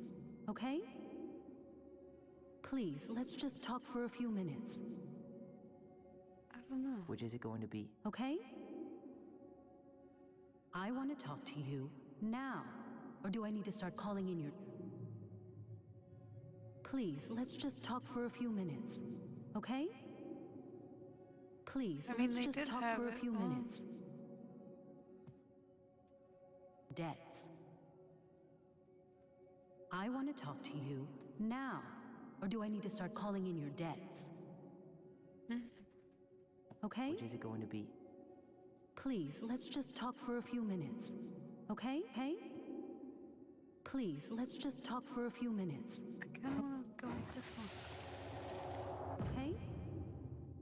Okay? Please, let's just talk for a few minutes. I don't know. Which is it going to be? Okay? I want to talk to you now. Or do I need to start calling in your... Please, let's just talk for a few minutes. Okay? Please, I mean, let's they just did talk have for a it few all. minutes. Debts. I want to talk to you now. Or do I need to start calling in your debts? Okay? Which is it going to be? Please, let's just talk for a few minutes. Okay? Hey? Please, let's just talk for a few minutes. I kind of want to go with this one. Okay?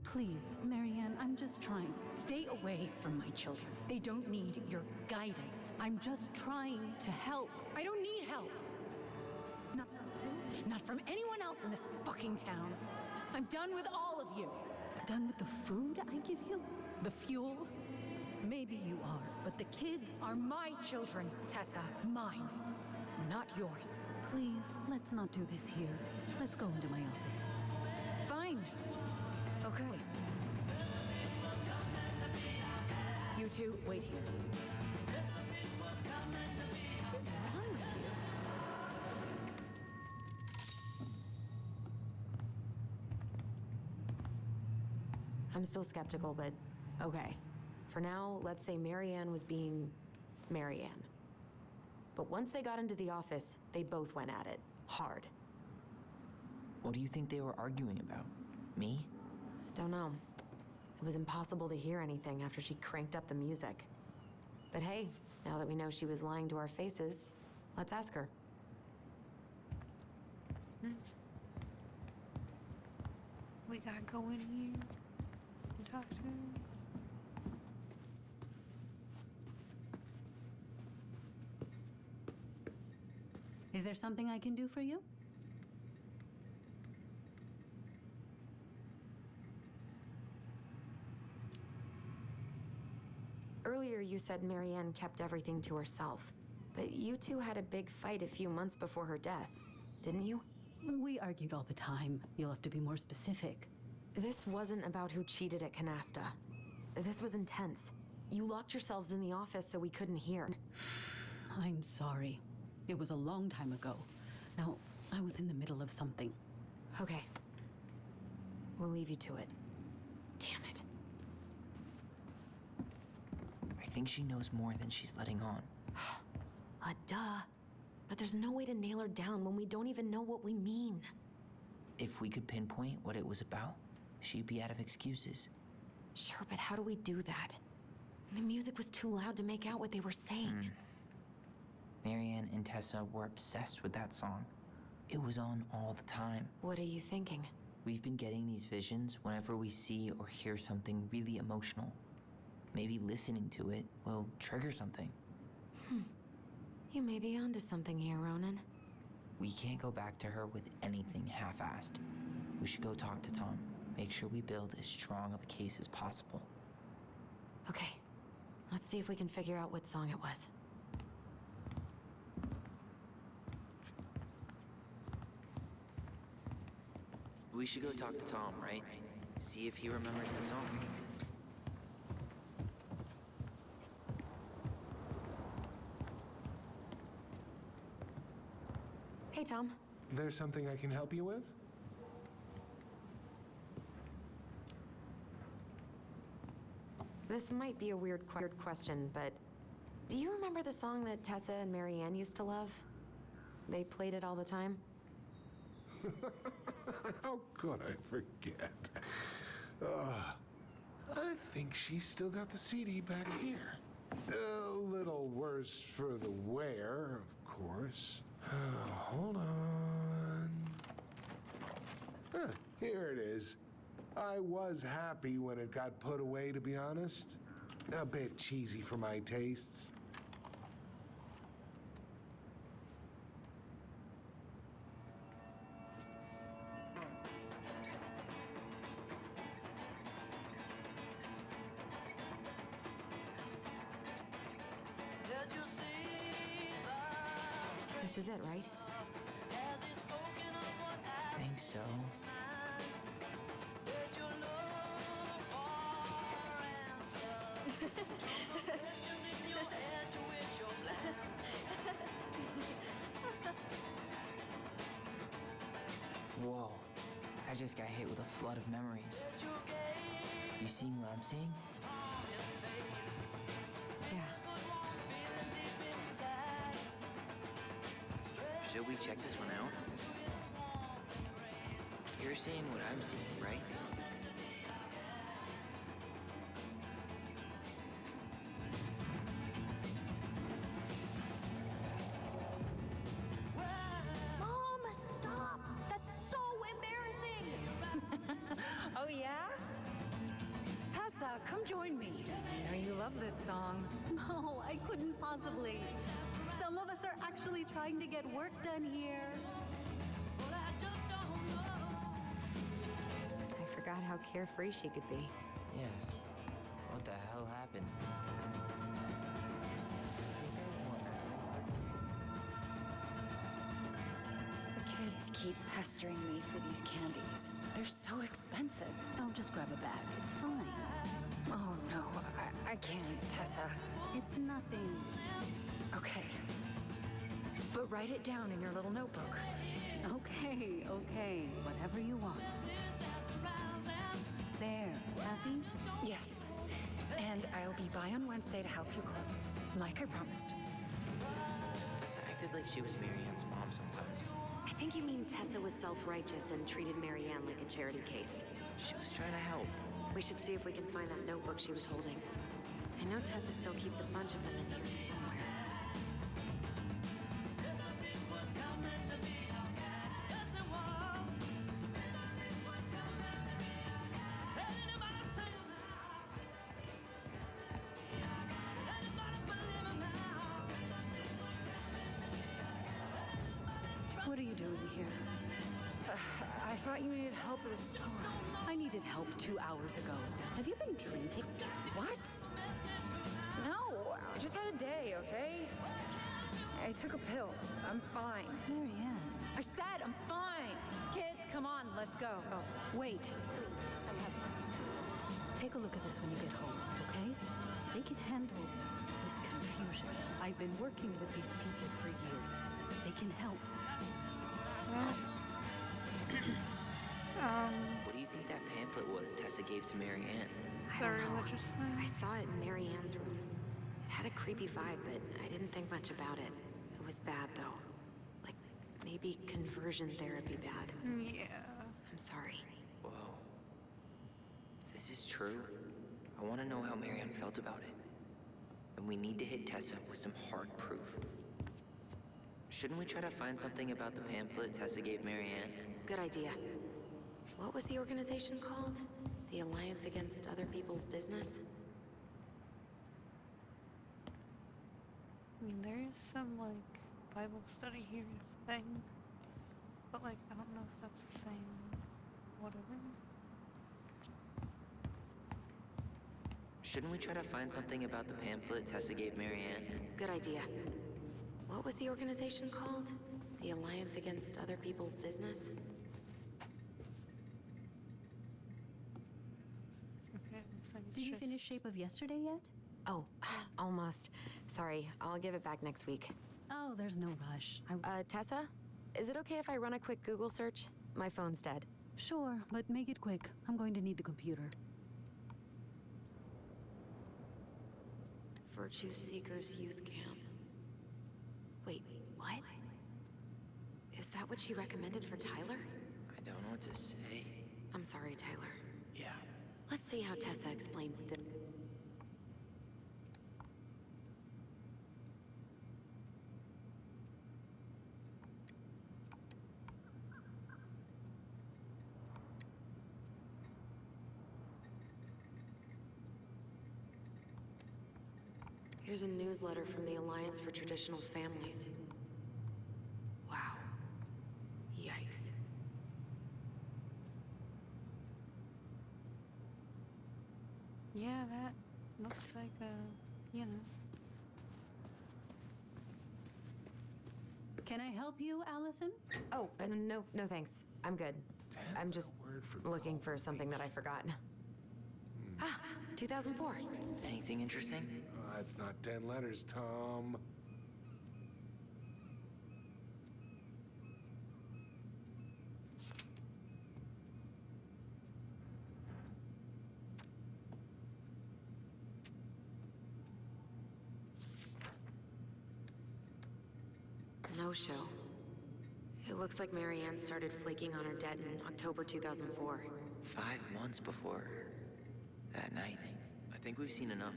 Please, Marianne, I'm just trying. Stay away from my children. They don't need your guidance. I'm just trying to help. I don't need help. Not from anyone else in this fucking town. I'm done with all of you. Done with the food I give you? The fuel? Maybe you are, but the kids Are my children, Tessa. Mine. Not yours. Please, let's not do this here. Let's go into my office. Fine. Okay. You two, wait here. What's wrong with you? I'm still skeptical, but okay. For now, let's say Marianne was being Marianne. But once they got into the office, they both went at it. Hard. What do you think they were arguing about? Me? Don't know. It was impossible to hear anything after she cranked up the music. But hey, now that we know she was lying to our faces, let's ask her. We gotta go in here and talk to her. Is there something I can do for you? Earlier you said Marianne kept everything to herself. But you two had a big fight a few months before her death, didn't you? We argued all the time. You'll have to be more specific. This wasn't about who cheated at Canasta. This was intense. You locked yourselves in the office so we couldn't hear. I'm sorry. It was a long time ago. Now, I was in the middle of something. Okay. We'll leave you to it. Damn it. I think she knows more than she's letting on. Duh. But there's no way to nail her down when we don't even know what we mean. If we could pinpoint what it was about, she'd be out of excuses. Sure, but how do we do that? The music was too loud to make out what they were saying. Marianne and Tessa were obsessed with that song. It was on all the time. What are you thinking? We've been getting these visions whenever we see or hear something really emotional. Maybe listening to it will trigger something. You may be onto something here, Ronan. We can't go back to her with anything half-assed. We should go talk to Tom. Make sure we build as strong of a case as possible. Okay. Let's see if we can figure out what song it was. We should go talk to Tom, right? See if he remembers the song. Hey, Tom. There's something I can help you with? This might be a weird question, but do you remember the song that Tessa and Marianne used to love? They played it all the time. How could I forget? I think she's still got the CD back here. A little worse for the wear, of course. Hold on. Huh, here it is. I was happy when it got put away, to be honest. A bit cheesy for my tastes. This is it, right? I think so. Whoa. I just got hit with a flood of memories. You seeing what I'm seeing? Yeah. Should we check this one out? You're seeing what I'm seeing, right? Mom, stop! That's so embarrassing! Oh, yeah? Tessa, come join me. I know you love this song. No, I couldn't possibly. Some of us are actually trying to get work done here. I forgot how carefree she could be. Yeah. What the hell happened? The kids keep pestering me for these candies. They're so expensive. Oh, just grab a bag. It's fine. Oh, no, I can't, Tessa. It's nothing. Okay. But write it down in your little notebook. Okay, okay. Whatever you want. There. Happy? Yes. And I'll be by on Wednesday to help you close, like I promised. Tessa acted like she was Marianne's mom sometimes. I think you mean Tessa was self-righteous and treated Marianne like a charity case. She was trying to help. We should see if we can find that notebook she was holding. I know Tessa still keeps a bunch of them in here somewhere. What are you doing here? I thought you needed help with the store. I needed help 2 hours ago. Have you been drinking? What? No, I just had a day, okay? I took a pill. I'm fine. Marianne. I said I'm fine. Kids, come on, let's go. Oh, Wait. Take a look at this when you get home, okay? They can handle this confusion. I've been working with these people for years. They can help. What do you think that pamphlet was Tessa gave to Marianne? I The don't know. religious thing? I saw it in Marianne's room. It had a creepy vibe, but I didn't think much about it. It was bad, though. Like, maybe conversion therapy bad. Yeah. I'm sorry. Whoa. If this is true, I want to know how Marianne felt about it. And we need to hit Tessa with some hard proof. Shouldn't we try to find something about the pamphlet Tessa gave Marianne? Good idea. What was the organization called? The Alliance Against Other People's Business? I mean, there's some, like, Bible study here is a thing. But, like, I don't know if that's the same. Whatever. Shouldn't we try to find something about the pamphlet Tessa gave Marianne? Good idea. What was the organization called? The Alliance Against Other People's Business? Okay, looks like it's Did you just... finish Shape of Yesterday yet? Oh, almost. Sorry, I'll give it back next week. Oh, there's no rush. Tessa? Is it okay if I run a quick Google search? My phone's dead. Sure, but make it quick. I'm going to need the computer. Virtue Seekers Youth Camp. Wait, what? Is that what she recommended for Tyler? I don't know what to say. I'm sorry, Tyler. Yeah. Let's see how Tessa explains this. Here's a newsletter from the Alliance for Traditional Families. Wow. Yikes. Yeah, that looks like you know. Can I help you, Allison? Oh, no, no thanks. I'm good. I'm just looking for something that I forgot. Ah, 2004. Anything interesting? It's not 10 letters, Tom. No show. It looks like Marianne started flaking on her debt in October 2004. 5 months before that night. I think we've seen enough.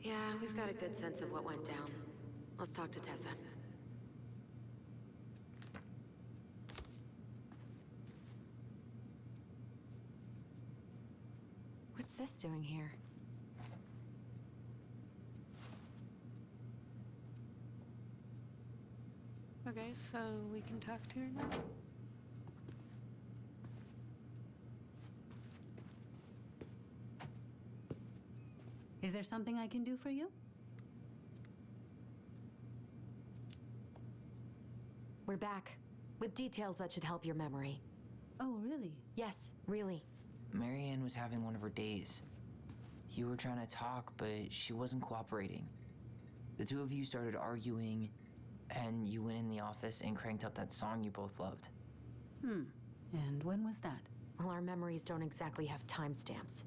Yeah, we've got a good sense of what went down. Let's talk to Tessa. What's this doing here? Okay, so we can talk to her now? Is there something I can do for you? We're back, with details that should help your memory. Oh, really? Yes, really. Marianne was having one of her days. You were trying to talk, but she wasn't cooperating. The two of you started arguing, and you went in the office and cranked up that song you both loved. And when was that? Well, our memories don't exactly have timestamps.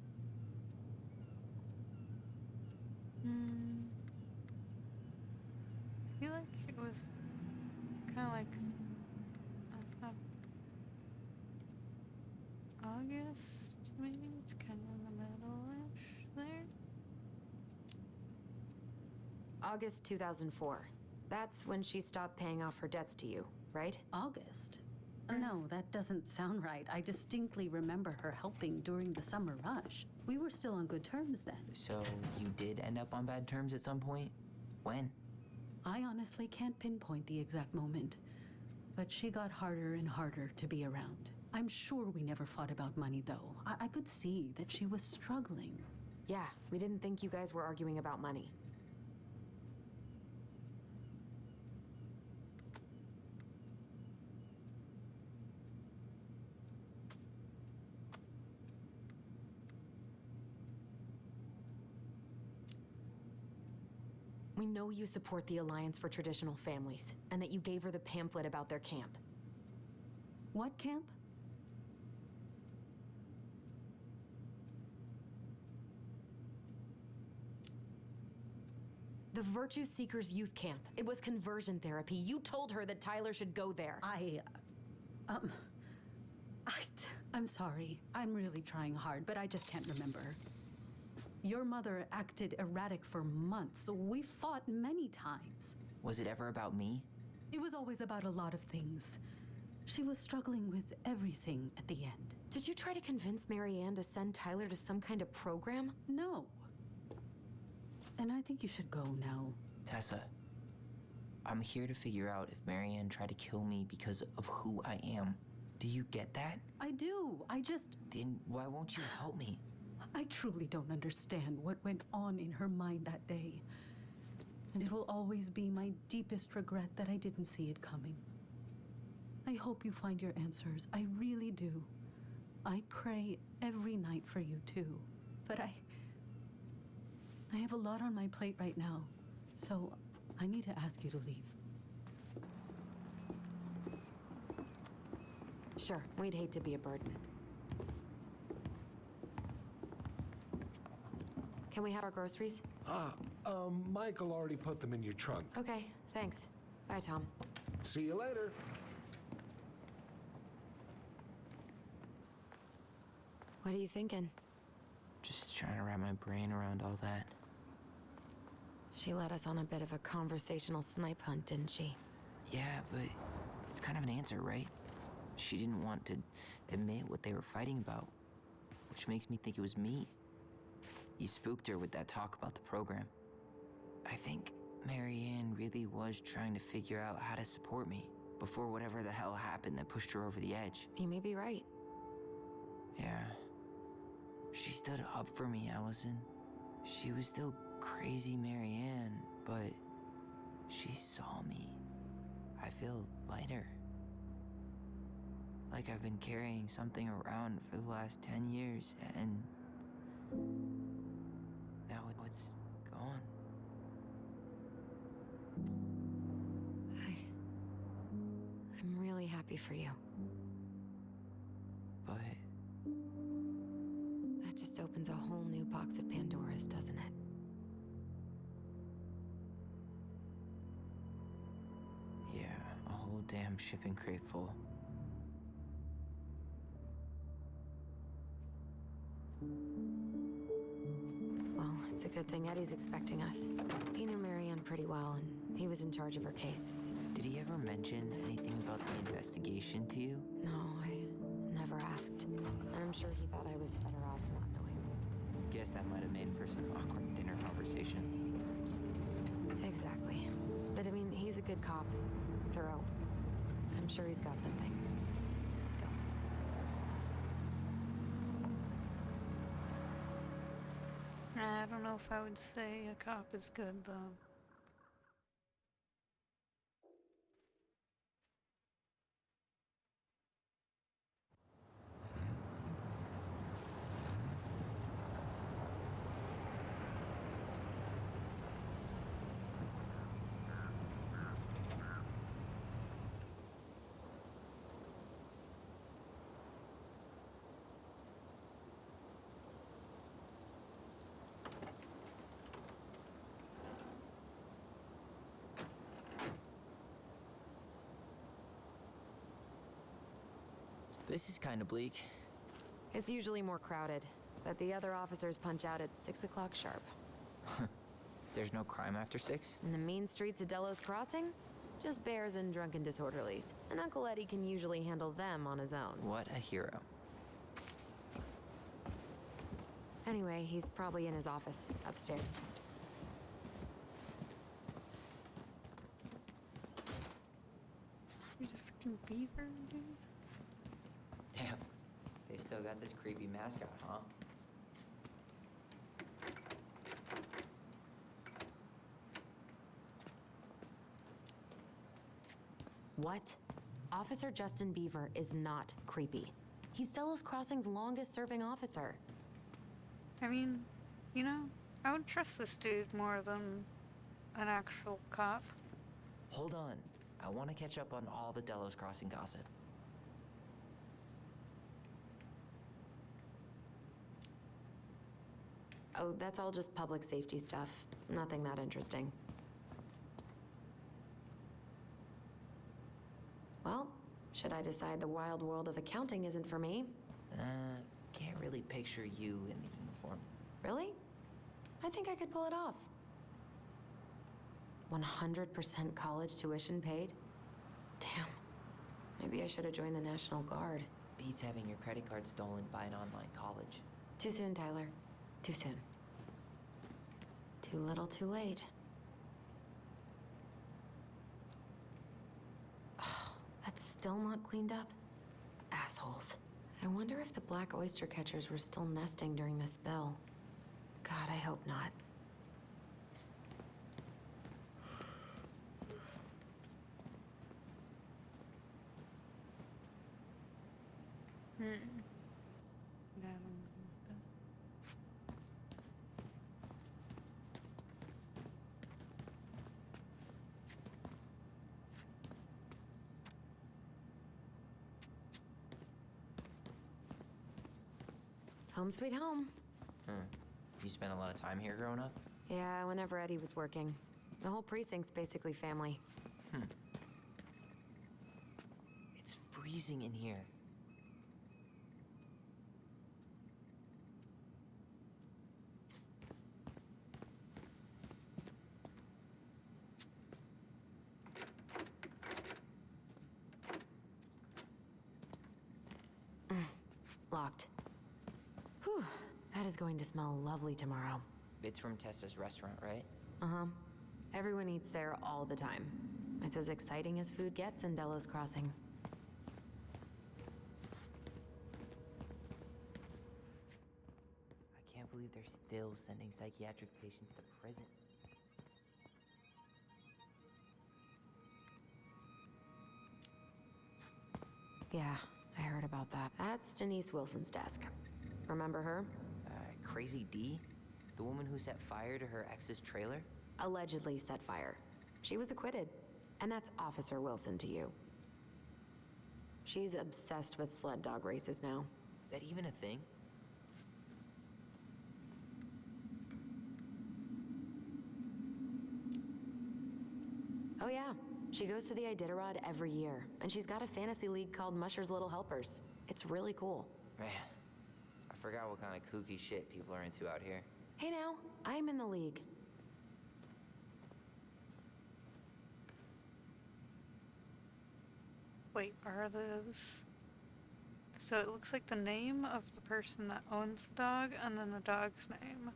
I feel like it was kind of like August, maybe? It's kind of in the middle-ish there. August 2004. That's when she stopped paying off her debts to you, right? August? No, that doesn't sound right. I distinctly remember her helping during the summer rush. We were still on good terms then. So you did end up on bad terms at some point? When? I honestly can't pinpoint the exact moment, but she got harder and harder to be around. I'm sure we never fought about money, though. I could see that she was struggling. Yeah, we didn't think you guys were arguing about money. We know you support the Alliance for Traditional Families, and that you gave her the pamphlet about their camp. What camp? The Virtue Seekers Youth Camp. It was conversion therapy. You told her that Tyler should go there. I'm sorry. I'm really trying hard, but I just can't remember. Your mother acted erratic for months. We fought many times. Was it ever about me? It was always about a lot of things. She was struggling with everything at the end. Did you try to convince Marianne to send Tyler to some kind of program? No. And I think you should go now. Tessa, I'm here to figure out if Marianne tried to kill me because of who I am. Do you get that? I do. Then why won't you help me? I truly don't understand what went on in her mind that day. And it will always be my deepest regret that I didn't see it coming. I hope you find your answers. I really do. I pray every night for you too. But I have a lot on my plate right now, so I need to ask you to leave. Sure, we'd hate to be a burden. Can we have our groceries? Michael already put them in your trunk. Okay, thanks. Bye, Tom. See you later. What are you thinking? Just trying to wrap my brain around all that. She led us on a bit of a conversational snipe hunt, didn't she? Yeah, but it's kind of an answer, right? She didn't want to admit what they were fighting about, which makes me think it was me. You spooked her with that talk about the program. I think Marianne really was trying to figure out how to support me before whatever the hell happened that pushed her over the edge. You may be right. Yeah. She stood up for me, Allison. She was still crazy Marianne, but she saw me. I feel lighter. Like I've been carrying something around for the last 10 years, and now it's gone. I'm really happy for you. But that just opens a whole new box of Pandora's, doesn't it? yeah, a whole damn shipping crate full. Well, it's a good thing Eddie's expecting us. He knew Marianne pretty well, and he was in charge of her case. Did he ever mention anything about the investigation to you? No, I never asked. And I'm sure he thought I was better off not knowing. Guess that might have made for some awkward dinner conversation. Exactly. But I mean, he's a good cop. Thorough. I'm sure he's got something. Let's go. I don't know if I would say a cop is good, though. This is kind of bleak. It's usually more crowded, but the other officers punch out at 6 o'clock sharp. There's no crime after 6? In the mean streets of Delos Crossing? Just bears and drunken disorderlies. And Uncle Eddie can usually handle them on his own. What a hero. Anyway, he's probably in his office, upstairs. There's a freaking beaver, dude. Damn. They still got this creepy mascot, huh? What? Officer Justin Beaver is not creepy. He's Delos Crossing's longest-serving officer. I mean, you know, I would trust this dude more than an actual cop. Hold on. I want to catch up on all the Delos Crossing gossip. Oh, that's all just public safety stuff. Nothing that interesting. Well, should I decide the wild world of accounting isn't for me? Can't really picture you in the uniform. Really? I think I could pull it off. 100% college tuition paid? Damn. Maybe I should have joined the National Guard. Beats having your credit card stolen by an online college. Too soon, Tyler. Too soon. Too little, too late. That's still not cleaned up? Assholes. I wonder if the black oyster catchers were still nesting during the spill. God, I hope not. Home sweet home. You spent a lot of time here growing up? Yeah, whenever Eddie was working. The whole precinct's basically family. It's freezing in here. Locked. Whew, that is going to smell lovely tomorrow. It's from Tessa's restaurant, right? Uh-huh. Everyone eats there all the time. It's as exciting as food gets in Delos Crossing. I can't believe they're still sending psychiatric patients to prison. Yeah, I heard about that. That's Denise Wilson's desk. Remember her? Crazy D? The woman who set fire to her ex's trailer? Allegedly set fire. She was acquitted. And that's Officer Wilson to you. She's obsessed with sled dog races now. Is that even a thing? Oh yeah, she goes to the Iditarod every year, and she's got a fantasy league called Musher's Little Helpers. It's really cool. Man, I forgot what kind of kooky shit people are into out here. Hey now, I'm in the league. Wait, are those... So it looks like the name of the person that owns the dog and then the dog's name.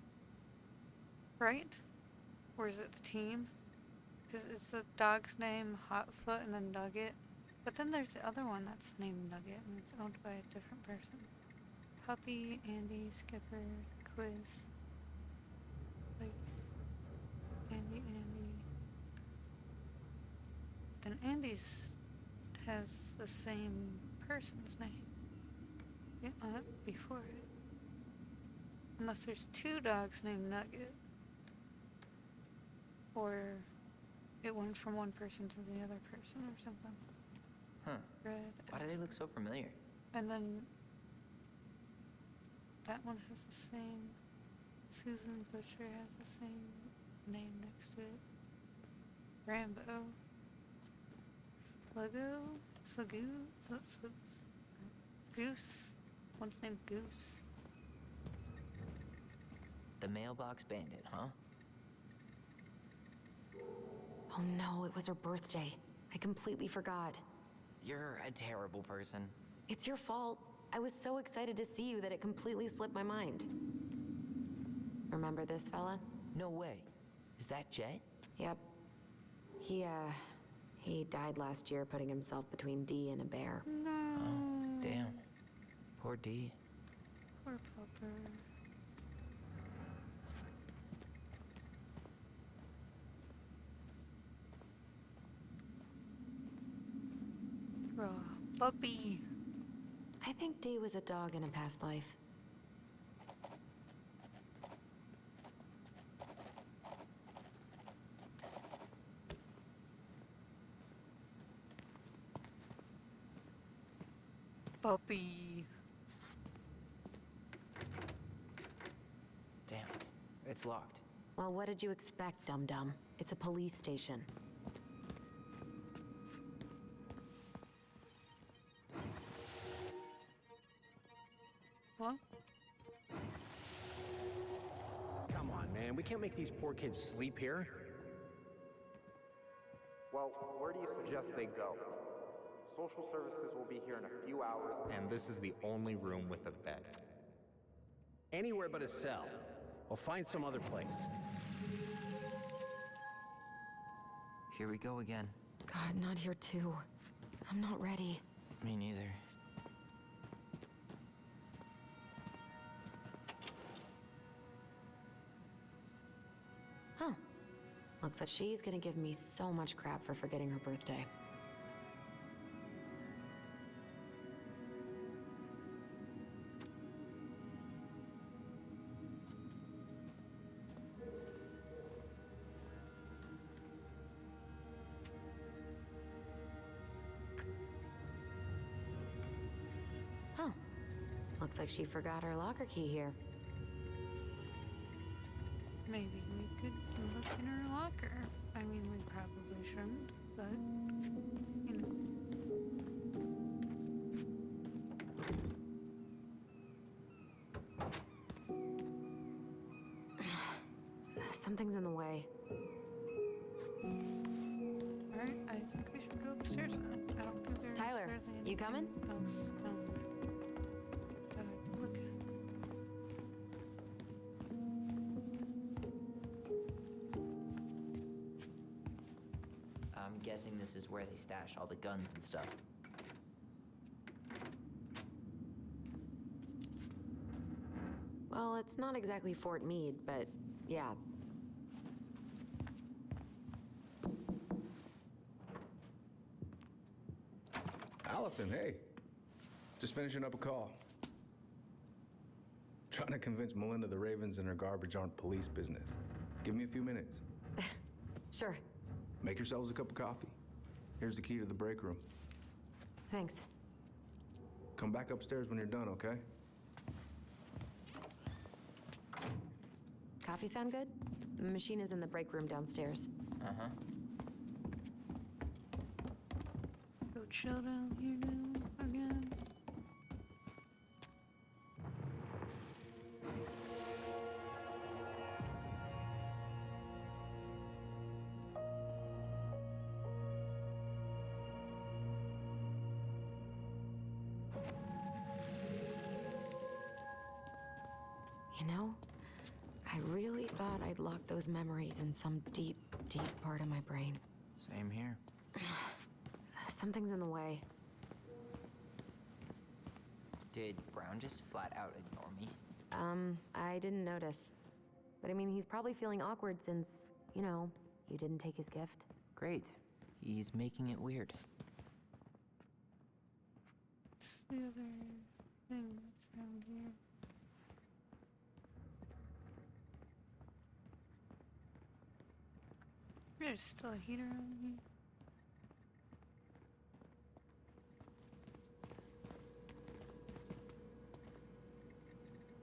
Right? Or is it the team? Because it's the dog's name Hotfoot and then Nugget. But then there's the other one that's named Nugget and it's owned by a different person. Puppy, Andy, Skipper, Quiz. Like, Andy. Then Andy's has the same person's name. Yeah, before it. Unless there's two dogs named Nugget. Or it went from one person to the other person or something. Huh. Red. Why do they look so familiar? And then that one has the same. Susan Butcher has the same name next to it. Rambo. Sluggo? Slugoo? Goose? One's named Goose. The mailbox bandit, huh? Oh no, it was her birthday. I completely forgot. You're a terrible person. It's your fault. I was so excited to see you that it completely slipped my mind. Remember this fella? No way. Is that Jet? Yep. He died last year putting himself between D and a bear. No. Oh, damn. Poor D. Poor pupper. Raw puppy. I think D was a dog in a past life. Puppy. Damn it. It's locked. Well, what did you expect, dum-dum? It's a police station. What? Come on, man. We can't make these poor kids sleep here. Well, where do you suggest they go? Social services will be here in a few hours. And this is the only room with a bed. Anywhere but a cell. We'll find some other place. Here we go again. God, not here too. I'm not ready. Me neither. Huh. Looks like she's gonna give me so much crap for forgetting her birthday. Huh. Looks like she forgot her locker key here. Maybe we could look in her locker. I mean, we probably shouldn't, but, you know. Something's in the way. Alright, I think we should go upstairs then. I don't think there's Tyler, really you coming? anything else down that I look at. guessing this is where they stash all the guns and stuff. Well, it's not exactly Fort Meade, but yeah. Allison, hey. Just finishing up a call. Trying to convince Melinda the Ravens and her garbage aren't police business. Give me a few minutes. Sure. Make yourselves a cup of coffee. Here's the key to the break room. Thanks. Come back upstairs when you're done, okay? Coffee sound good? The machine is in the break room downstairs. Uh-huh. Go chill down here now again. You know, I really thought I'd locked those memories in some deep, deep part of my brain. Same here. Something's in the way. Did Brown just flat out ignore me? I didn't notice. But I mean, he's probably feeling awkward since, you know, you didn't take his gift. Great. He's making it weird. What's the other thing that's around here? There's still a heater on here.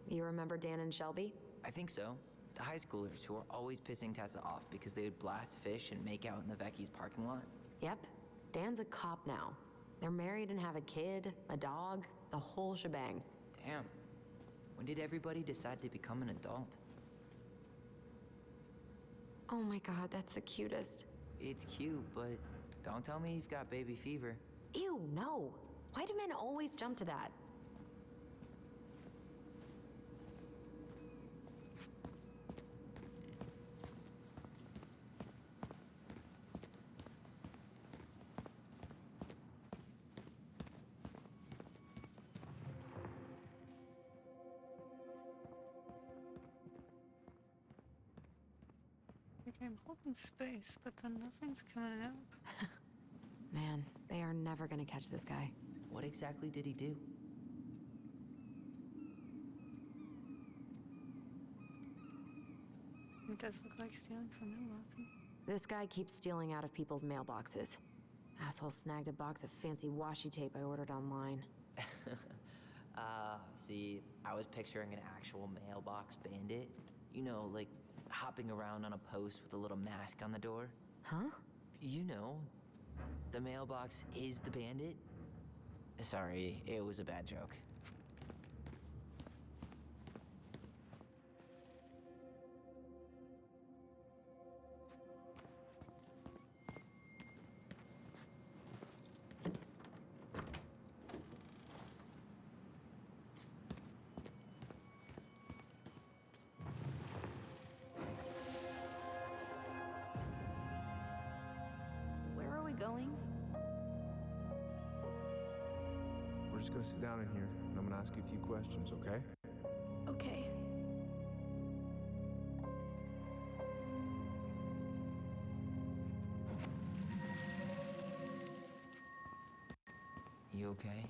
You remember Dan and Shelby? I think so. The high schoolers who were always pissing Tessa off because they would blast fish and make out in the Vecchi's parking lot. Yep. Dan's a cop now. They're married and have a kid, a dog, the whole shebang. Damn. When did everybody decide to become an adult? Oh my god, that's the cutest. It's cute, but don't tell me you've got baby fever. Ew, no. Why do men always jump to that? Like I'm holding space, but then nothing's coming out. Man, they are never gonna catch this guy. What exactly did he do? It does look like stealing from Milwaukee. This guy keeps stealing out of people's mailboxes. Asshole snagged a box of fancy washi tape I ordered online. See, I was picturing an actual mailbox bandit. You know, like hopping around on a post with a little mask on the door. Huh? You know, the mailbox is the bandit. Sorry, it was a bad joke. Where are we going? We're just gonna sit down in here, and I'm gonna ask you a few questions, okay? Okay. You okay?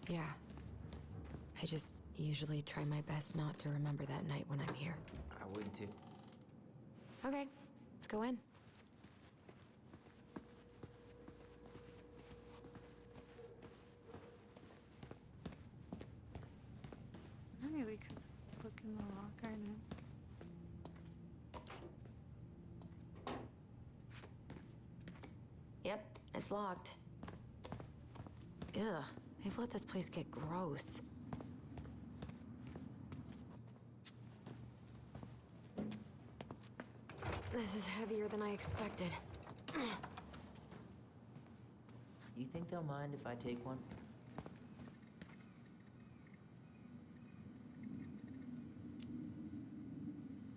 Yeah. I just usually try my best not to remember that night when I'm here. I would too. Okay, let's go in. Maybe we could look in the locker now. Yep, it's locked. Ugh, they've let this place get gross. This is heavier than I expected. You think they'll mind if I take one?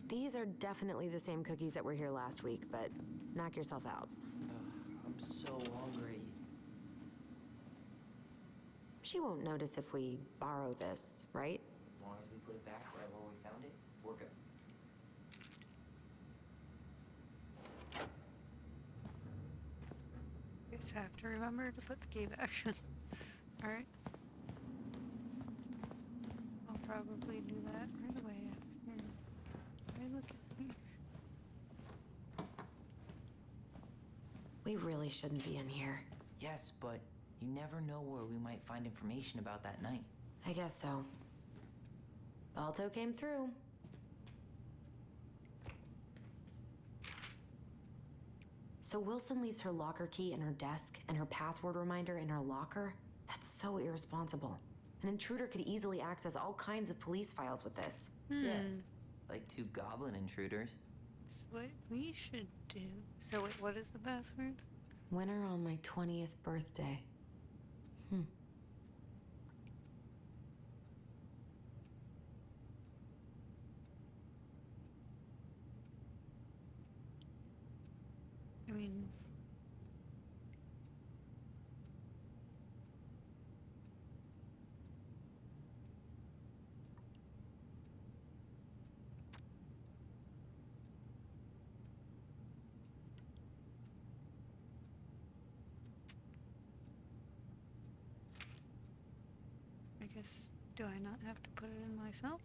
These are definitely the same cookies that were here last week, but knock yourself out. Ugh, I'm so hungry. She won't notice if we borrow this, right? As long as we put it back right where we found it, we're good. Just have to remember to put the key back. Alright. I'll probably do that right away after I look at me. We really shouldn't be in here. Yes, but you never know where we might find information about that night. I guess so. Balto came through. So Wilson leaves her locker key in her desk and her password reminder in her locker? That's so irresponsible. An intruder could easily access all kinds of police files with this. Yeah, like 2 goblin intruders. So what we should do... So wait, what is the password? Winner on my 20th birthday. I mean... I guess, do I not have to put it in myself?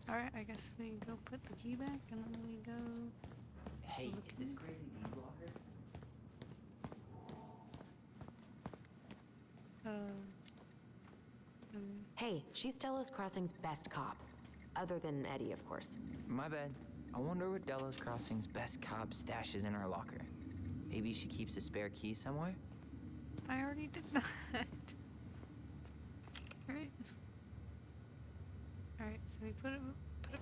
Alright, I guess we go put the key back and then we go... Hey, is this crazy bee blocker? Hey, she's Delos Crossing's best cop. Other than Eddie, of course. My bad. I wonder what Delos Crossing's best cop stashes in her locker. Maybe she keeps a spare key somewhere? I already did that. Alright. Alright, so we put it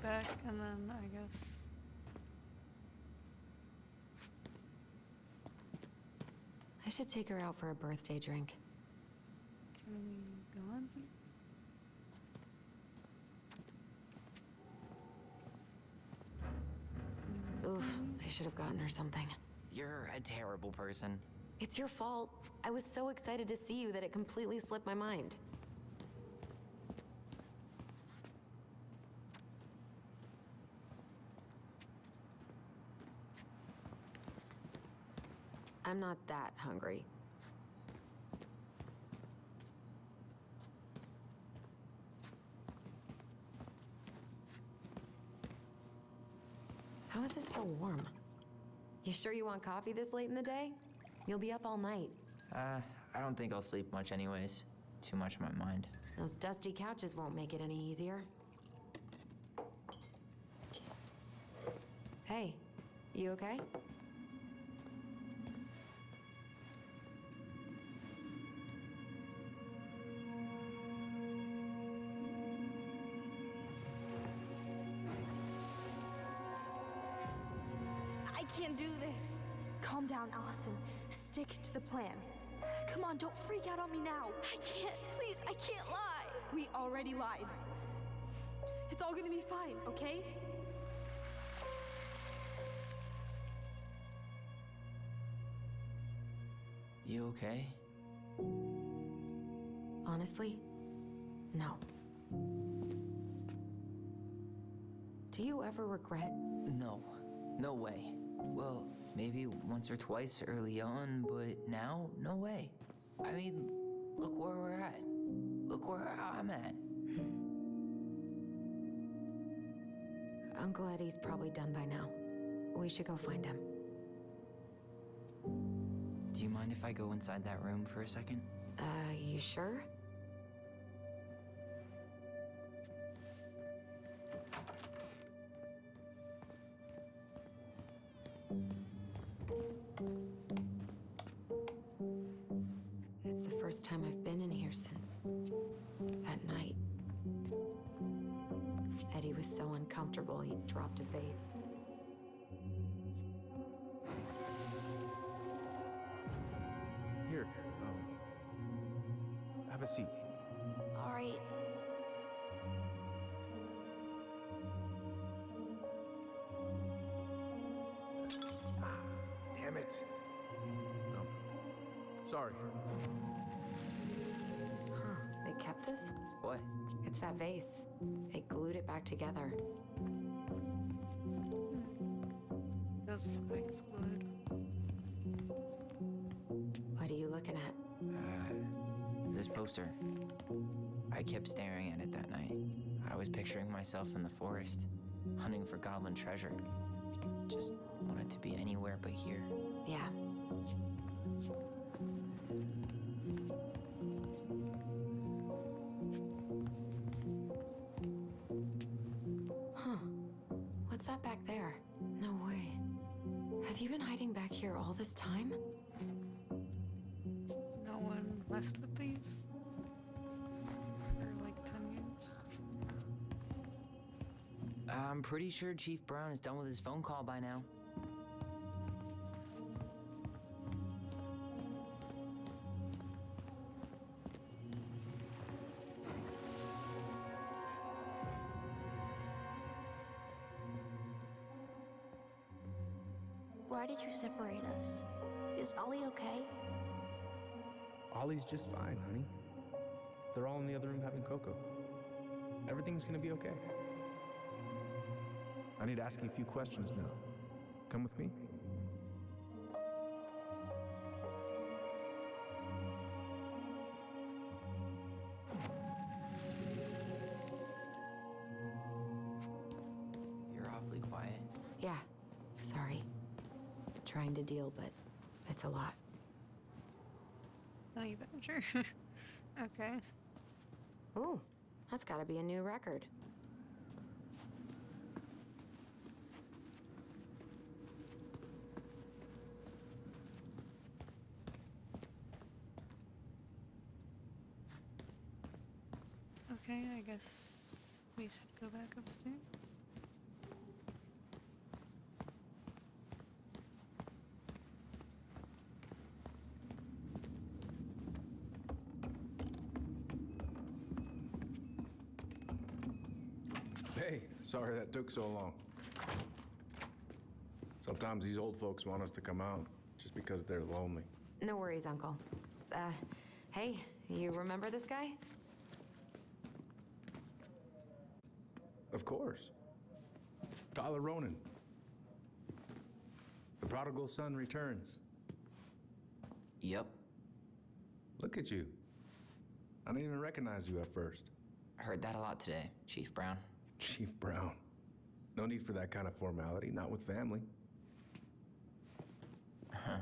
back and then I guess... I should take her out for a birthday drink. Can we go on here? Oof, I should have gotten her something. You're a terrible person. It's your fault. I was so excited to see you that it completely slipped my mind. I'm not that hungry. How is it still warm? You sure you want coffee this late in the day? You'll be up all night. I don't think I'll sleep much anyways. Too much on my mind. Those dusty couches won't make it any easier. Hey, you okay? I can't do this. Calm down, Allison. Stick to the plan. Come on, don't freak out on me now. I can't. Please, I can't lie. We already lied. It's all gonna be fine, okay? You okay? Honestly, no. Do you ever regret? No. No way. Well, maybe once or twice early on, but now, no way. I mean, look where we're at. Look where I'm at. Uncle Eddie's probably done by now. We should go find him. Do you mind if I go inside that room for a second? You sure? It's the first time I've been in here since that night. Eddie was so uncomfortable, he dropped a vase. Here, have a seat. All right. Damn it! No. Sorry. Huh. They kept this? What? It's that vase. They glued it back together. Does look like it's wood. What are you looking at? This poster. I kept staring at it that night. I was picturing myself in the forest, hunting for goblin treasure. Just wanted to be anywhere but here. Yeah. Huh. What's that back there? No way. Have you been hiding back here all this time? No one messed with these for like 10 years. I'm pretty sure Chief Brown is done with his phone call by now. Why did you separate us? Is Ollie okay? Ollie's just fine, honey. They're all in the other room having cocoa. Everything's gonna be okay. I need to ask you a few questions now. Come with me? You're awfully quiet. Yeah. Sorry. Trying to deal, but it's a lot. Honey Badger. Okay. Ooh, that's gotta be a new record. Okay, I guess we should go back upstairs. Hey, sorry that took so long. Sometimes these old folks want us to come out just because they're lonely. No worries, Uncle. Hey, you remember this guy? Of course. Tyler Ronan. The prodigal son returns. Yep. Look at you. I didn't even recognize you at first. I heard that a lot today, Chief Brown. Chief Brown. No need for that kind of formality, not with family. Uh-huh.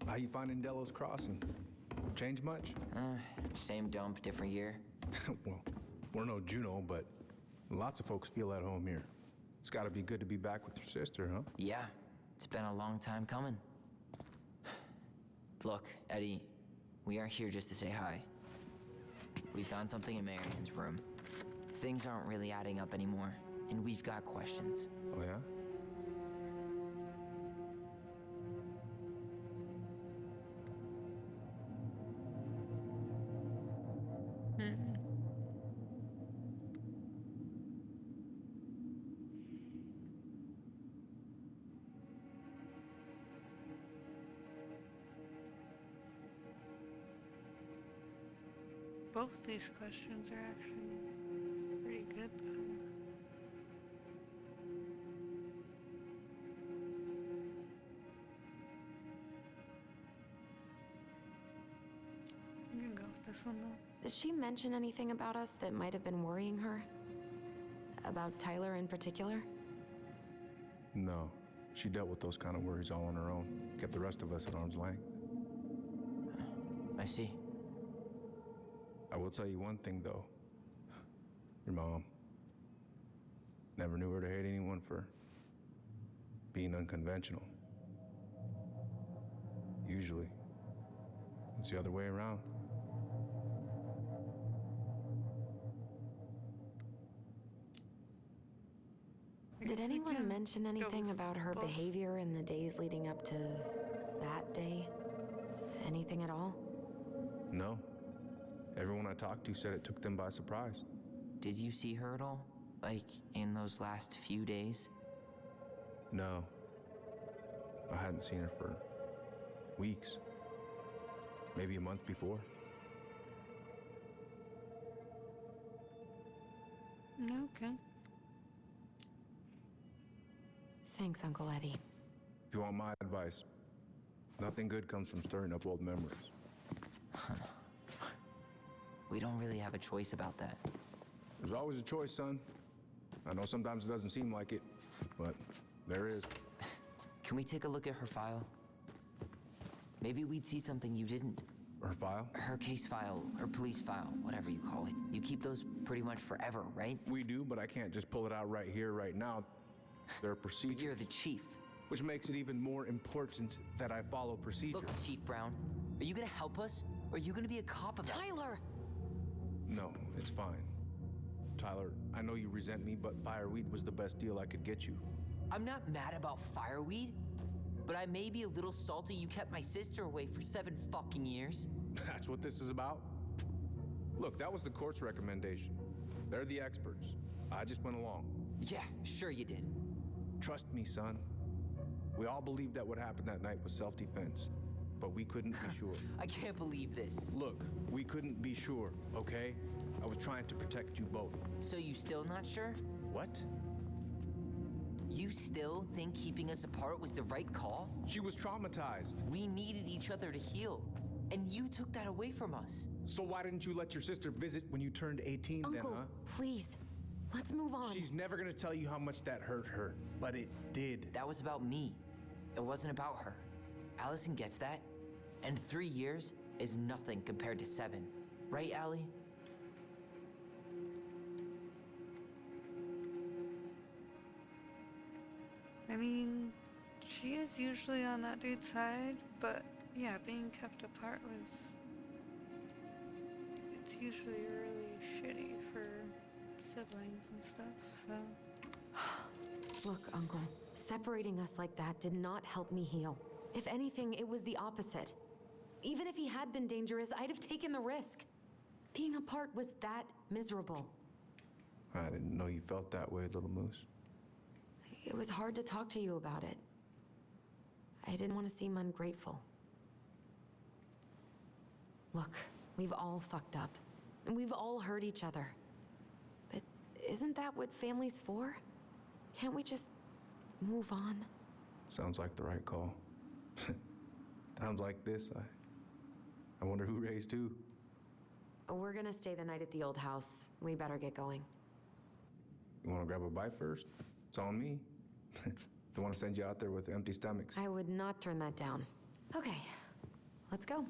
How you finding Delos Crossing? Change much? Same dump, different year. Well, we're no Juno, but lots of folks feel at home here. It's gotta be good to be back with your sister, huh? Yeah, it's been a long time coming. Look, Eddie, we aren't here just to say hi. We found something in Marian's room. Things aren't really adding up anymore, and we've got questions. Oh, yeah? Both these questions are actually pretty good then. I'm gonna go with this one though. Did she mention anything about us that might have been worrying her? About Tyler in particular? No. She dealt with those kind of worries all on her own. Kept the rest of us at arm's length. I see. I will tell you one thing, though. Your mom. Never knew her to hate anyone for being unconventional. Usually, it's the other way around. Did anyone mention anything about her behavior in the days leading up to that day? Anything at all? No. Everyone I talked to said it took them by surprise. Did you see her at all? Like, in those last few days? No. I hadn't seen her for weeks. Maybe a month before. Okay. Thanks, Uncle Eddie. If you want my advice, nothing good comes from stirring up old memories. We don't really have a choice about that. There's always a choice, son. I know sometimes it doesn't seem like it, but there is. Can we take a look at her file? Maybe we'd see something you didn't. Her file? Her case file, her police file, whatever you call it. You keep those pretty much forever, right? We do, but I can't just pull it out right here, right now. There are procedures. But you're the chief. Which makes it even more important that I follow procedures. Look, Chief Brown, are you gonna help us? Or are you gonna be a cop about Tyler! this? No, it's fine. Tyler, I know you resent me, but fireweed was the best deal I could get you. I'm not mad about fireweed, but I may be a little salty you kept my sister away for 7 fucking years. That's what this is about? Look, that was the court's recommendation. They're the experts. I just went along. Yeah, sure you did. Trust me, son. We all believed that what happened that night was self-defense, but we couldn't be sure. I can't believe this. Look, we couldn't be sure, okay? I was trying to protect you both. So you still not sure? What? You still think keeping us apart was the right call? She was traumatized. We needed each other to heal, and you took that away from us. So why didn't you let your sister visit when you turned 18 Uncle, then, huh? please. Let's move on. She's never gonna tell you how much that hurt her, but it did. That was about me. It wasn't about her. Allison gets that, and 3 years is nothing compared to 7. Right, Allie? I mean, she is usually on that dude's side, but yeah, being kept apart was... It's usually really shitty for siblings and stuff, so... Look, Uncle, separating us like that did not help me heal. If anything, it was the opposite. Even if he had been dangerous, I'd have taken the risk. Being apart was that miserable. I didn't know you felt that way, little moose. It was hard to talk to you about it. I didn't want to seem ungrateful. Look, we've all fucked up. And we've all hurt each other. But isn't that what family's for? Can't we just move on? Sounds like the right call. Times like this, I wonder who raised who. We're gonna stay the night at the old house. We better get going. You wanna grab a bite first? It's on me. Don't wanna send you out there with empty stomachs. I would not turn that down. Okay, let's go.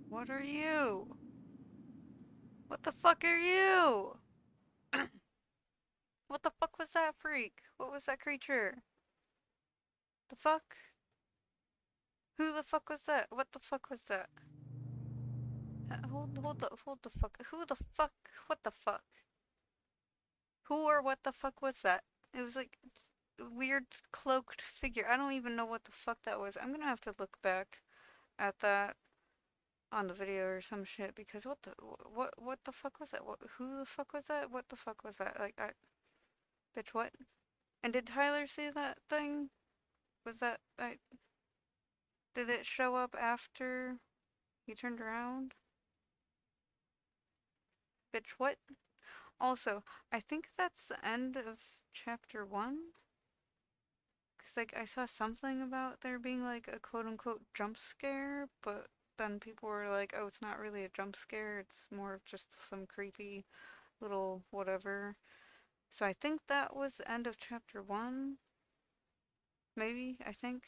What are you? What the fuck are you? What the fuck was that freak? What was that creature? The fuck? Who the fuck was that? What the fuck was that? Hold the fuck. Who the fuck? What the fuck? Who or what the fuck was that? It was like a weird cloaked figure. I don't even know what the fuck that was. I'm gonna have to look back at that on the video or some shit because what the fuck was that? Who the fuck was that? What the fuck was that? Like bitch, what? And did Tyler see that thing? Was that did it show up after he turned around? Bitch, what? Also, I think that's the end of chapter 1. Cause like I saw something about there being like a quote unquote jump scare, but then people were like, oh, it's not really a jump scare, it's more of just some creepy little whatever. So I think that was the end of chapter 1. Maybe, I think.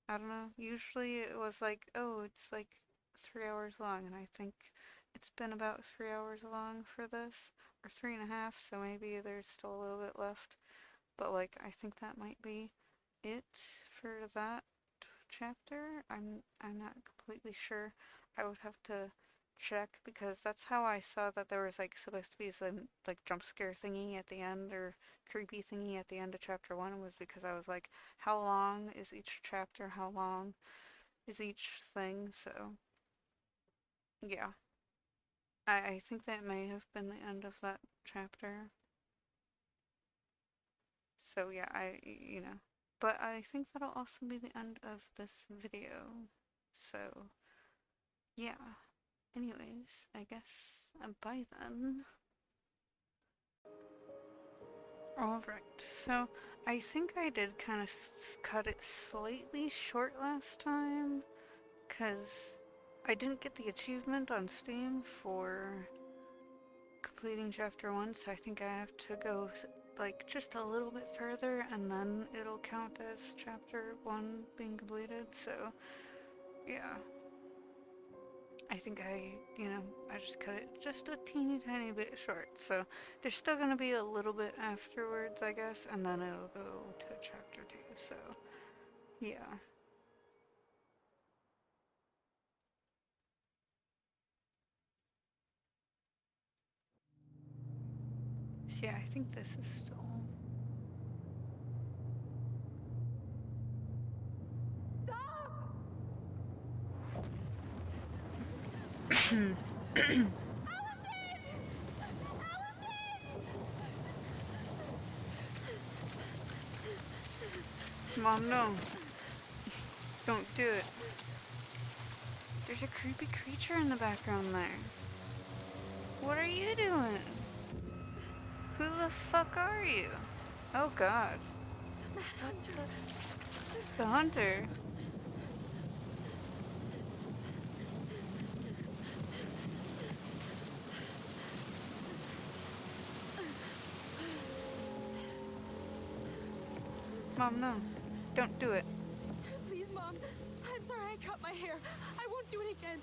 I don't know. Usually it was like, oh, it's like 3 hours long, and I think it's been about 3 hours long for this, or 3.5, so maybe there's still a little bit left. But like, I think that might be it for that chapter. I'm not completely sure. I would have to check because that's how I saw that there was like supposed to be some like jump scare thingy at the end or creepy thingy at the end of chapter 1 was because I was like, how long is each chapter? How long is each thing? So yeah, I think that may have been the end of that chapter. So yeah, but I think that'll also be the end of this video. So yeah. Anyways, I guess bye then. Alright, so I think I did kind of cut it slightly short last time, because I didn't get the achievement on Steam for completing chapter 1, so I think I have to go like just a little bit further and then it'll count as chapter 1 being completed, so yeah. I think I just cut it just a teeny tiny bit short, so there's still gonna be a little bit afterwards, I guess, and then it'll go to chapter 2, so yeah. So yeah, I think this is still... Mom, no. Don't do it. There's a creepy creature in the background there. What are you doing? Who the fuck are you? Oh god. The hunter. Mom, no. Don't do it. Please, Mom. I'm sorry I cut my hair. I won't do it again.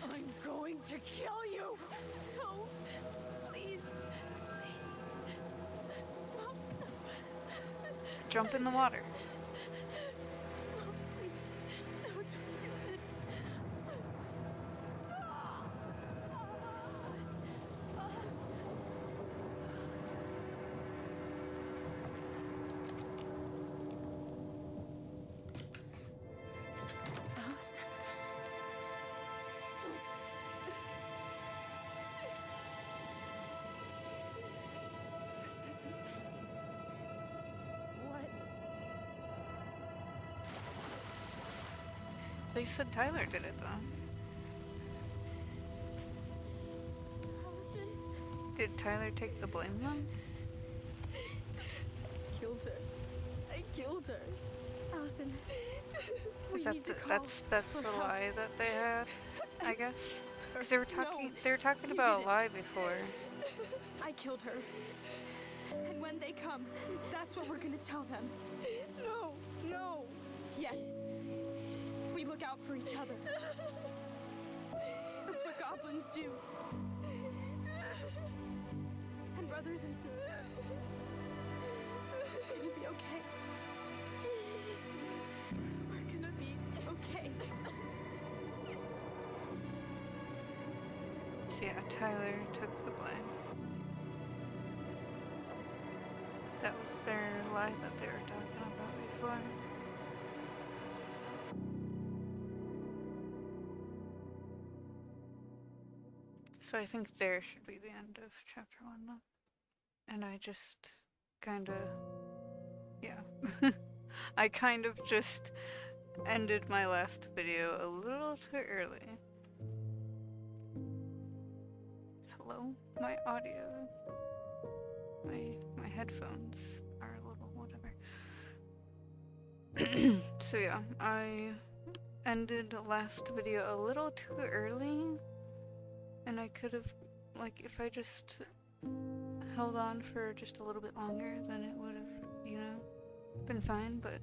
I'm going to kill you. No. Please. Please. Mom. Jump in the water. Mom, please. No, don't do this. They said Tyler did it, though. Allison. Did Tyler take the blame, then? Killed her. I killed her. Allison. Is that that's the lie that they had, I guess? Because they were talking about a lie before. I killed her. And when they come, that's what we're gonna tell them. No, no. Yes. We look out for each other. That's what goblins do. And brothers and sisters. It's gonna be okay. We're gonna be okay. So yeah, Tyler took the blame. That was their lie that they were talking about before. So I think there should be the end of chapter 1 though. And I just kinda... yeah. I kind of just ended my last video a little too early. Hello? My audio. My headphones are a little whatever. So yeah, I ended the last video a little too early. And I could have, like, if I just held on for just a little bit longer, then it would have, been fine, but...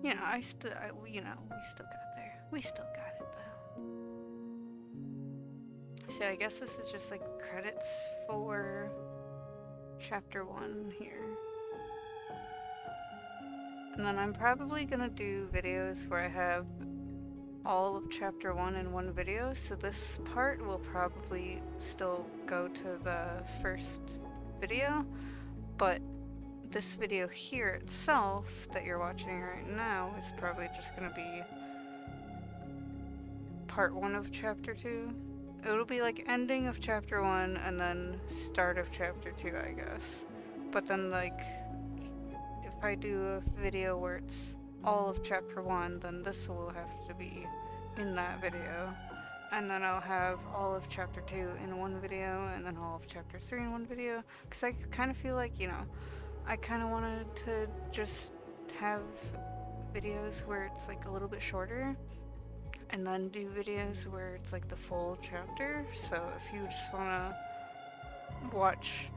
we still got there. We still got it, though. So I guess this is just, like, credits for chapter 1 here. And then I'm probably gonna do videos where I have all of chapter 1 in one video, so this part will probably still go to the first video, but this video here itself that you're watching right now is probably just gonna be part 1 of chapter 2. It'll be like ending of chapter 1 and then start of chapter 2, I guess. But then like, if I do a video where it's all of chapter 1, then this will have to be in that video. And then I'll have all of chapter 2 in one video, and then all of chapter 3 in one video. Because I kind of feel like, you know, I kind of wanted to just have videos where it's like a little bit shorter, and then do videos where it's like the full chapter. So if you just want to watch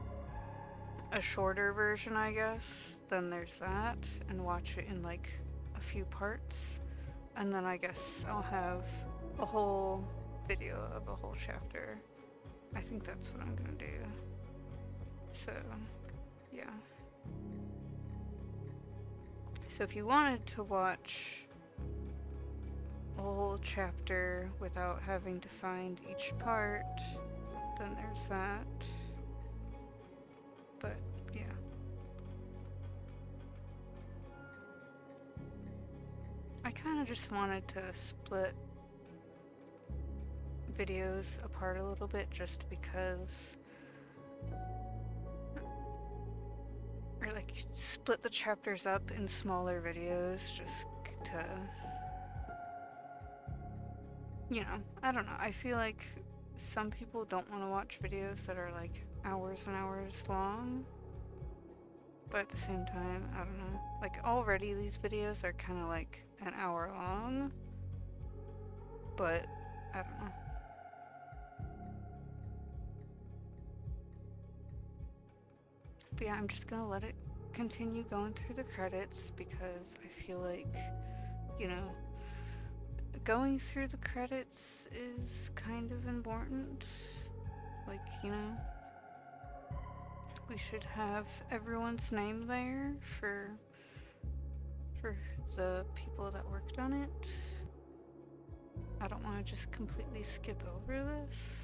a shorter version, I guess, then there's that, and watch it in like a few parts. And then I guess I'll have a whole video of a whole chapter. I think that's what I'm gonna do. So, yeah. So if you wanted to watch a whole chapter without having to find each part, then there's that. But, yeah. I kind of just wanted to split videos apart a little bit just because, or like split the chapters up in smaller videos just to, you know, I don't know. I feel like some people don't want to watch videos that are like hours and hours long, but at the same time, I don't know. Like already these videos are kind of like an hour long, but I don't know. But yeah, I'm just gonna let it continue going through the credits because I feel like, you know, going through the credits is kind of important. Like, you know, we should have everyone's name there for the people that worked on it. I don't want to just completely skip over this.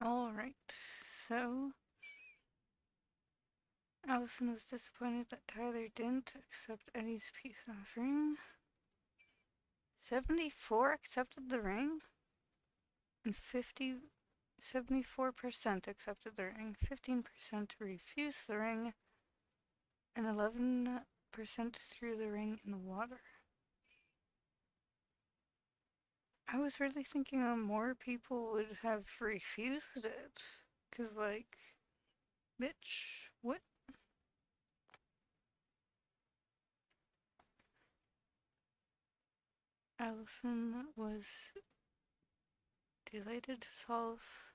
Alright, so Allison was disappointed that Tyler didn't accept Eddie's peace offering. 74 accepted the ring, and 74% accepted the ring, 15% refused the ring, and 11% threw the ring in the water. I was really thinking more people would have refused it. 'Cause, like, bitch, what? Allison was delighted to solve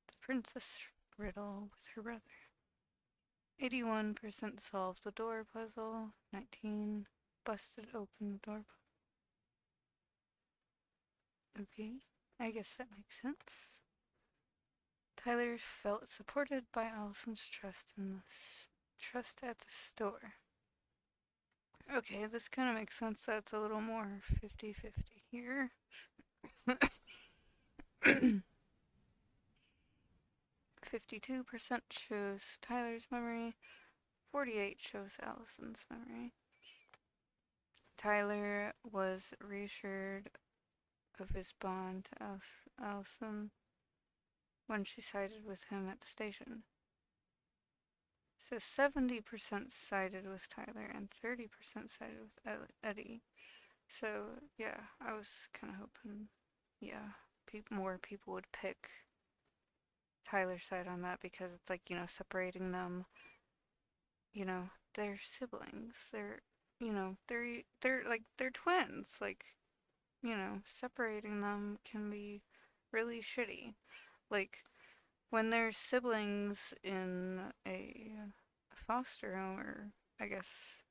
the princess riddle with her brother. 81% solved the door puzzle, 19 busted open the door puzzle. Okay, I guess that makes sense. Tyler felt supported by Allison's trust at the store. Okay, this kind of makes sense. That's a little more 50-50 here. 52% chose Tyler's memory, 48 chose Allison's memory. Tyler was reassured of his bond to Allison when she sided with him at the station. So 70% sided with Tyler and 30% sided with Eddie. So yeah, I was kind of hoping, yeah, more people would pick Tyler's side on that because it's like, separating them, they're siblings. They're, they're twins. Like, separating them can be really shitty. Like, when there's siblings in a foster home or, I guess,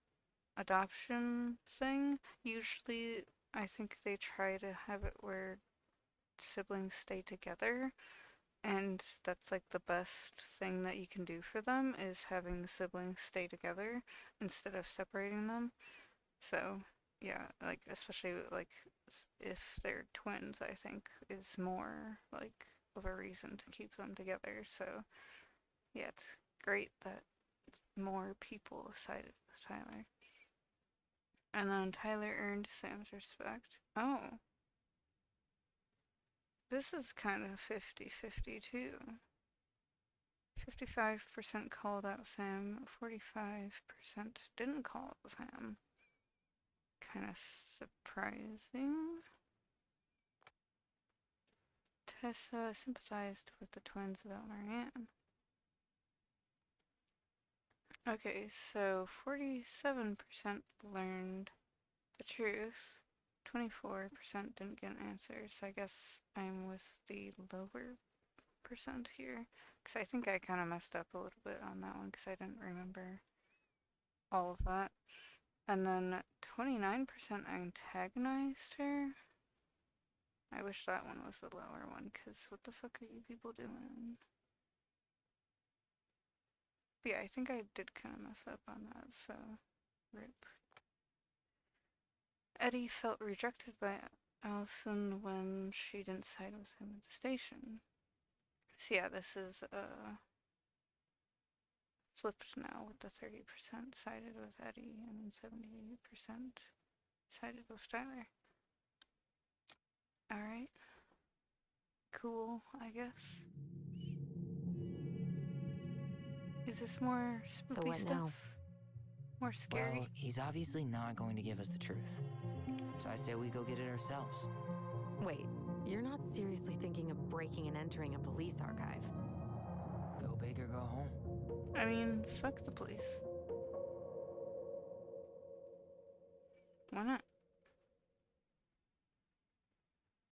adoption thing, usually I think they try to have it where siblings stay together, and that's like the best thing that you can do for them is having the siblings stay together instead of separating them. So yeah, like especially like if they're twins, I think is more like of a reason to keep them together. So yeah, it's great that more people sided with Tyler. And then Tyler earned Sam's respect. Oh. This is kind of 50-50 too. 55% called out Sam, 45% didn't call out Sam. Kind of surprising. Tessa sympathized with the twins about Marianne. Okay, so 47% learned the truth. 24% didn't get an answer, so I guess I'm with the lower percent here. Because I think I kind of messed up a little bit on that one because I didn't remember all of that. And then 29% antagonized her. I wish that one was the lower one, because what the fuck are you people doing? But yeah, I think I did kind of mess up on that, so rip. Eddie felt rejected by Allison when she didn't side with him at the station. So yeah, this is flipped now with the 30% sided with Eddie and 78% sided with Tyler. Alright. Cool, I guess. Is this more spoopy So what stuff? now? More scary? Well, he's obviously not going to give us the truth. So I say we go get it ourselves. Wait, you're not seriously thinking of breaking and entering a police archive? Go big or go home. I mean, fuck the police.